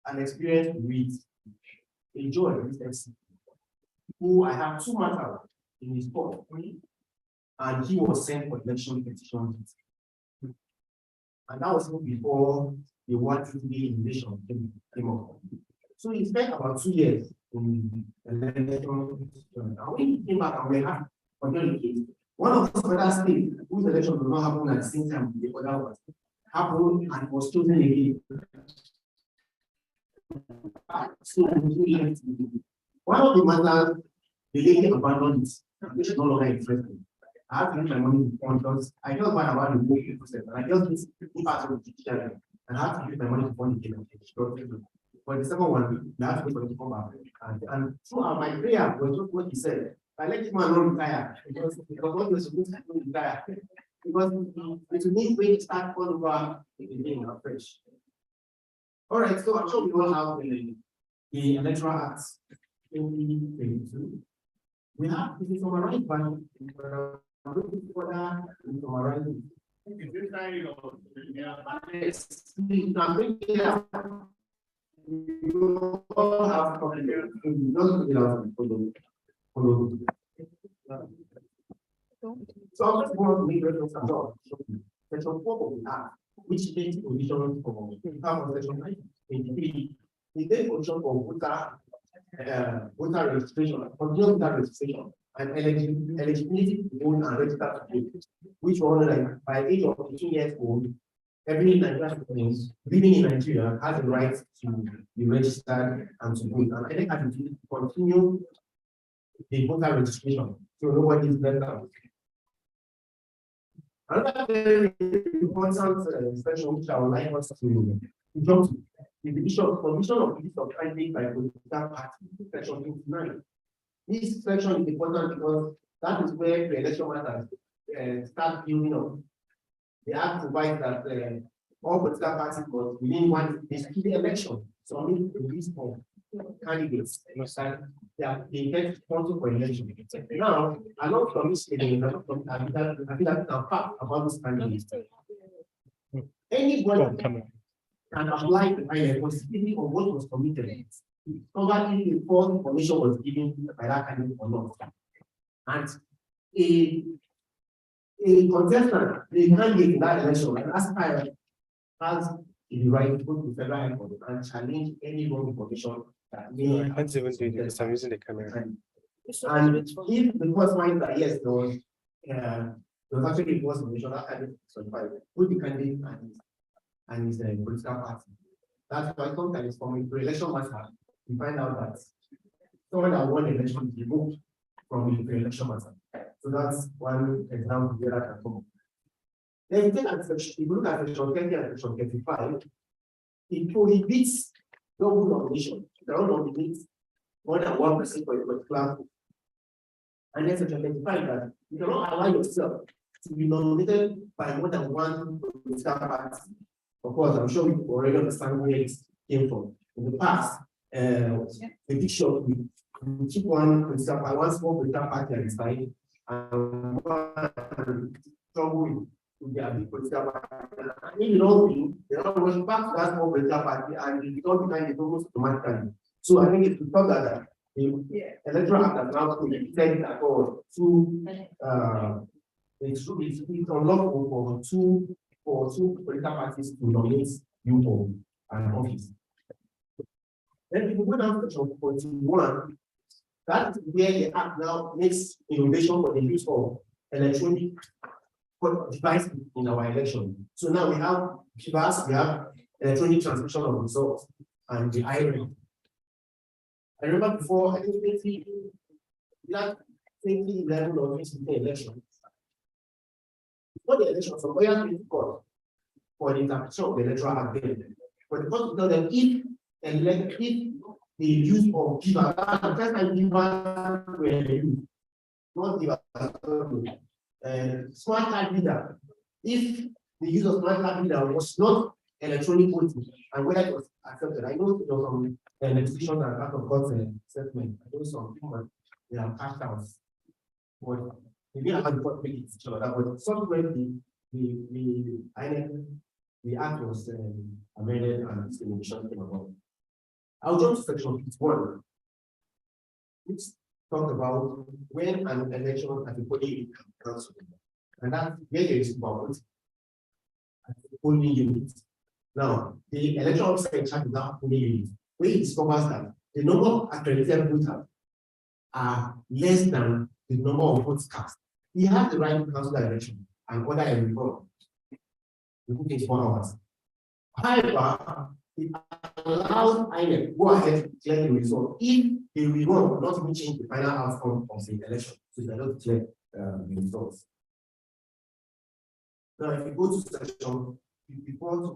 an experience with a judge who I have 2 matters in his court, and he was sent for election petition. And that was before the 150-day invasion came up. So he spent about 2 years in election petition. And when he came back and we had another case, one of the other states whose election did not happen at the same time the other was happened and was chosen again. So one of the matters, the lady abandoned it, which is no longer interested. I have to use my money because I just went about the whole process and I just missed part of the judiciary and I have to use my money to fund the game. But the second one, you have to wait for it to come back. And throughout my prayer was just what he said. I let this man not retire because what was supposed to retire. Because it will need way to start all over again afresh. All right, so I'm sure we all have the electoral act 2022. We have to summarize by so I'm just going to make reference to section 4 of the act, which takes provision for section 23. It takes provision for voter registration, continuous voter registration, and eligibility to vote and register to vote, which was like by age of 18 years old, every Nigerian citizen living in Nigeria has the right to be registered and to vote. And I think I can continue the voter registration, so nobody is left out. Another very important section which I would like us to jump to is the issue of permission of list of candidates by political party, section 29. This section is important because that is where the election matters start building up. The act provides that all political parties must within one the election submit a list of candidates that they get sponsor for election. Now, I'm not commissioning, I think that's a fact about this candidates. Anybody can apply to INEC possibility of what was committed. Probably the false information was given by that candidate or not. And a contestant, the candidate in that election, an aspirant, has the right to go to federal high court and challenge any wrong information that may I can't even do this. I'm using the camera. And if the court finds that yes, there was actually false information that candidate certified, put the candidate and his political party. That's why sometimes from a election matter, we find out that someone that won the election is removed from the election matter. So that's one example where that can come. Then if you look at section 30 and section 35, it prohibits double nomination. You cannot nominate more than one person for a particular group. And then section 35 that you cannot allow yourself to be nominated by more than one political party. Of course, I'm sure you already understand where it came from. In the past, the big shot, we keep one political party, one small political party at the side, and one struggle with their big political party. And if you don't win, they don't rush back to that small political party, and they don't become it almost automatically. So I think it's because that the electoral act has now said that it's unlawful for two political parties to nominate you for an office. Then if you go down to section 41, that is where the act now makes innovation for the use of electronic devices in our election. So now we have PVAS, we have electronic transmission of results, and the IRIN. I remember before, I think 2011 or 2015 election. Before the election, some lawyers went to court for the interpretation of the electoral act. But the court tell them if the use of PVAS, the first time PVAS were used, not PVAS, smart card reader, if the use of smart card reader was not electronic voting, and whether it was accepted. I know there was some legislation that out of court settlement. I know some people they have cashed out. But maybe I had to make it sure that, but subsequently the act was amended and discrimination came about. I'll jump to section 51, which talk about when an election at the polling unit council, and that's where there is about at the polling unit. Now, the election officer in charge of that polling unit, when he discovers that the number of accredited voters are less than the number of votes cast, he has the right to cancel the election and order a recall within 24 hours. However, it allows INEC to go ahead to declare the result if the result will not even change the final outcome of the election. So they don't declare the results. Now, if you go to section 54,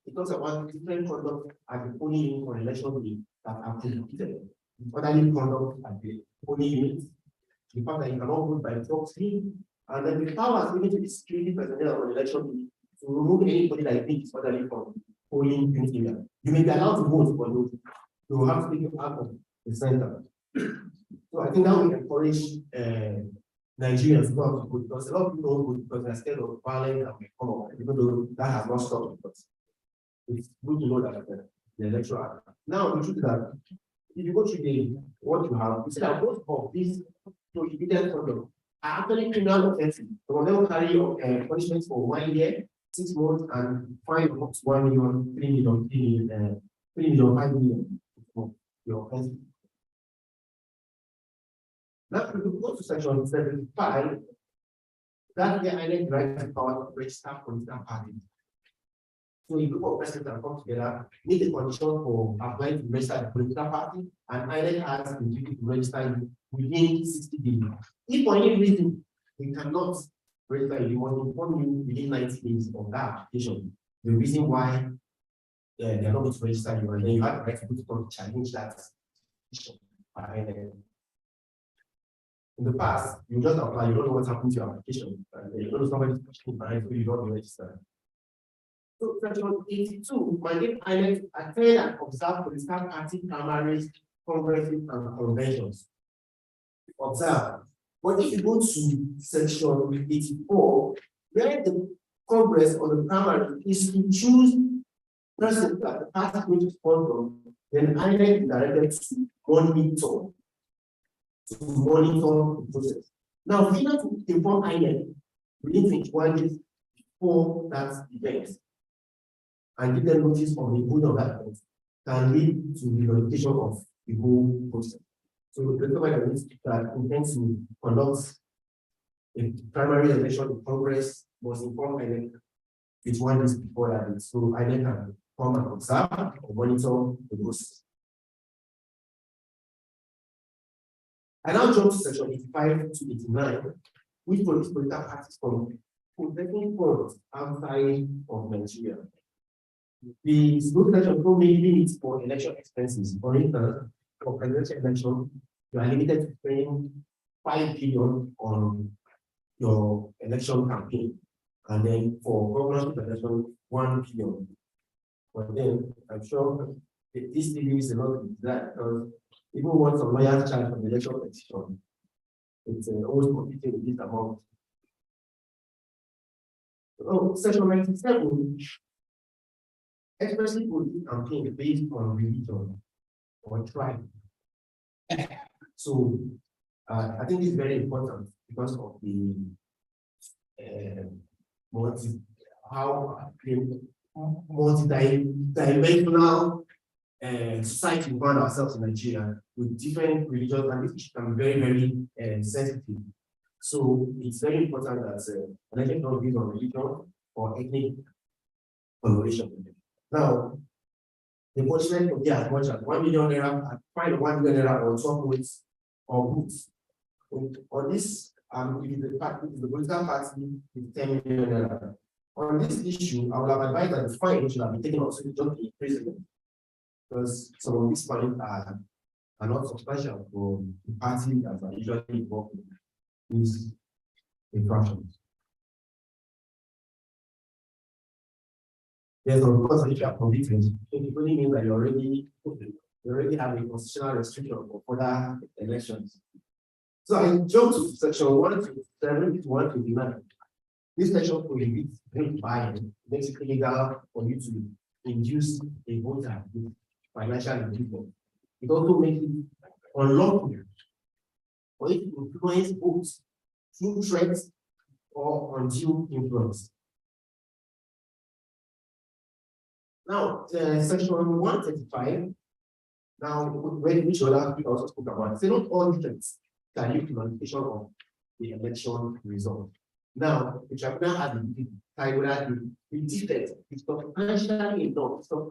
it talks about different conduct at the polling unit for election day that are prohibited. Orderly conduct at the polling unit, the fact that you cannot vote by proxy, and then the powers given to the security personnel on election day to remove anybody that you think is orderly from polling unit area. You may be allowed to vote, but you will have to take it out of the center. So I think that will encourage Nigerians not to vote, because a lot of people don't vote because they're scared of violence and may come up, even though that has not stopped. But it's good to know that the electoral act. Now, the truth is that if you go to what you have, you see that both of these prohibited conduct are actually criminal offenses. So they will carry punishments for 1 year, 6 months, and fine up to 1 million, 3 million, 3 million, 5 million for your offense. Now, if you go to section 75, that the INEC grants power to register political parties. So a group of persons that come together, meet the condition for applying to register the political party, and INEC has the duty to register within 60 days. If for any reason they cannot register, you must inform you within 90 days of that application. The reason why they're not going to register you, and then you have the right to challenge that application. In the past, you just apply, you don't know what's happened to your application, and you don't know somebody's pushing behind, so you don't register. So, section 82, mandate INEC to attend and observe political party primaries, congresses, and conventions. Observe. But if you go to section 84, where the Congress or the primary is to choose president that the party going to sponsor, then INEC is directed to monitor the process. Now, failure to inform INEC within 21 days before that event and give them notice of the good of that event can lead to the nullification of the whole process. So the government that intends to conduct a primary election in Congress must inform INEC 21 days before that date. So INEC can come and observe or monitor the process. I now jump to section 85 to 89, which prohibits political parties from collecting funds outside of Nigeria. The section may limit for election expenses. For instance, for presidential election, you are limited to spending 5 billion on your election campaign, and then for governorship election, 1 billion. But then I'm sure this leaves a lot of that because even once some lawyers charge for the election petition, it's always competing with this amount. Oh, section 97, expressly political campaign based on religion or tribe. So I think it's very important because of the multi-dimensional society we find ourselves in Nigeria with different religions, and this can be very, very sensitive. So it's very important that election don't based on religion or ethnic coloration. Now, the punishment could be as much as 1 million naira, fine 1 million naira or 12 weeks or books. On this, if the political party is 10 million naira. On this issue, I would have advised that the fine should have been taken also just in prison, because some of these fines are not substantial for the party that are usually involved in these infractions. Yes, of course, if you are convicted, it only means that you already have a constitutional restriction for further elections. So I jump to section 127 to 129. This section prohibits vote buying, makes it illegal for you to induce a voter with financial involvement. It also makes it unlawful for it to influence votes through threats or undue influence. Now, section 135, now, which other people also spoke about, say not all threats can lead to manipulation of the election result. Now, the tribunal has the defect is substantially enough for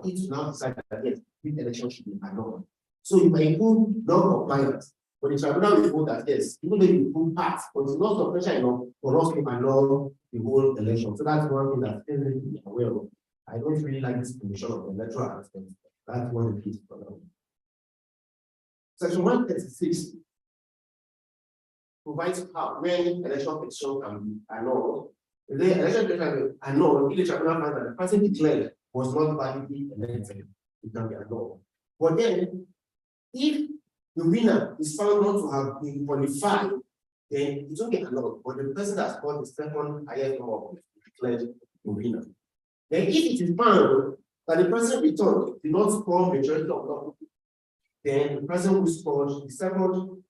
it to now decide that yes, this election should be annulled. So you may prove non-compliance, but the tribunal will vote that yes, even though you prove part, but it's not substantial enough for us to annul the whole election. So that's one thing that people need to be aware of. I don't really like this condition of the electoral aspect. That's one of the keys for now. Section 136 provides how when election petition can be annulled. If the election petition can be annulled, if the tribunal finds that the person declared was not validly elected, it can be annulled. But then, if the winner is found not to have been qualified, then it won't get annulled. But the person that scored the second highest number of votes declared the winner. Then, if it is found that the person returned did not score majority of votes, then the person who scored the second,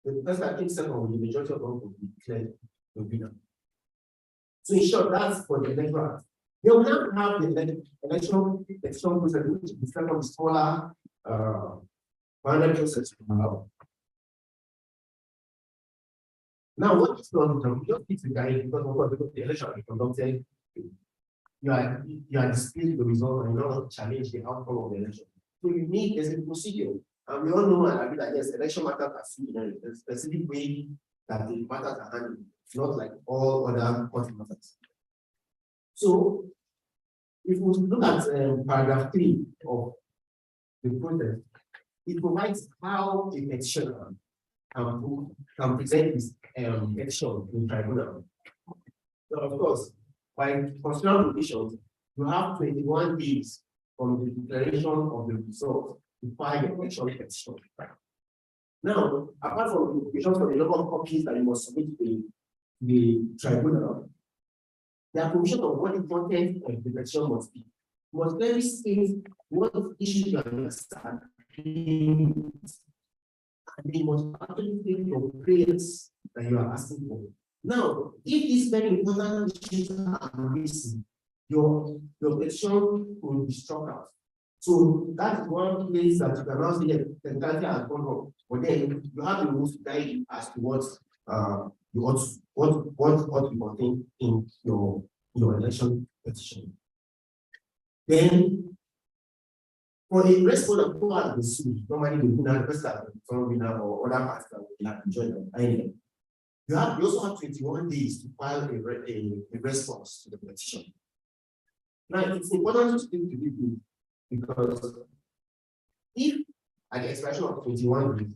the person that came second with the majority of votes will be declared the winner. So in short, that's for the electoral. They will not have the election process, which is the second smaller final process. Now, what is done? We just fix the guide because of course the election is conducted. You are disputing the result and you don't want to challenge the outcome of the election. So you need a procedure. And we all know and agree that yes, election matters are seen in a specific way that the matters are handled. not like all other court matters. So, if we look at paragraph 3 of the process, it provides how a petitioner can present his petition in tribunal. So, of course, by constitutional provisions, you have 21 days from the declaration of the result to file your petition. Now, apart from the provisions for the number of copies that you must submit to the tribunal, there are provisions of what the content of the petition must be. You must clearly state what issue you understand, and they must actually state your prayers that you are asking for. Now, if these very important issues are missing, your petition will be struck out. So that is one place that you cannot say that the country has gone wrong. But then you have the rules to guide you as to what you contain in your election petition. Then for a respondent who has been sued, normally the winner, the winner or other parties that will have joined them. You also have 21 days to file a response to the petition. Now, it's important to do this because if at the expiration of 21 days,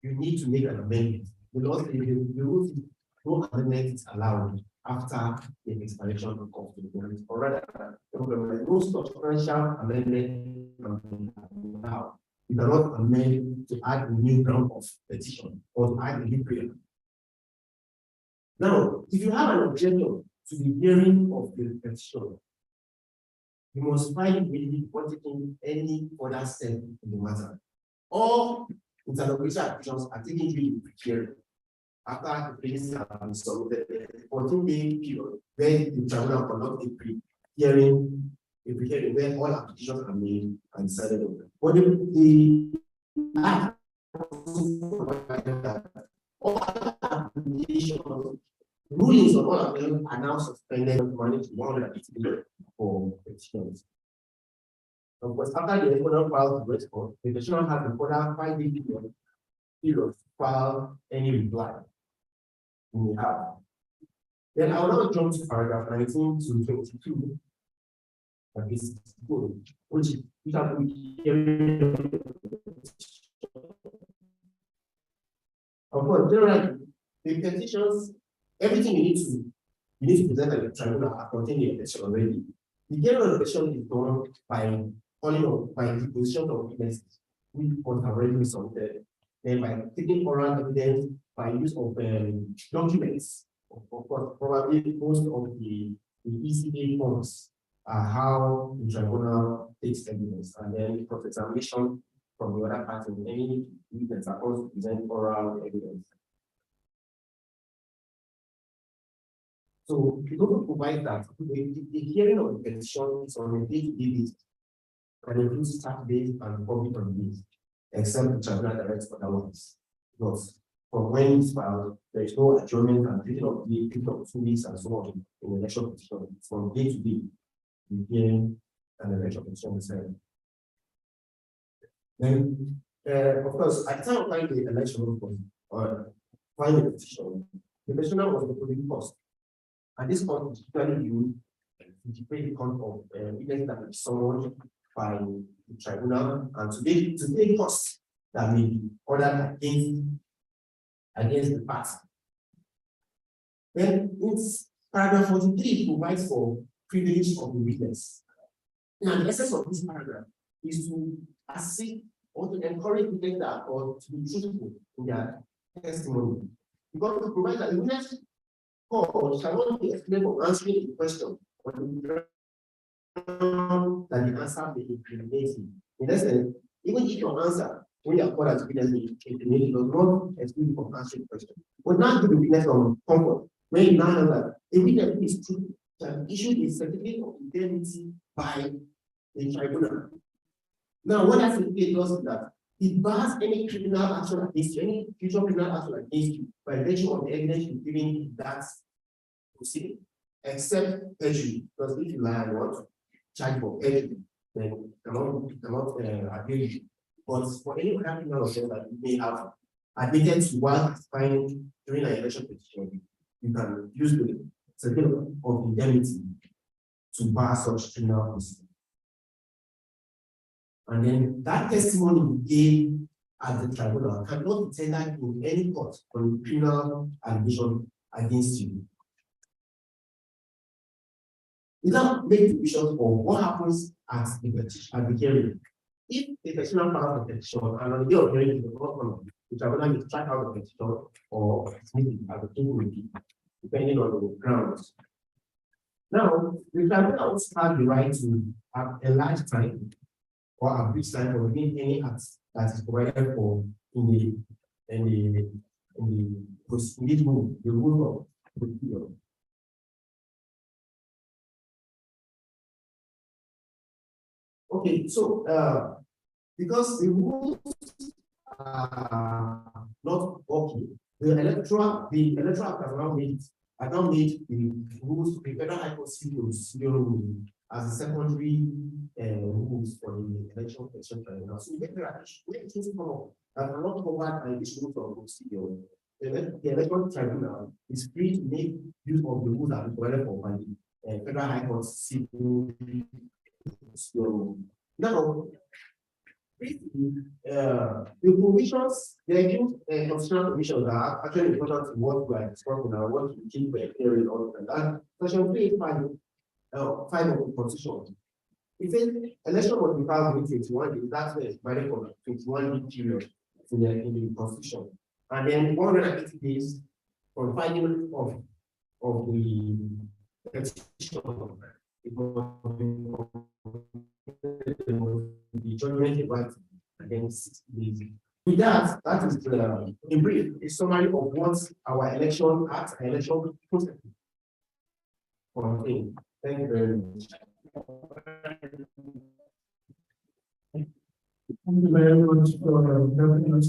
you need to make an amendment. The law says no amendment is allowed after the expiration of the agreement, or rather, no substantial amendment allowed. You cannot amend to add a new ground of petition or to add a new prayer. Now, if you have an objection to the hearing of the petition, you must find immediately before taking any further step in the matter. All interlocutory applications are taken during the hearing after the cases have been submitted, the 14-day period where the tribunal conducts a pre-hearing, where all applications are made and decided on. But the act all applications, rulings on all of them are now suspended and managed to 180 days for petitions. Of course, after the respondent files the response, the petitioner has a further 5-day period to file any reply. We have. Then I will now jump to paragraph 19 to 22. That is good, which are of course, generally, the petitions, everything you need to present at the tribunal are contained in the petition already. The hearing of the petition is done by calling up by the position of witnesses, which have already been submitted, then by taking oral evidence by use of documents. Of course, probably most of the ECA forms are how the tribunal takes evidence, and then cross-examination from the other party, any witness are also present oral evidence. So it also provides that the hearing of the petition is on a day-to-day basis, and includes Saturdays and public holidays, except the tribunal directs otherwise. Because from when it's filed, there is no adjournment and taking of the 2 weeks and so on in the election petition. From day to day, the hearing and the election petition is held. Then, of course, at the time of filing the election or filing the petition, the petitioner was the public cost. And this cost is usually used to pay the cost of witnesses that will be summoned by the tribunal and to pay costs that may be ordered against the party. Then it's paragraph 43 provides for privilege of the witness. Now, the essence of this paragraph is to assist or to encourage witnesses or to be truthful in their testimony. Because to provide that the witness shall not be explained for answering the question that the answer may incriminate him. In essence, even if your answer, when you are called as witness, incriminate, does not exclude you from answering the question. But now give the witness some comfort, when you now know that a witness who is true can issue a certificate of indemnity by the tribunal. Now, what that certificate does is that it bars any criminal action against you, any future criminal action against you, by virtue of the evidence you've given that proceeding, except perjury, because if you lie and want to charge for perjury, then you cannot appeal you. But for any other criminal offense that you may have admitted to while testifying during an election petition, you can use the certificate of indemnity to bar such criminal proceedings. And then that testimony you gave at the tribunal cannot be tendered in any court on criminal allegation against you. You don't make decisions of what happens at the hearing. If the petitioner files the petition and on the day of hearing the government, the tribunal will strike out the petition or dismiss it as a king will be, depending on the grounds. Now, the tribunal also has the right to have a large time or a brief time for any act that is provided for in the rule of procedure. Okay, so because the rules are not working, the electoral act has now made the rules, the federal high court rule as a secondary rules for the election tribunal. So we get issues come up that are not covered by this rule of procedure. The election tribunal is free to make use of the rules that are provided for by the federal high court civil. So now, the provisions, the constitutional provisions are actually important to what we are discussing now, what we keep hearing all of that. Section 385 of the Constitution. If an election was without 21 days, that's where it's divided from 21 day period in the Constitution. And then 180 days from filing of the petition. The judgment right against the. With that, that is in brief a summary of what our election act, election process contain. Thank you very much. Thank you very much for helping us,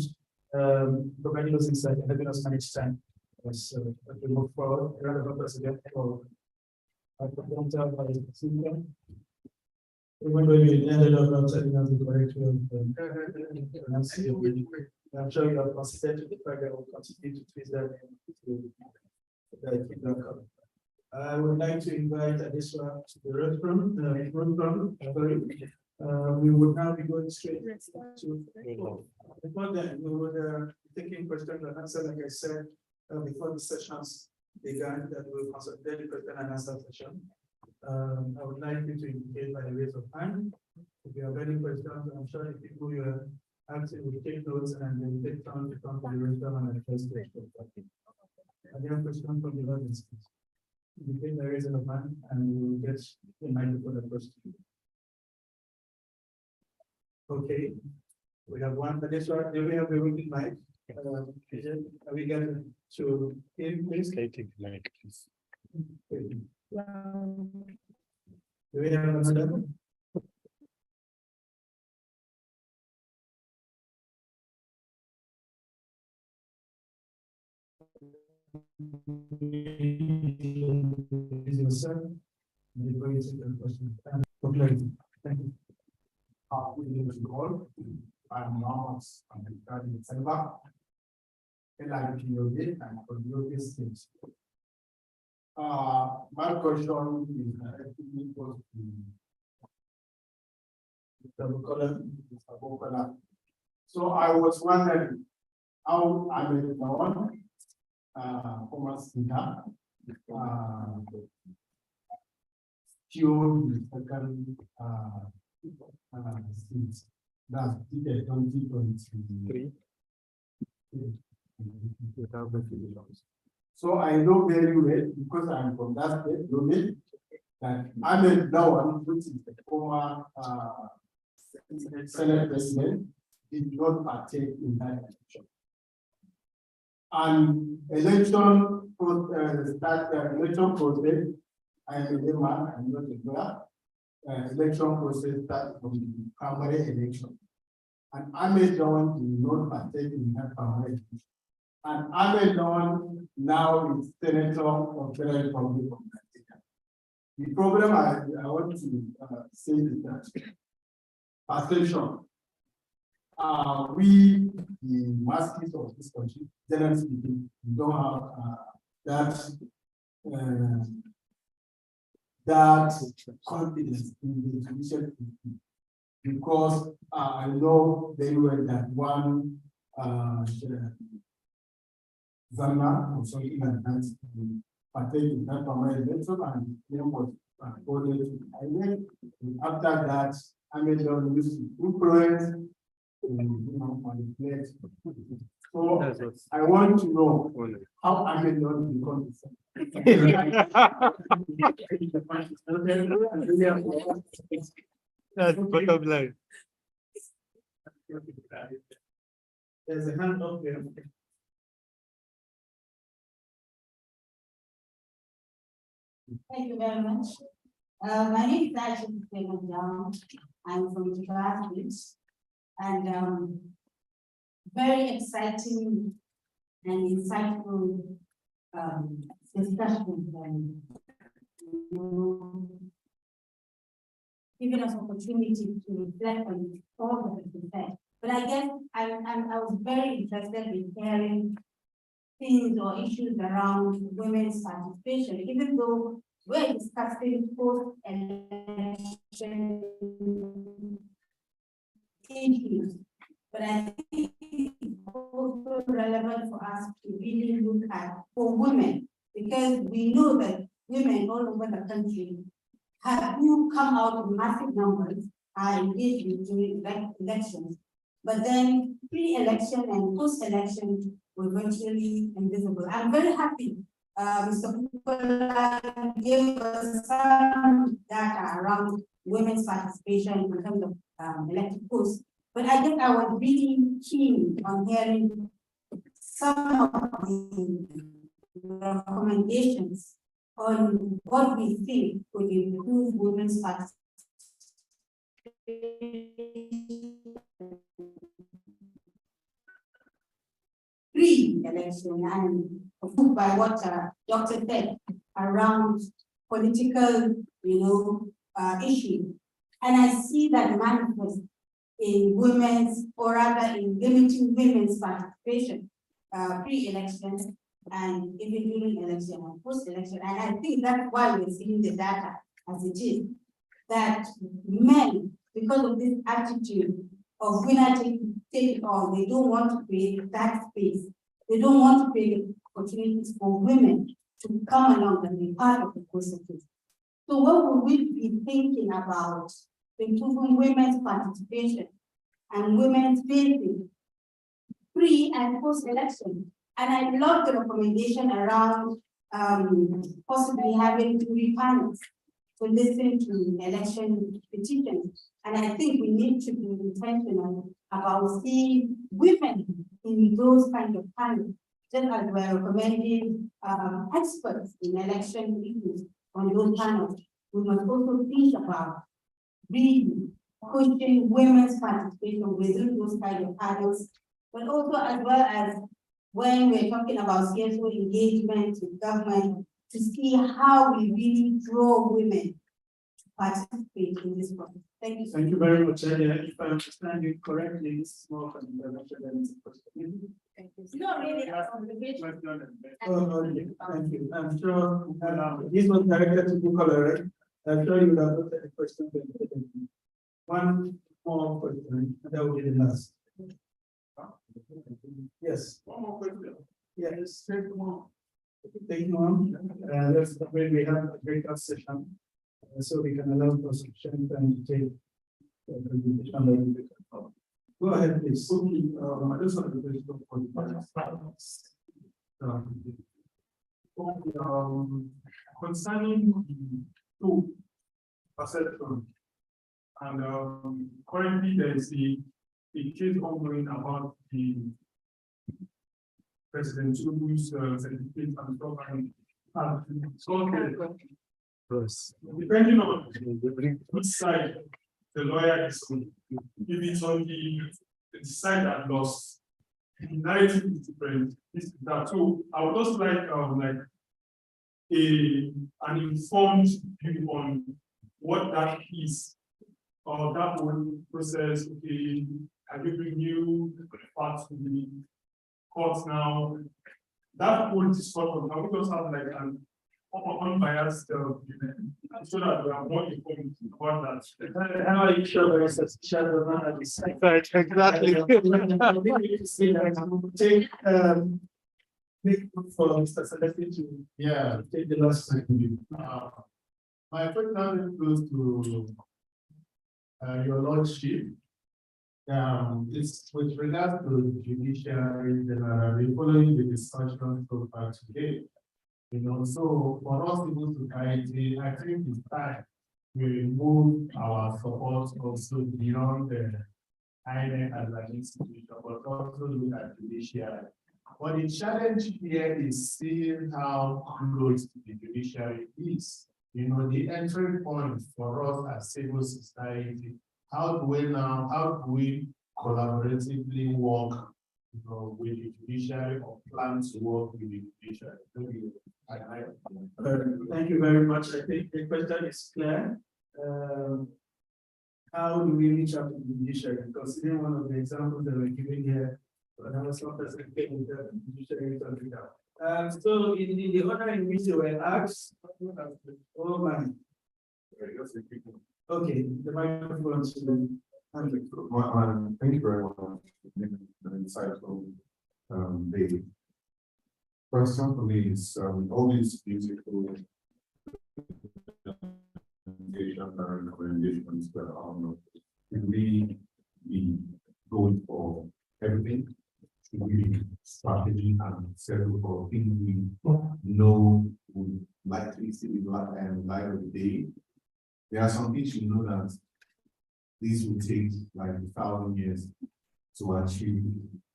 providing us insight and helping us manage time. As we move forward, a round of applause again for our presenter by the speaker. Even though you ended up not telling us the correct way of pronouncing it, I'm sure you have considered the fact that we'll continue to twist that in. I would like to invite Adeswa to the restaurant. We would now be going straight to before then, we would be taking questions and answers, like I said, before the sessions began, that we will consolidate the question and answer session. I would like you to indicate by the raise of hand. If you have any questions, I'm sure the people you are asking will take notes and then take time to come to the restaurant and address the question. Are there questions from the audience? Indicate by raising of hand and we will get the microphone across to you. Okay, we have one. Adeswa, do we have a working mic? Are we going to him, please? Can you take the mic, please? Do we have another? Is your son? Before you take the question. Thank you. I'm Thomas, I'm regarding Selva, LIPOD and Convergence stage. My question is directly goes to Mr. Bukola. So I was wondering how I made known former speaker secured the second seat. That's the 2023. So I know very well, because I'm from that state, Lomé, that Ahmed Lawan, which is the former Senate president, did not partake in that election. And election process, I am a man, I'm not a lawyer. Election process starts from the primary election. And Ahmed Lawan did not partake in that primary election. And Ahmed Lawan now is Senator of the Federal Republic of Nigeria. The problem I want to say is that perception. we, the masses of this country, generally speaking, we don't have that confidence in the judicial system. Because I know very well that one Zama or something like that partake in that primary election and then was voted. And then after that, I made them use to influence, manipulate. So I want to know how I made them become That's bottom line. There's a hand up there. Thank you very much. My name is Ashley Down. I'm from the grassroots, and very exciting and insightful discussions and giving us opportunity to reflect on all that has been said. But I guess I was very interested in hearing things or issues around women's participation, even though we're discussing post-election issues. But I think it's also relevant for us to really look at for women, because we know that women all over the country who come out in massive numbers are engaged during elections. But then pre-election and post-election were virtually invisible. I'm very happy Mr. Cooper gave us some data around women's participation in terms of elected posts. But I think I was really keen on hearing some of the recommendations on what we think would improve women's participation pre-election and by what Dr. said around political, issue. And I see that manifest in women's, or rather in limiting women's participation pre-election and even during election and post-election. And I think that's why we're seeing the data as it is, that men, because of this attitude of winner take it all, they don't want to create that space. They don't want to create opportunities for women to come along and be part of the process. So what would we be thinking about improving women's participation and women's facing pre and post-election? And I love the recommendation around possibly having 3 panels to listen to election petitions. And I think we need to be intentional about seeing women in those kind of panels, just as we're recommending experts in election issues on those panels. We must also think about really pushing women's participation within those kind of panels, but also as well as when we're talking about CSO engagement with government, to see how we really draw women to participate in this process. Thank you. Thank you very much. If I understand you correctly, this is more from the Not really. Thank you. I'm sure this was directed to Bukola, right? I'm sure you would have looked at the question. One more question, and that will be the last. Yes. One more question. Yes, take one. Take one. That's the way we have a breakout session, so we can allow for sufficient time to take the presentation. Go ahead, please. Okay, I just want to question for the concerning the 2 perception, and currently there is a case ongoing about the President Tinubu's certificate and stuff, and depending on which side the lawyer is on, if it's on the side that lost, the narrative is different. This that. So I would just like an informed view on what that is, or that whole process. Okay, Are you bring new parts to the courts now? That whole discussion, can we just have like an unbiased, so that we are more informed about that? How are you sure there is a shadow of that? Exactly. Take, for Mr. Celeste to Yeah, take the last. my first time goes to your lordship. It's with regards to judiciary generally, following the discussion so far today. You know, so for us civil society, I think it's time we move our support also beyond the INEC as an institution, but also look at judiciary. But the challenge here is seeing how close the judiciary is. You know, the entry point for us as civil society, how do we collaboratively work, you know, with the judiciary or plan to work with the judiciary? Thank you very much. I think the question is clear. How do we reach out to the judiciary? Considering one of the examples that we're giving here, but I was not participating with the judiciary something out. So in the order in which they were asked, oh man. Okay, the microphone to Thank you very much for an insightful day. Question for me is all these beautiful recommendations that should we be going for everything? Should we be strategy and settle for things we know would likely see the light of the day? There are some things you know that these will take like 1,000 years to achieve.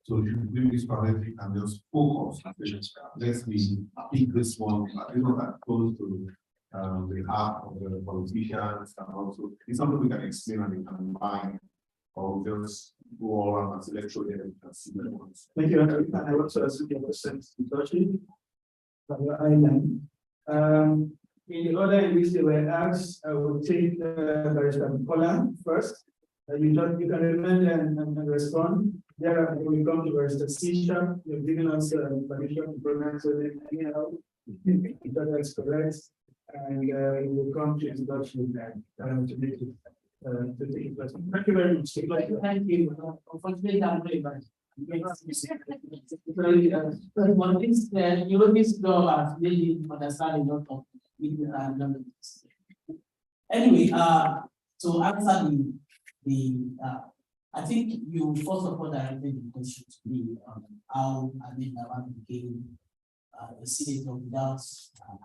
So should we be strategic and just focus? Let's pick this one. I know that goes to the heart of the politicians, and also it's something we can explain and we can combine, or just go all around and select through them and see the ones. thank you. And I also ask you a question to touch it from your island. In the order in which they were asked, I will take Barrister Kola first. You can remain and respond. Thereafter, we come to Barrister Sisha. You've given us permission to pronounce your name anyhow. That's correct. And we will come to introduction to make it to take it. Thank you very much. Thank you. Unfortunately, I'm very bad. One thing that you always go as really understanding not of numbers. Anyway, to answer I think you first of all directed the question to me how Lawan became a senator without.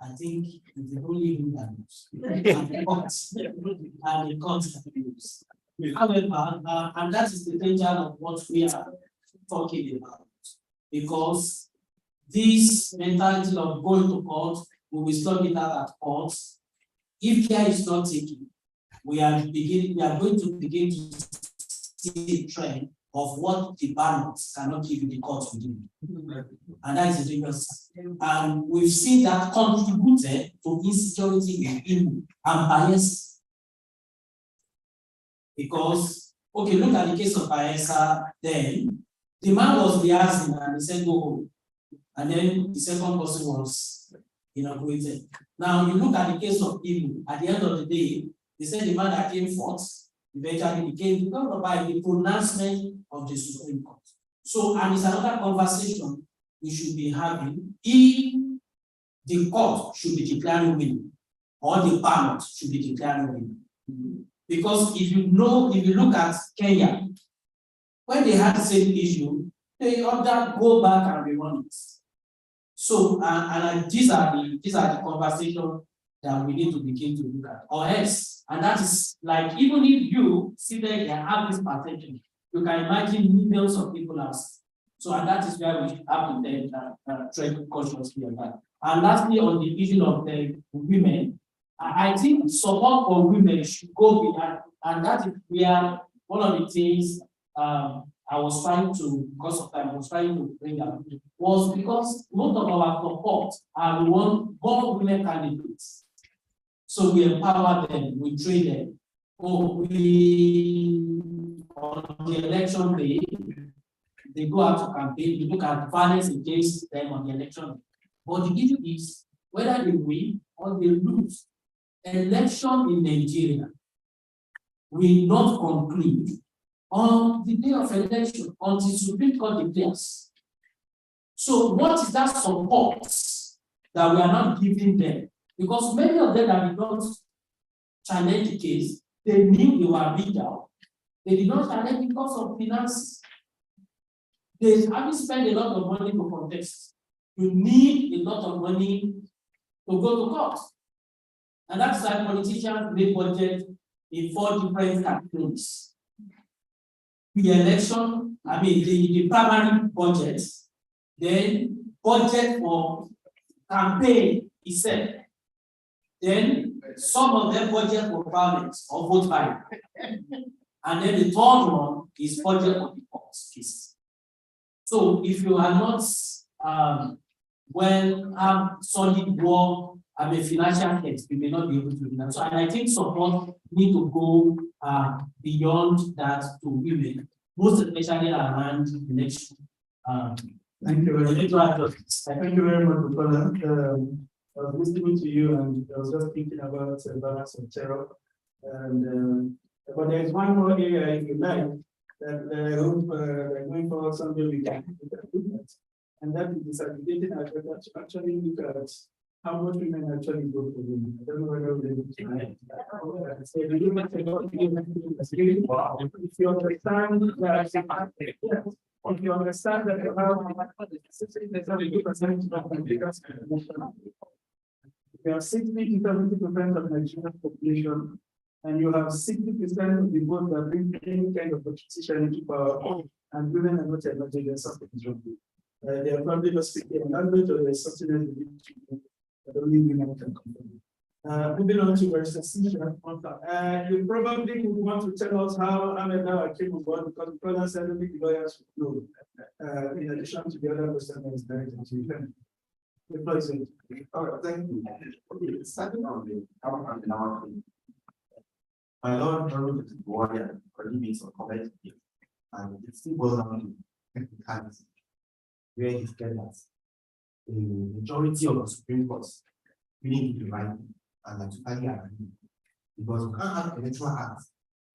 I think it's the only thing that knows. And the courts that knows. However, and that is the danger of what we are talking about, because this mentality of going to court, we will stop it out at court. If care is not taken, we are going to begin to see a trend of what the balance cannot give in the court to do. And that is a dangerous. And we've seen that contributed to insecurity in people and bias. Because, okay, look at the case of Bayelsa then. The man was rehearsing and he said, go home. And then the second person was inaugurated. Now, you look at the case of Igbo, at the end of the day, they said the man that came forth eventually became by the pronouncement of the Supreme Court. So, and it's another conversation we should be having if the court should be declaring winning or the ballot should be declaring winning. Because if you look at Kenya, when they had the same issue, they ordered go back and rerun it. So, these are the conversations that we need to begin to look at, or else, and that is like even if you sit there and have this perception, you can imagine millions of people as. So, and that is where we have to tread cautiously on that. And lastly, on the issue of the women, I think support for women should go beyond, and that is where one of the things I was trying to, because of time, I was trying to bring up was because most of our support are we want more women candidates. So we empower them, we train them, we on the election day, they go out to campaign, you look at violence against them on the election day. But the issue is whether they win or they lose. Election in Nigeria will not conclude on the day of election until Supreme Court declares. So what is that support that we are not giving them? Because many of them that did not challenge the case, they knew they were beat out. They did not challenge because of finances. They haven't spent a lot of money to contest. You need a lot of money to go to court. And that's why politicians make budget in 4 different categories. The election, the primary budget, then budget for campaign is set. Then some of them budget for violence or vote buying. And then the third one is budget for the court case. So if you are not have solid work, financial head, we may not be able to do that. So and I think support need to go beyond that to women, most especially around election. Thank you very much. Thank you very much, Bukola. I was listening to you and I was just thinking about balance of terror. And but there's one more area, if you like, that I hope going forward someday we can do that. And that is disaggregating our data to actually look at how much women actually vote for women. I don't know whether we're able to tonight. So if you understand that, if you understand that you have 60 to 70% of Nigerian population, and you have 60% of the vote that bring any kind of opposition into power, and women are not emerging, there's something wrong. They are probably not speaking a language, or there's something that only women can control. Moving on to recession, you probably would want to tell us how Ahmed came on board, because the brother said only the lawyers would know, in addition to the other person that is directed to them. The president. All right, thank you. Okay, starting on the my Lord Donald is warrior for living on comment, and it still goes down to technicality, where he said that the majority of the Supreme Court really need to right and that totally agree, because you can't have electoral acts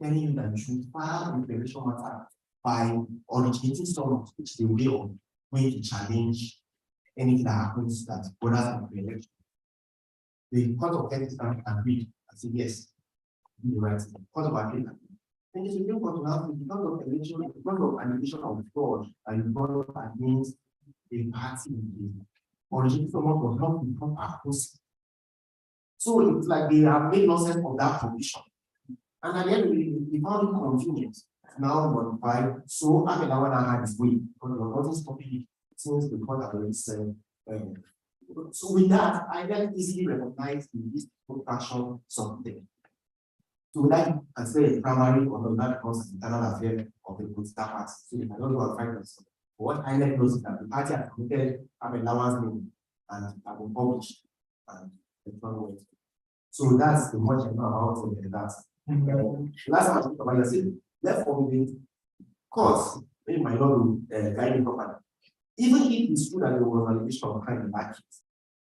telling you that you should file an election matter by originating someone which they will going to challenge anything that happens that borders on the election. The Court of Ethics agreed and said yes, you're right. The Court of Appeal. And the Supreme Court now, because of election, because of an election of fraud and fraud against a party, originating someone was not become a host. So it's like they have made nonsense of that provision. And at the end of the day, they found it convenient to now modify. So I mean, I want to have his way, because there was nothing stopping it since the court had already said. So with that, I can easily recognize in this fashion something. So that can say primary or not, that becomes an internal affair of the political party. So you cannot go and find us. What I like knows is that the party has committed allowance name and have been published and the so that's the much I know about that. Last time I talked about, I said, therefore, the courts, they might not guide me properly. Even if it's true that there was an allegation of crime in that case,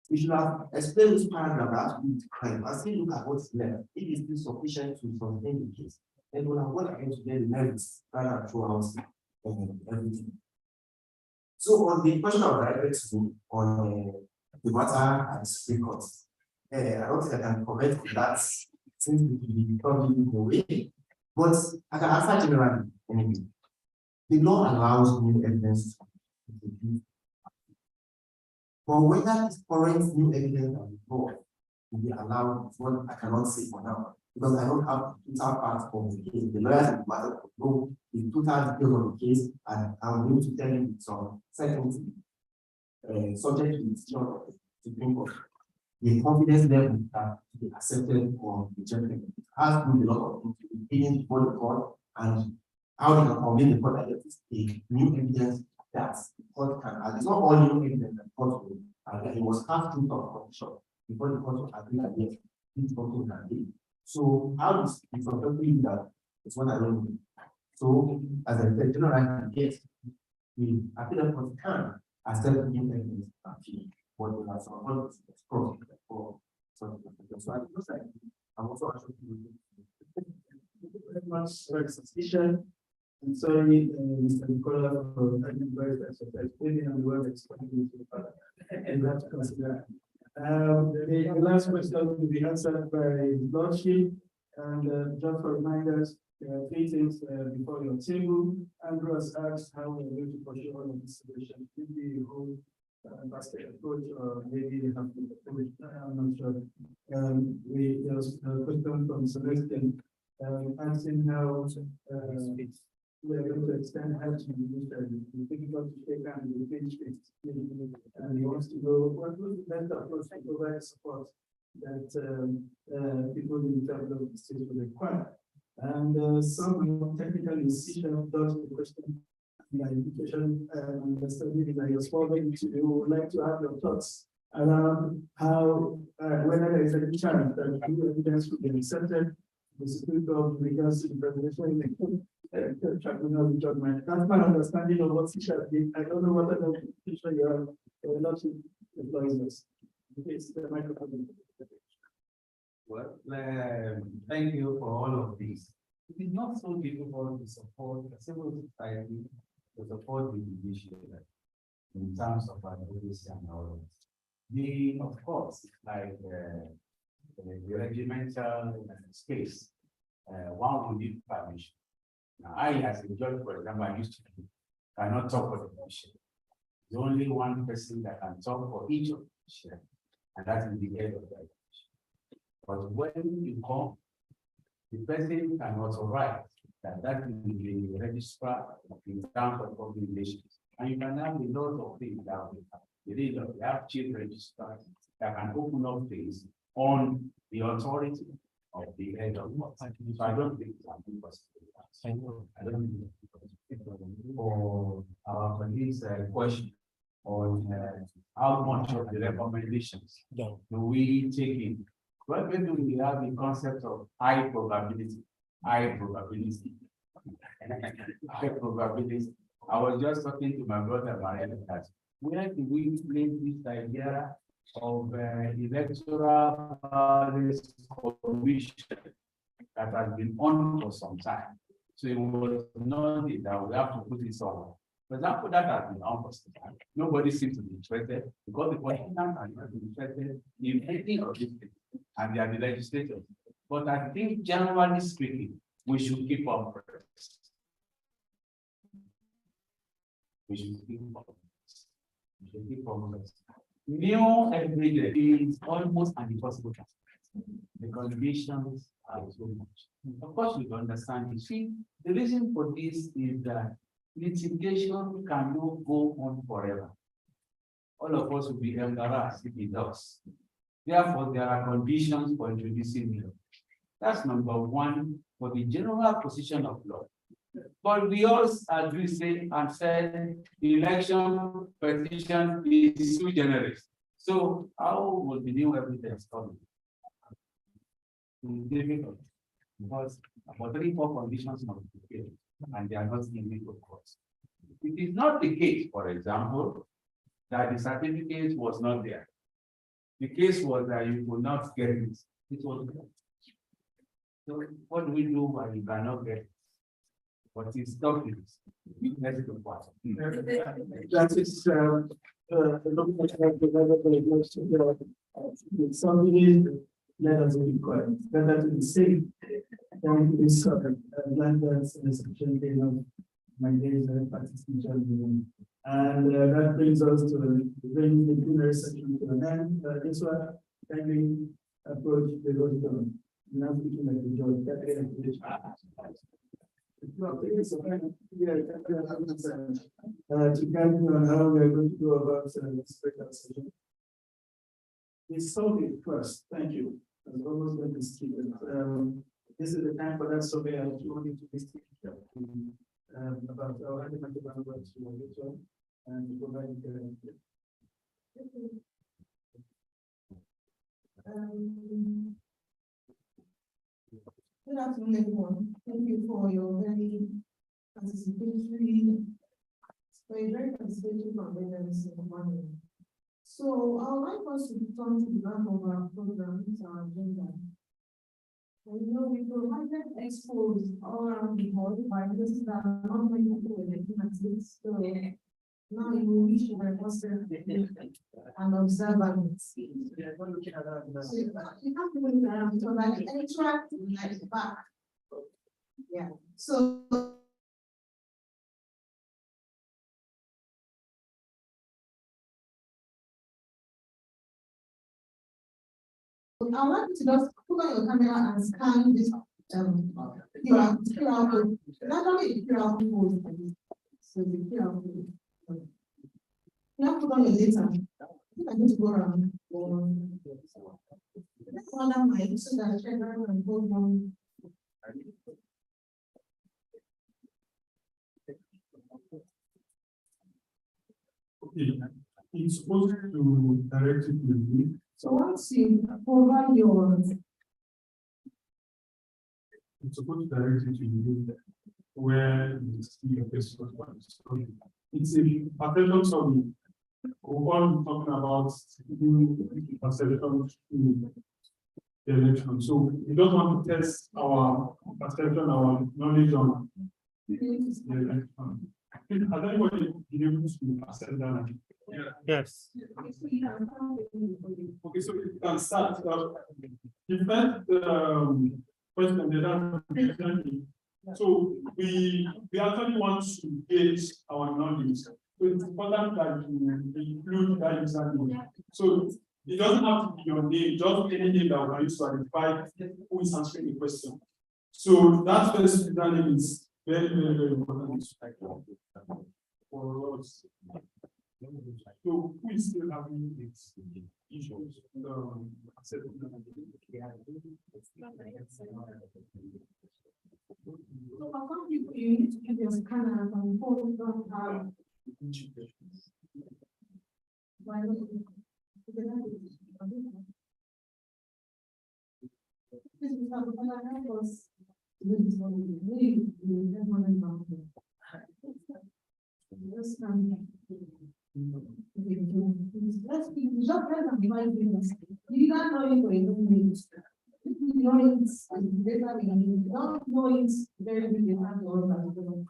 we should have explained this paragraph that has to do with crime and still look at what's left. If it's still sufficient to sustain the case, then we'll have gone against the merits rather than throw out everything. So on the question of direct to on the matter at the Supreme Court, I don't think I can comment on that since we probably in the way, but I can answer generally anyway. The law allows new evidence to be produced. But whether this current new evidence of the law will be allowed is what I cannot say for now, because I don't have the total part of the case. The lawyers in the matter know the total details of the case, and I'm going to tell you some certainty subject to the decision of the Supreme Court. The confidence level that to be accepted or rejected. It has to do a lot of opinions before the court and how they can convince the court that there is a new evidence that the court can add. It's not all new evidence that the court will add, that it was half truth of condition before the court will agree that yes, this something can be. So how is it that it's what I don't know. So, as I said, general yes, we appeal for time as the new evidence what we have so so I was like, I'm also asking Very much suspicion. I'm sorry, Mr. Nicola, for having very explaining on the word explaining to the father. And that to consider. The last question will be answered by Lordship. And just for reminders, there are 3 things before your table. Andrew has asked how we're going to pursue all of this solution. Maybe the whole basket approach, or maybe they have to approach. I'm not sure. There was a question from Celestine asking how we are going to extend help to the ministry. It's difficult to take on the page and he wants to go, what was the best approach to provide support that people in terms of the state will require? And some technical decision does the question the education understanding that you're solving to you would like to have your thoughts around how whether there is a chance that new evidence will be accepted, the Supreme Court regards to the presentation in the tribunal judgment. That's my understanding of what teacher did. I don't know what other teacher you are not employing this. It's the microphone. Well, thank you for all of this. It is not so difficult to support a civil society to support the judiciary in terms of advocacy and all that. Of course, like the regimental space, one will need permission. Now, I, as a judge, for example, I used to cannot talk for the commission. There's only one person that can talk for each of the commission, and that is the head of the commission. But when you come, the person can also write that is the registrar in terms of public relations. And you can have a lot of things that we have chief registrars that can open up things on the authority of the head of the. So I don't think it's I don't think for our colleagues question on how much of the recommendations do we take in. Well, maybe we have the concept of high probability. High probability. High probability. I was just talking to my brother Marielle that where do we place this idea of electoral commission that has been on for some time? So it was not that we have to put it somewhere. For example, that has been on for some time. Nobody seems to be interested because the politicians are not interested in anything of this thing, and they are the legislators. But I think generally speaking, we should keep on first. We should keep on first. We should keep on first. New evidence is almost an impossible task. The conditions are so much. Of course, we understand. You see, the reason for this is that litigation cannot go on forever. All of us will be embarrassed if it does. Therefore, there are conditions for introducing law. That's number one for the general position of law. But we all agree and said the election petition is sui generis. So how will the new evidence come? It's difficult because about 3-4 conditions must be fulfilled, and they are not easy to cross. It is not the case, for example, that the certificate was not there. The case was that you could not get it. It was there. So what do we do when you cannot get it? What is documents? That is somebody let us be quiet. That to be safe. Then we saw London's section of my days as participation. And that brings us to bring the plenary section to an end. This one, kindly approach the road. Now speaking like the judge. To guide you on how we are going to go about this special session. We solved it first. Thank you. I was almost going to skip it. This is the time for that survey. I was wanting to be speaking about our animated works and provide good afternoon, everyone. Thank you for your very participatory, for a very participatory convergence in the morning. So I would like us to turn to the back of our program, it's our agenda. And you know, we provided expos all around the world by places that are not many people were looking at it. So now you will wish you were posted and observant. So you have to look around, so like interact like back. Yeah, so. I want you to just put on your camera and scan this QR code. Not only the QR code, so the QR code. Now put on your data. I need to go around. Let's run out my so that everyone can go on. Okay, it's supposed to direct it to you. So once you provide your. It's supposed to direct it to you where you see your Facebook. So it's a perception survey. We're talking about perception to the election. So we don't want to test our perception, our knowledge on the election. Has anybody been able to accept that? Yes. Okay, so we can start. The first question that so we actually want to gauge our knowledge. So it's important that you include that username. So it doesn't have to be your name, just any name that we can use to identify who is answering the question. So that first username is very, very, very important for us. So who is still having these issues? So how come you need to give your scanner and phone don't have? Why not? Let's be just let divide business. You don't know it for a good minute. You know it's better than you don't know it's very good data to all.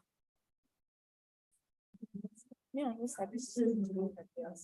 Yeah, this is yes.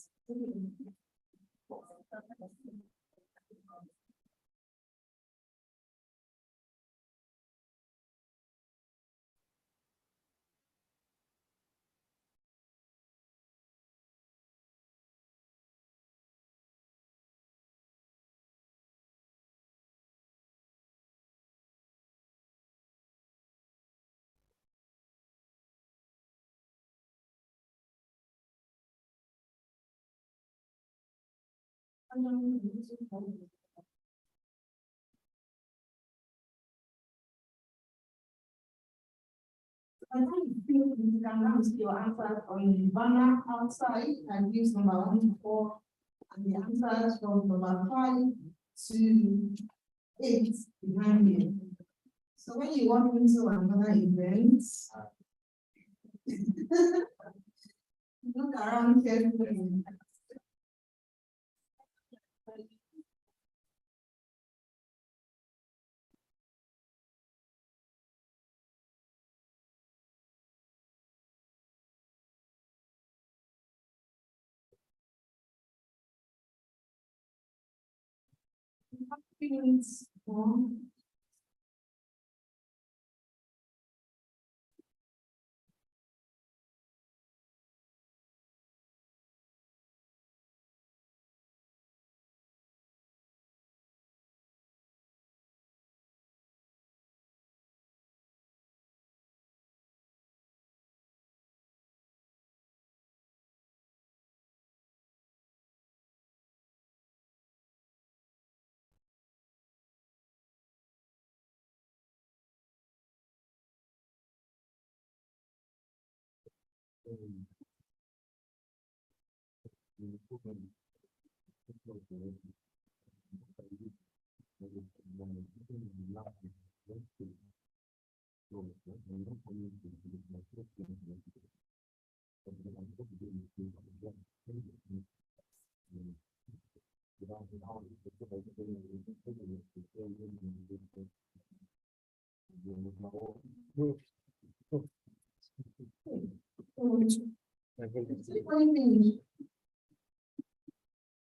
I think you can announce your answers on the banner outside and use number 1 to 4 and the answers from number 5 to 8 behind you. So when you walk into another event, look around carefully. Feelings.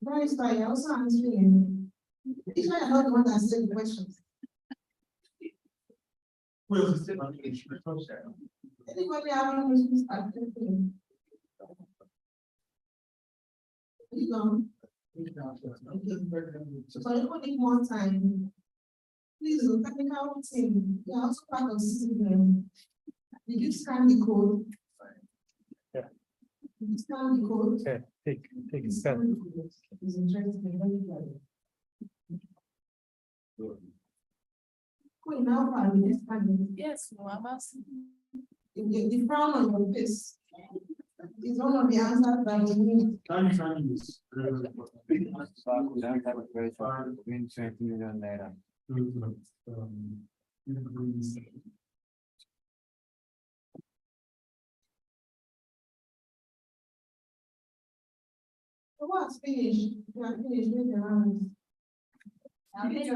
Very sorry, I also answering you. If I am not the one that said the questions. Anybody having questions? You know. So I don't need more time. Please, the technical team, you are also part of system. Did you scan the code? Yeah. Did you scan the code? Yeah, take a It's step. interesting, very good. Wait, now, are we just scanning? Yes, no, I'm asking. The frown on your face is one of the answers that we need. So what's finished? You are finished with the rounds. Okay.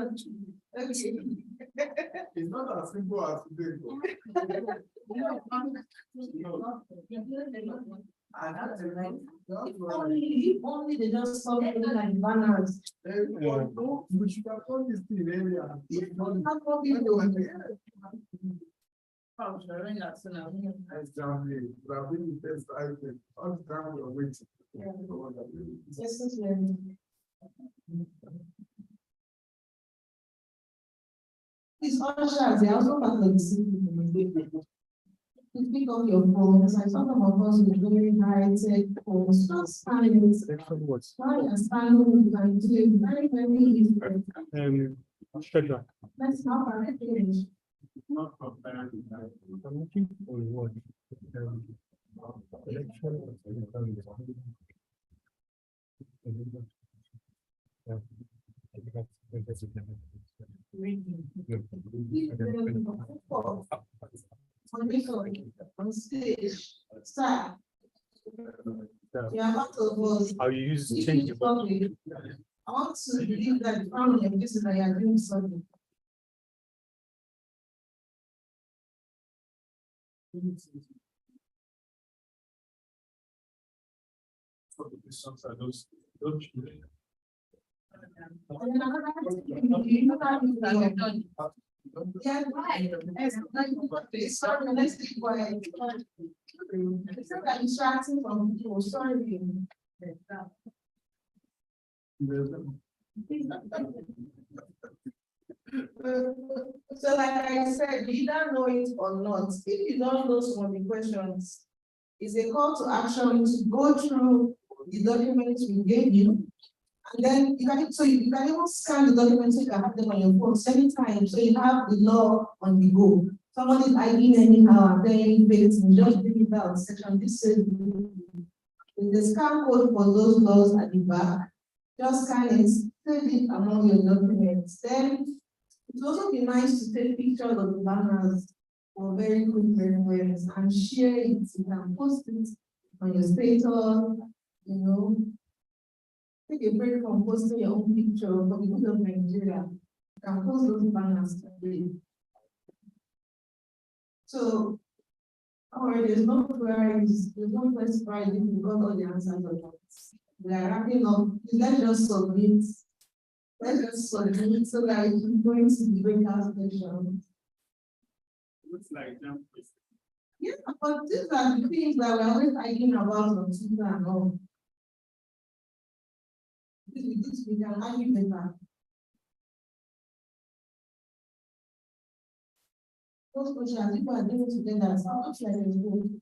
It's not as simple as today. If only they just stop doing like banners. We should have done this thing earlier. How come people do it? Exactly. We have been the best item. All the time we are waiting. Yes, yes, yes. These ushers, they also part of the system. You pick up your phones, and some of us with very high tech phones, just scanning it. Now you're scanning, you can do it very, very easy. Schedule. Let's have a finish. I'm looking for what? On stage, sir. You are part of us. How you use If change you the talk with- I want to believe that the frown on your face is that you are doing something. And then another thing, you know how you feel. Yeah, right. It's sorry, let's keep quiet. It's not that distracting from people, sorry. So like I said, you either know it or not. If you don't know some of the questions, it's a call to action to go through the documents we gave you. And then you can, so you can even scan the documents so you can have them on your phone anytime. So you have the law on the go. Somebody's ID anyhow and then you just bring it out section. This says with the scan code for those laws at the back. Just scan it, save it among your documents. Then it would also be nice to take pictures of the banners for very quick reference and share it. You can post it on your status, you know. Take a break from posting your own picture for the good of Nigeria. You can post those banners today. So, there's no prize, there's no first prize if you got all the answers or not. We are wrapping up. Let's just submit. Let's just submit so that you can go into the breakout session. Looks like jump. Yeah, but these are the things that we're always arguing about on Twitter and all. This we can argue better. Those questions, people are doing together, so how much like it's good.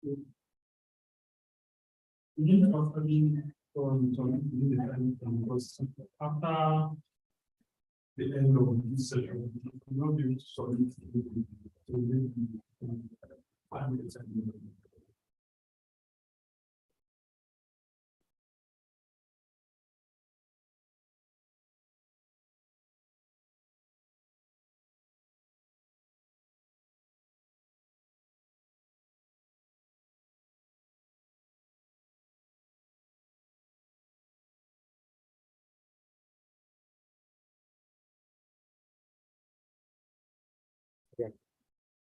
We need to actually because after the end of this session, we will not be able to submit to the 5 minutes.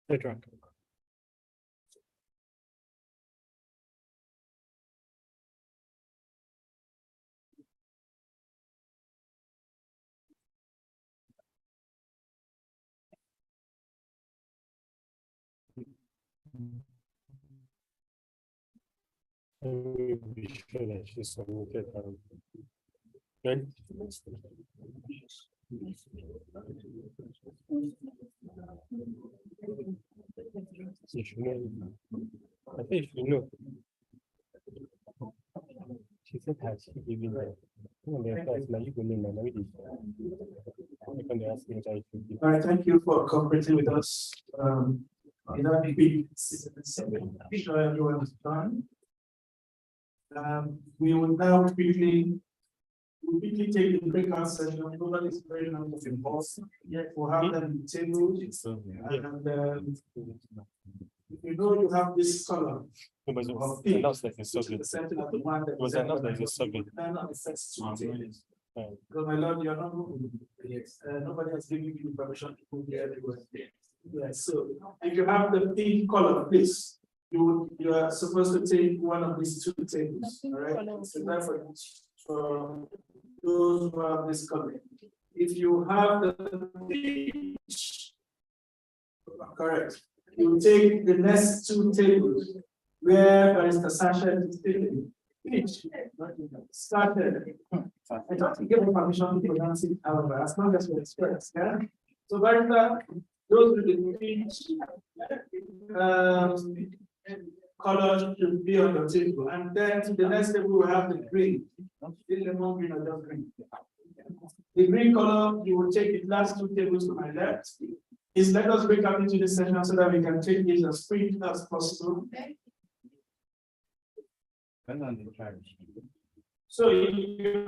They're drunk. Be sure that she submitted right? You should know. I think you know. She said that she even there. Now you go in and read it. All right, thank you for cooperating with us. In that big sure everyone is done. We will now quickly take the breakout session. Nobody's very much involved. Yet we'll have them in the table. And if you know you have this color. It was pink, announced like a subject. It was announced like a subject. Because my lord, you are not moving. Yes. Nobody has given you permission to move here everywhere. Yes. So if you have the pink color, please, you are supposed to take one of these two tables. All right. So therefore, for those who have this color, if you have the peach, correct, you take the next two tables where Barrister Sasha is taking. Started. I don't give permission to pronounce it, however, as long as we express. Yeah? So, Barrister, those with the peach color should be on the table. And then to the next table, we have the green. Lemon green or just green. The green color, you will take the last two tables to my left. Is let us break up into the session so that we can take this as quick as possible. So you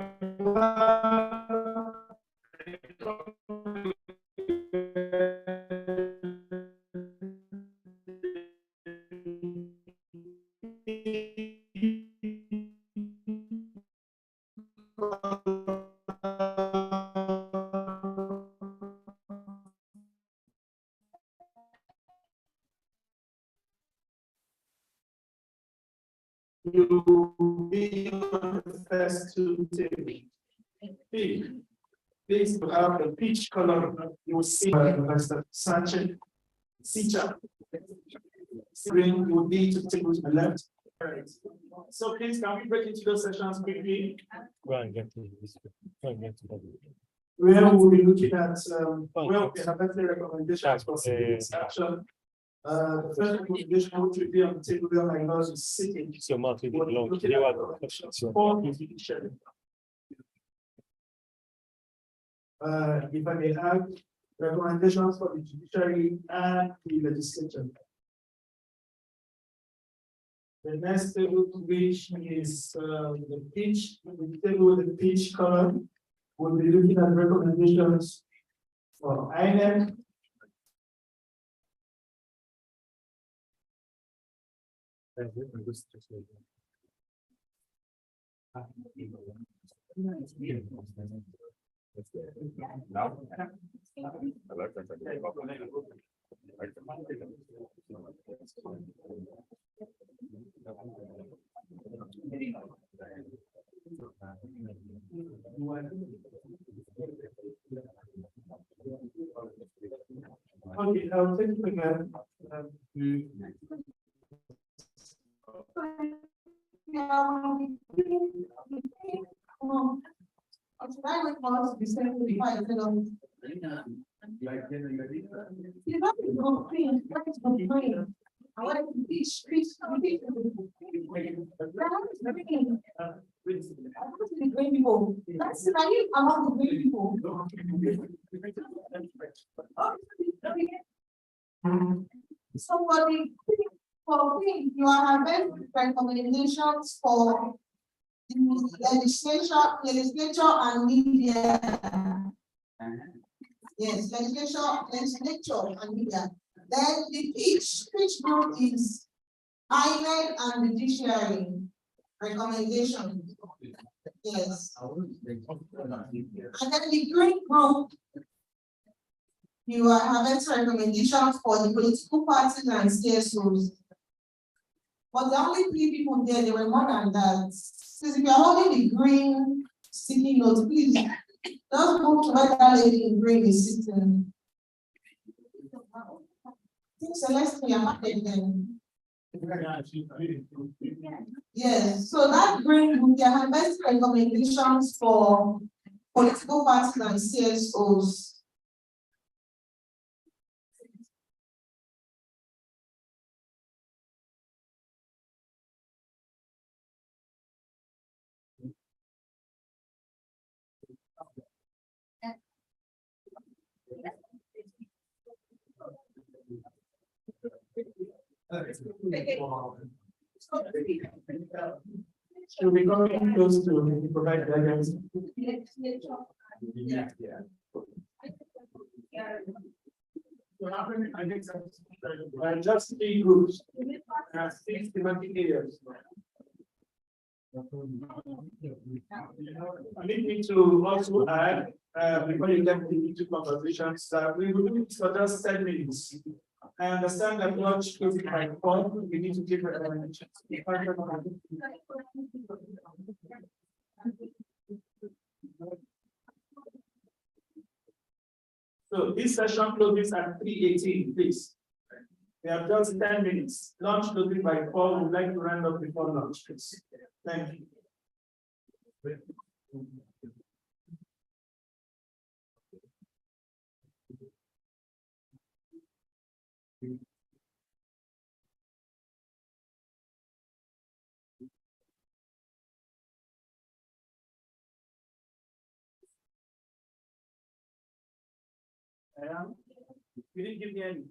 will be on the first two tables. Please have the peach color. You will see Mr. Sanchez. Green will be to table to the left. Right. So please, can we break into those sessions quickly? Go and get to this. Go and get to that. Where we'll be looking at well, we have the recommendations for this action. The first recommendation which will be on the table where my nose is sitting. It's your mouth with the long. If I may have recommendations for the judiciary and the legislature. The next table, which is the peach, the table with the peach color, we'll be looking at recommendations for INEC. Okay, I'll take it again. I want to teach the green people. That's naive among the green people. So for me, you are having recommendations for the legislature and media. Yes, legislature and media. Then each group is INEC and the judiciary recommendation. Yes. And then the green group, you are having recommendations for the political parties and CSOs. But the only 3 people there, they were more than that. Since if you're holding the green sticky note, please just move to where that lady in green is sitting. Celeste, we are then. Yes, so that green group, they have best recommendations for political parties and CSOs. Should we come close to provide guidance? Just 3 groups, 6 thematic areas. I need me to also add, before you get into conversations, that we will do this for just 10 minutes. I understand that lunch goes by 4, we need to give recommendations. So this session closes at 3:18, please. We have just 10 minutes. Lunch closes by 4. We would like to round up before lunch, please. Thank you. You didn't give me any.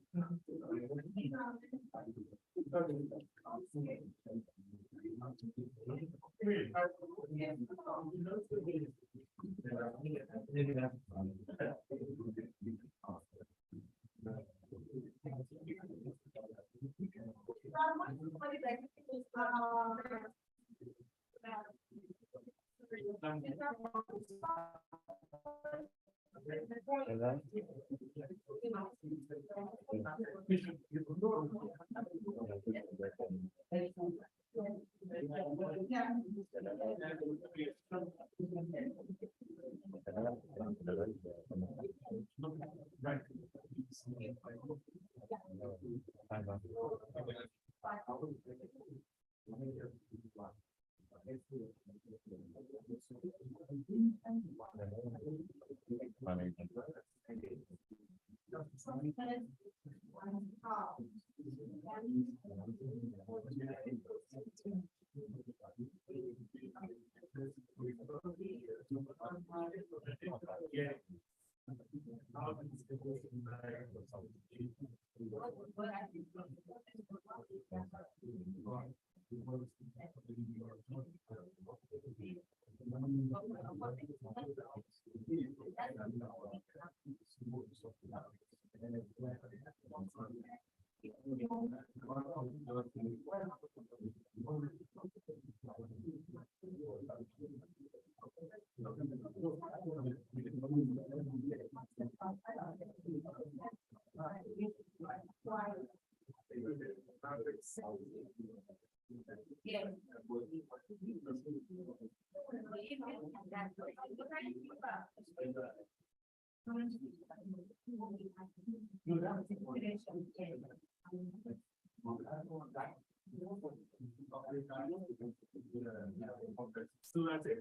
So that's it.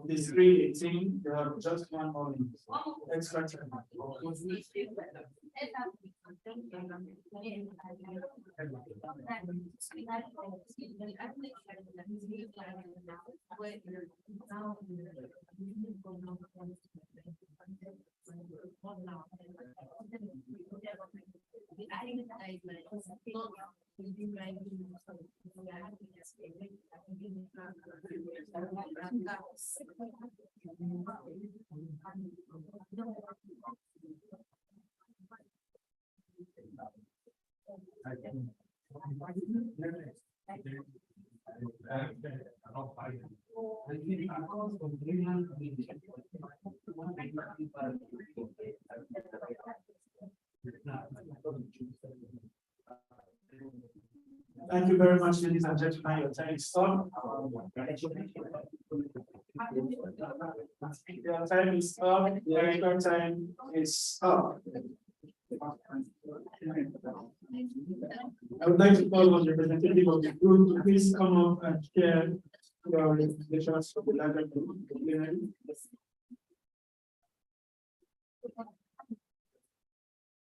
It's 3:18, you have just one more extra time. Thank you very much, ladies and gentlemen. Your time is up. Your time is up. Your extra time is up. I would like to call on the representative of the group to please come up and share your reflections for the larger group.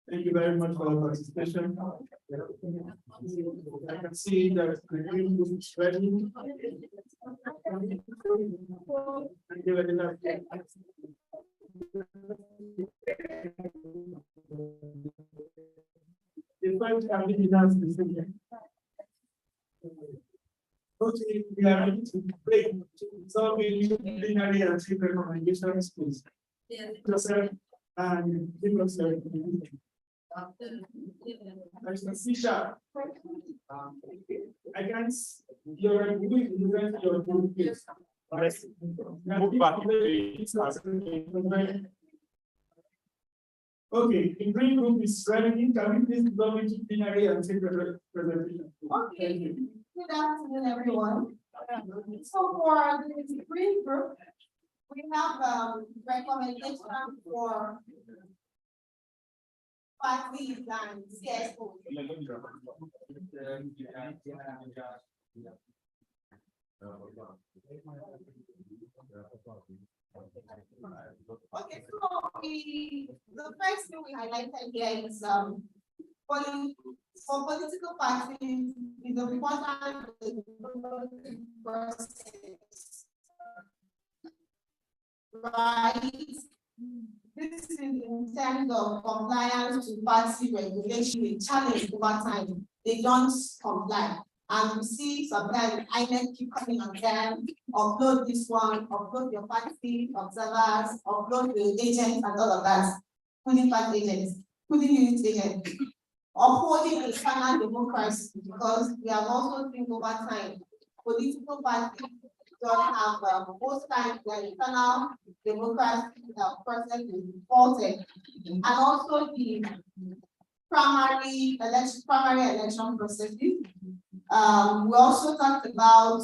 Thank you very much for your participation. I can see that the green group is ready. Thank you very much. The first candidates is here. Okay, we are ready to break. So we preliminary and take recommendations, please. Yourself and give us your recommendation. I can't. You're doing your group. Move back. Okay, the green group is ready. Can we please go into plenary and take the presentation? Okay. Good afternoon, everyone. So for the green group, we have recommendation for parties and CSO. Okay, so the first thing we highlighted here is for political parties is important process, right? This is in terms of compliance to party regulation, a challenge over time. They don't comply. And we see sometimes INEC keep coming on them, upload this one, upload your party observers, upload the agents and all of that, putting party agents, putting unit agents, upholding the final democracy, because we have also seen over time political parties don't have, most times the internal democracy process is faulted. And also the primary election processes. We also talked about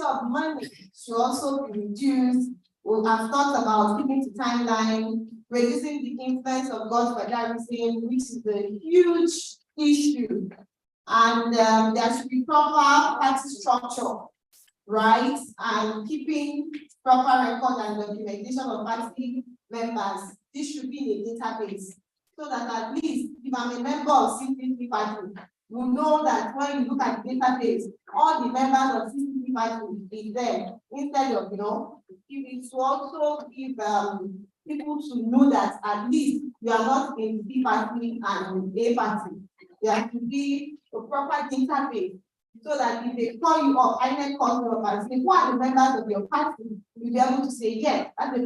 of money should also be reduced. We have thought about keeping the timeline, reducing the influence of God federalism, which is a huge issue. And there should be proper party structure, right? And keeping proper record and documentation of party members. This should be in a database, so that at least if I'm a member of CCP party, we know that when you look at the database, all the members of CCP party will be there, instead of, if it's also give people to know that at least you are not in B party and A party. There has to be a proper database, so that if they call you up, INEC calls you up and say, who are the members of your party? You'll be able to say, yes, as a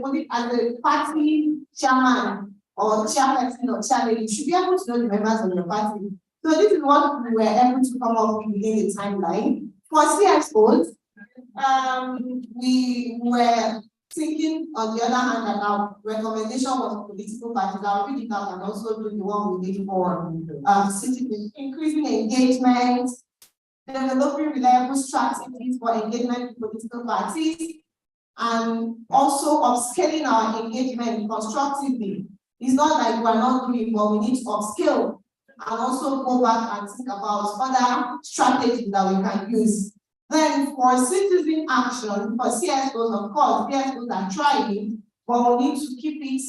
party chairman or chairperson or chairman, you should be able to know the members of your party. So this is what we were able to come up with within the timeline. For CSOs, we were thinking on the other hand that our recommendation was political parties. I'll read it out and also do the one we did for citizens, increasing engagement, developing reliable strategies for engagement with political parties, and also upscaling our engagement constructively. It's not like we're not doing, but we need to upskill and also go back and think about other strategies that we can use. Then for citizen action, for CSOs, of course, CSOs are trying, but we need to keep it,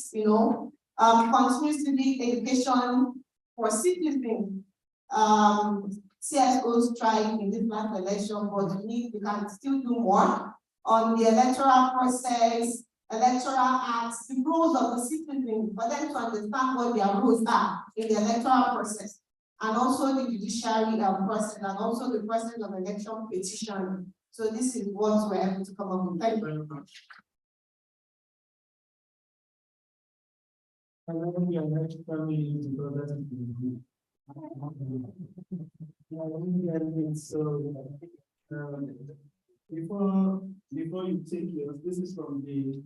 continuous civic education for citizens. CSOs tried in this last election, but we can still do more on the electoral process, electoral acts, the rules of the citizens, for them to understand what their rules are in the electoral process, and also the judiciary process, and also the process of election petition. So this is what we're able to come up with. Thank you very much. Before you take yours, this is from the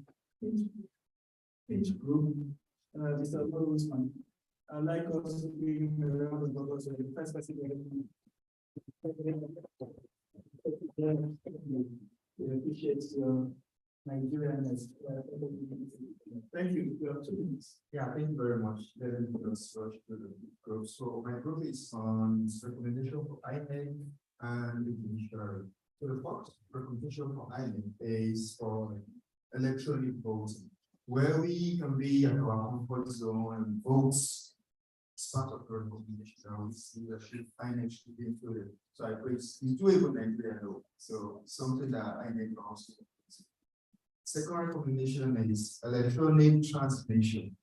pitch group, Mr. Rosman. I'd like us to give him a round of applause for the first person. We appreciate your Nigerianness. Thank you. You have 2 minutes. Yeah, thank you very much. Let me just rush to the group. So my group is on recommendation for INEC and the judiciary. So the first recommendation for INEC is for electronic voting, where we can be at our comfort zone and vote. It's part of the recommendation. Now we see that INEC should be included. So I pray it's doable in Nigeria, though. So something that INEC can also do. Second recommendation is electronic transmission.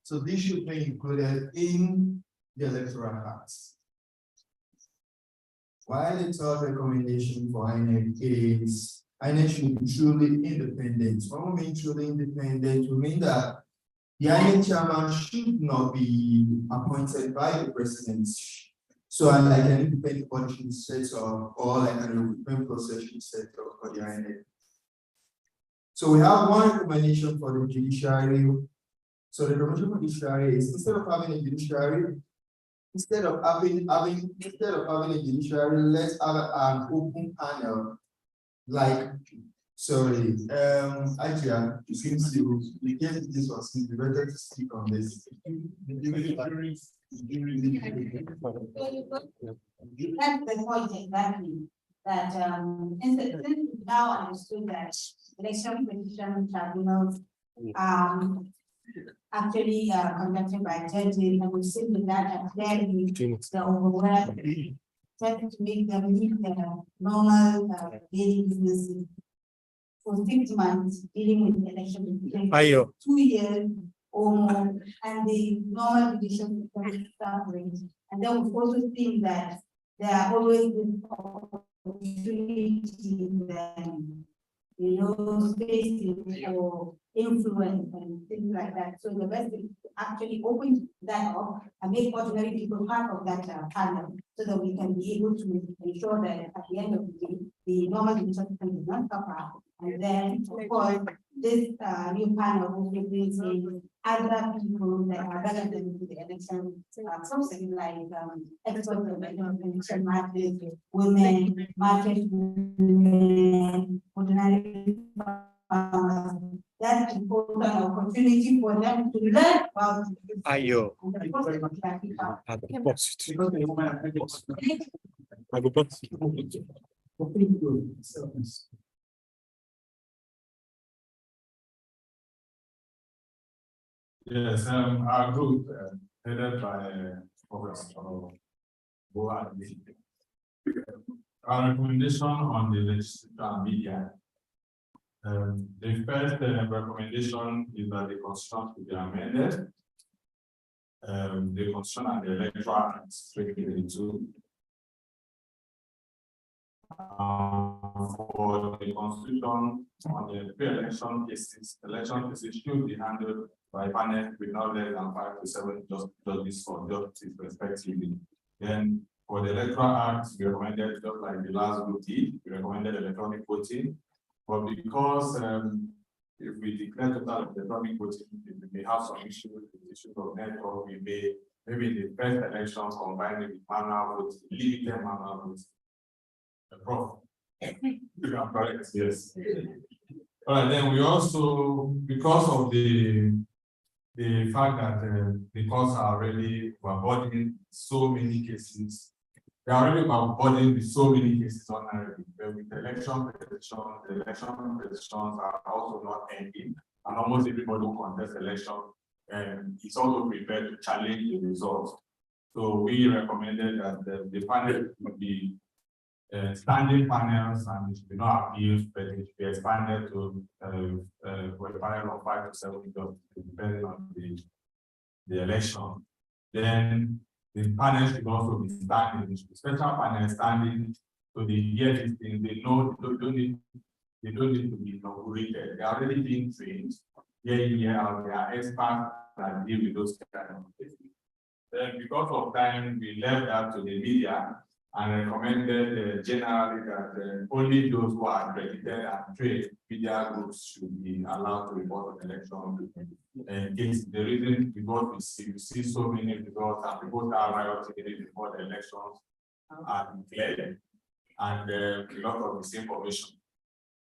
So this should be included in the electoral acts. While the third recommendation for INEC is INEC should be truly independent. When we mean truly independent, we mean that the INEC chairman should not be appointed by the president. So like an independent body should be set up, or like an recruitment process should be set up for the INEC. So we have one recommendation for the judiciary. So the recommendation for the judiciary is instead of having a judiciary, let's have an open panel. Like, sorry, Adria, it seems you get this one, so you better to speak on this. That's the point exactly. That since now understood that election petition tribunals actually conducted by judges, and we see with that clearly the overwhelm tend to make them leave their normal daily businesses for 6 months dealing with election petition, 2 years or more, and the normal judicial staff rate. And then we've also seen that there are always opportunity you know, spaces for influence and things like that. So the best is to actually open that up and make ordinary people part of that panel so that we can be able to ensure that at the end of the day, the normal division does not suffer. And then, of course, this new panel will brings in other people that are relevant to the election, something like experts on election matters, women, market women, ordinary that's important opportunity for them to learn about. Ayo. Yes, our group, headed by Professor Boa. Our recommendation on the legislature and media. The first recommendation is that the constitution should be amended. The constitution and the electoral act 2022. For the constitution on the pre-election cases, election cases should be handled by panel with not less than 5 to 7 judges for justice respectively. Then for the electoral act, we recommended, just like the last group did, we recommended electronic voting. But because if we declare total electronic voting, we may have some issues with the issue of network, we may maybe in the first election combine with manual voting, limited manual voting. Prof. You are correct, yes. All right, then we also, because of the fact that the courts are already overburdening so many cases, they are already overburdened with so many cases ordinarily. But with the election petitions are also not ending, and almost everybody who contests election is also prepared to challenge the results. So we recommended that the panel would be standing panels and it should be not abused, but it should be expanded to a panel of 5 to 7 judges, depending on the election. Then the panel should also be standing, the special panel standing, so they hear these things, they know they don't need to be inaugurated. They're already being trained, year in, year out, they are experts that deal with those kind of cases. Then because of time, we left that to the media and recommended generally that only those who are accredited and trained media groups should be allowed to report on election. And the reason because we see so many results and people are rioting before the elections are declared, and a lot of misinformation.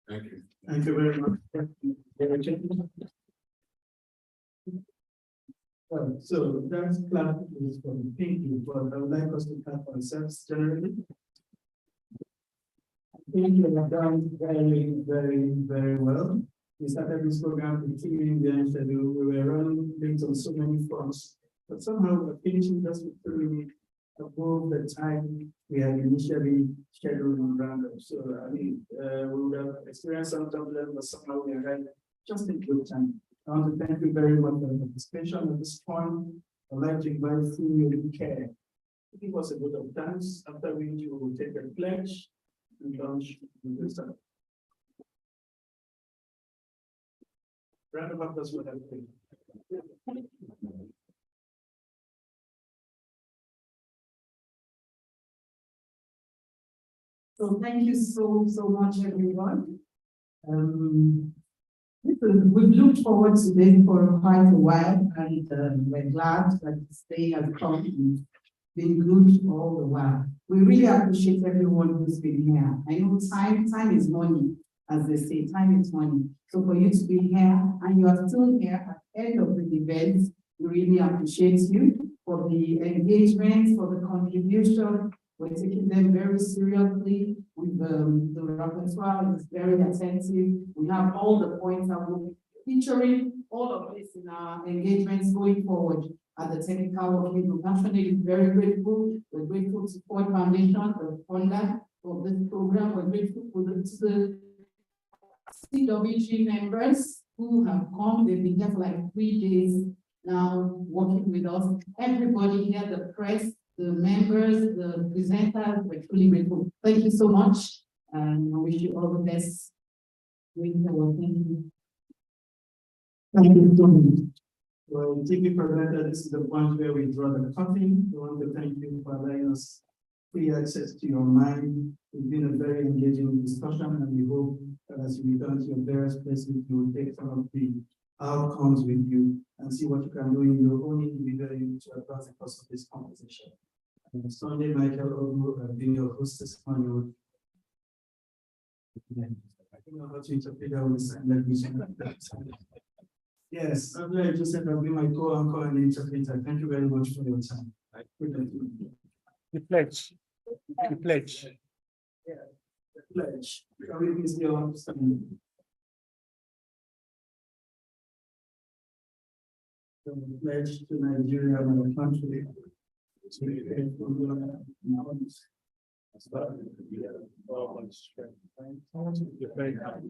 Thank you. Thank you very much. So that's clarification for me. Thank you, but I would like us to clap ourselves generally. I think you have done very, very, very well. We started this program with 2 million schedule. We were running things on so many fronts, but somehow we're finishing just with 3 minutes above the time we had initially scheduled and rounded. So I mean, we would have experienced some problems, but somehow we arrived just in good time. I want to thank you very much for the participation at this point. I'd like to invite you to care. Give us a bit of thanks, after which we will take a pledge and launch the stuff. Round of applause for everything. So thank you so much, everyone. We've looked forward to this for quite a while, and we're glad that this day has come and been good all the while. We really appreciate everyone who's been here. I know time is money, as they say, time is money. So for you to be here and you are still here at the end of the event, we really appreciate you for the engagement, for the contribution. We're taking them very seriously. With the rapporteur is very attentive. We have all the points that we'll be featuring all of this in our engagements going forward at the technical working group. Nationally, very grateful. We're grateful to Ford Foundation, the funder of this program. We're grateful for the CWG members who have come. They've been here for like 3 days now, working with us. Everybody here, the press, the members, the presenters, we're truly grateful. Thank you so much, and I wish you all the best. Thank you so much. Well, take it for granted, this is the point where we draw the curtain. We want to thank you for allowing us free access to your mind. It's been a very engaging discussion, and we hope that as you return to your various places, you will take some of the outcomes with you and see what you can do in your own individual unit to advance the course of this conversation. And Sunday, Michael Ogu, being your hostess on your I think I'm about to interpret that with sign language. Yes, I'm glad Joseph will be my co-anchor and interpreter. Thank you very much for your time. The pledge. The pledge. The pledge. Can we please be on standing? The pledge to Nigeria and the country. To be faithful to the laws. Thank you very much.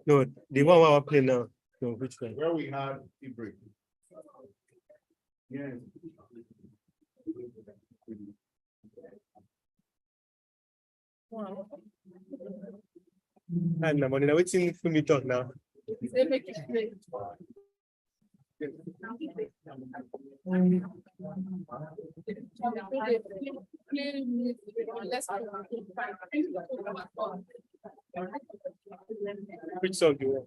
No, the one we're playing now. No, which one? Where we had a break. Yeah. And now, money now, waiting for me to talk now. Which song do you want?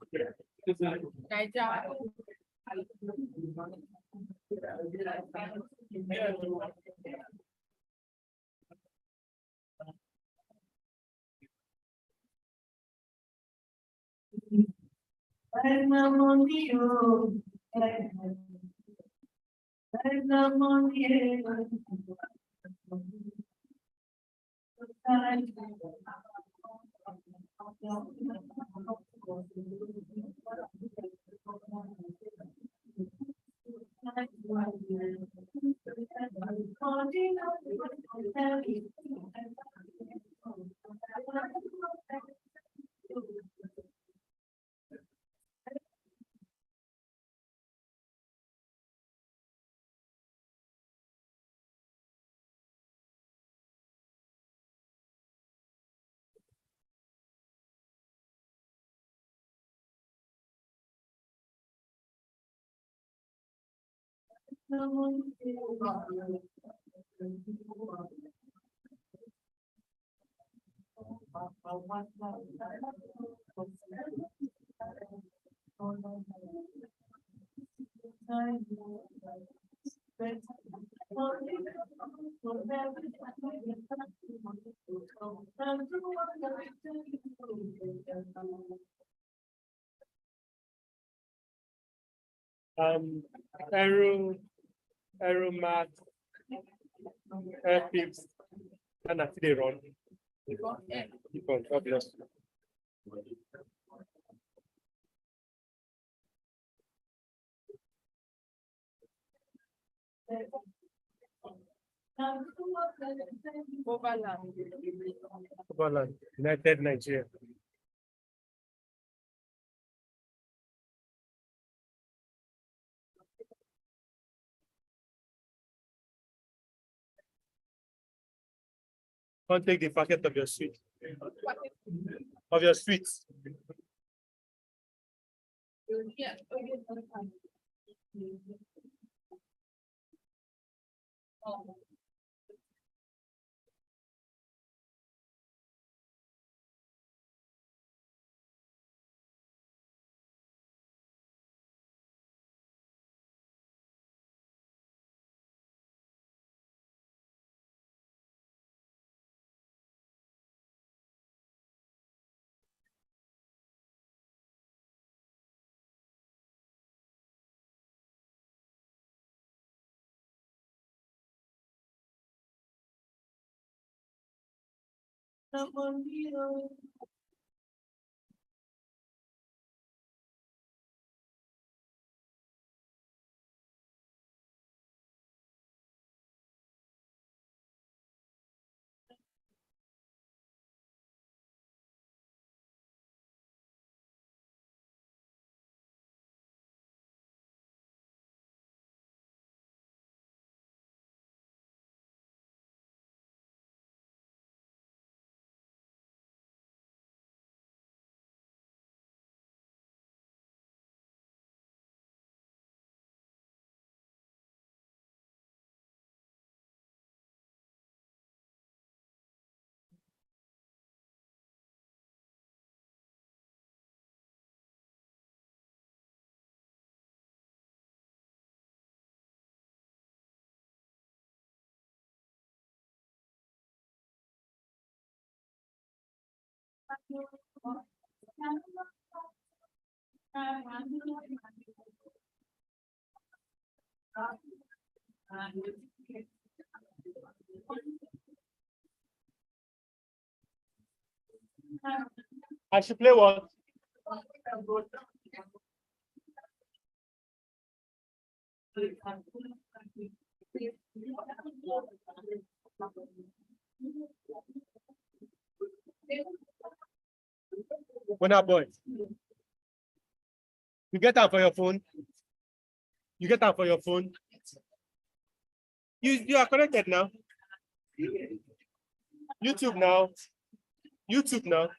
Aeromat, airfields, and I they run. Keep on, God bless. Overland, United Nigeria. Can't take the packet of your sweet. Of your sweets. I should play what? When up, boy? You get that for your phone? You get that for your phone? You are connected now. YouTube now. YouTube now.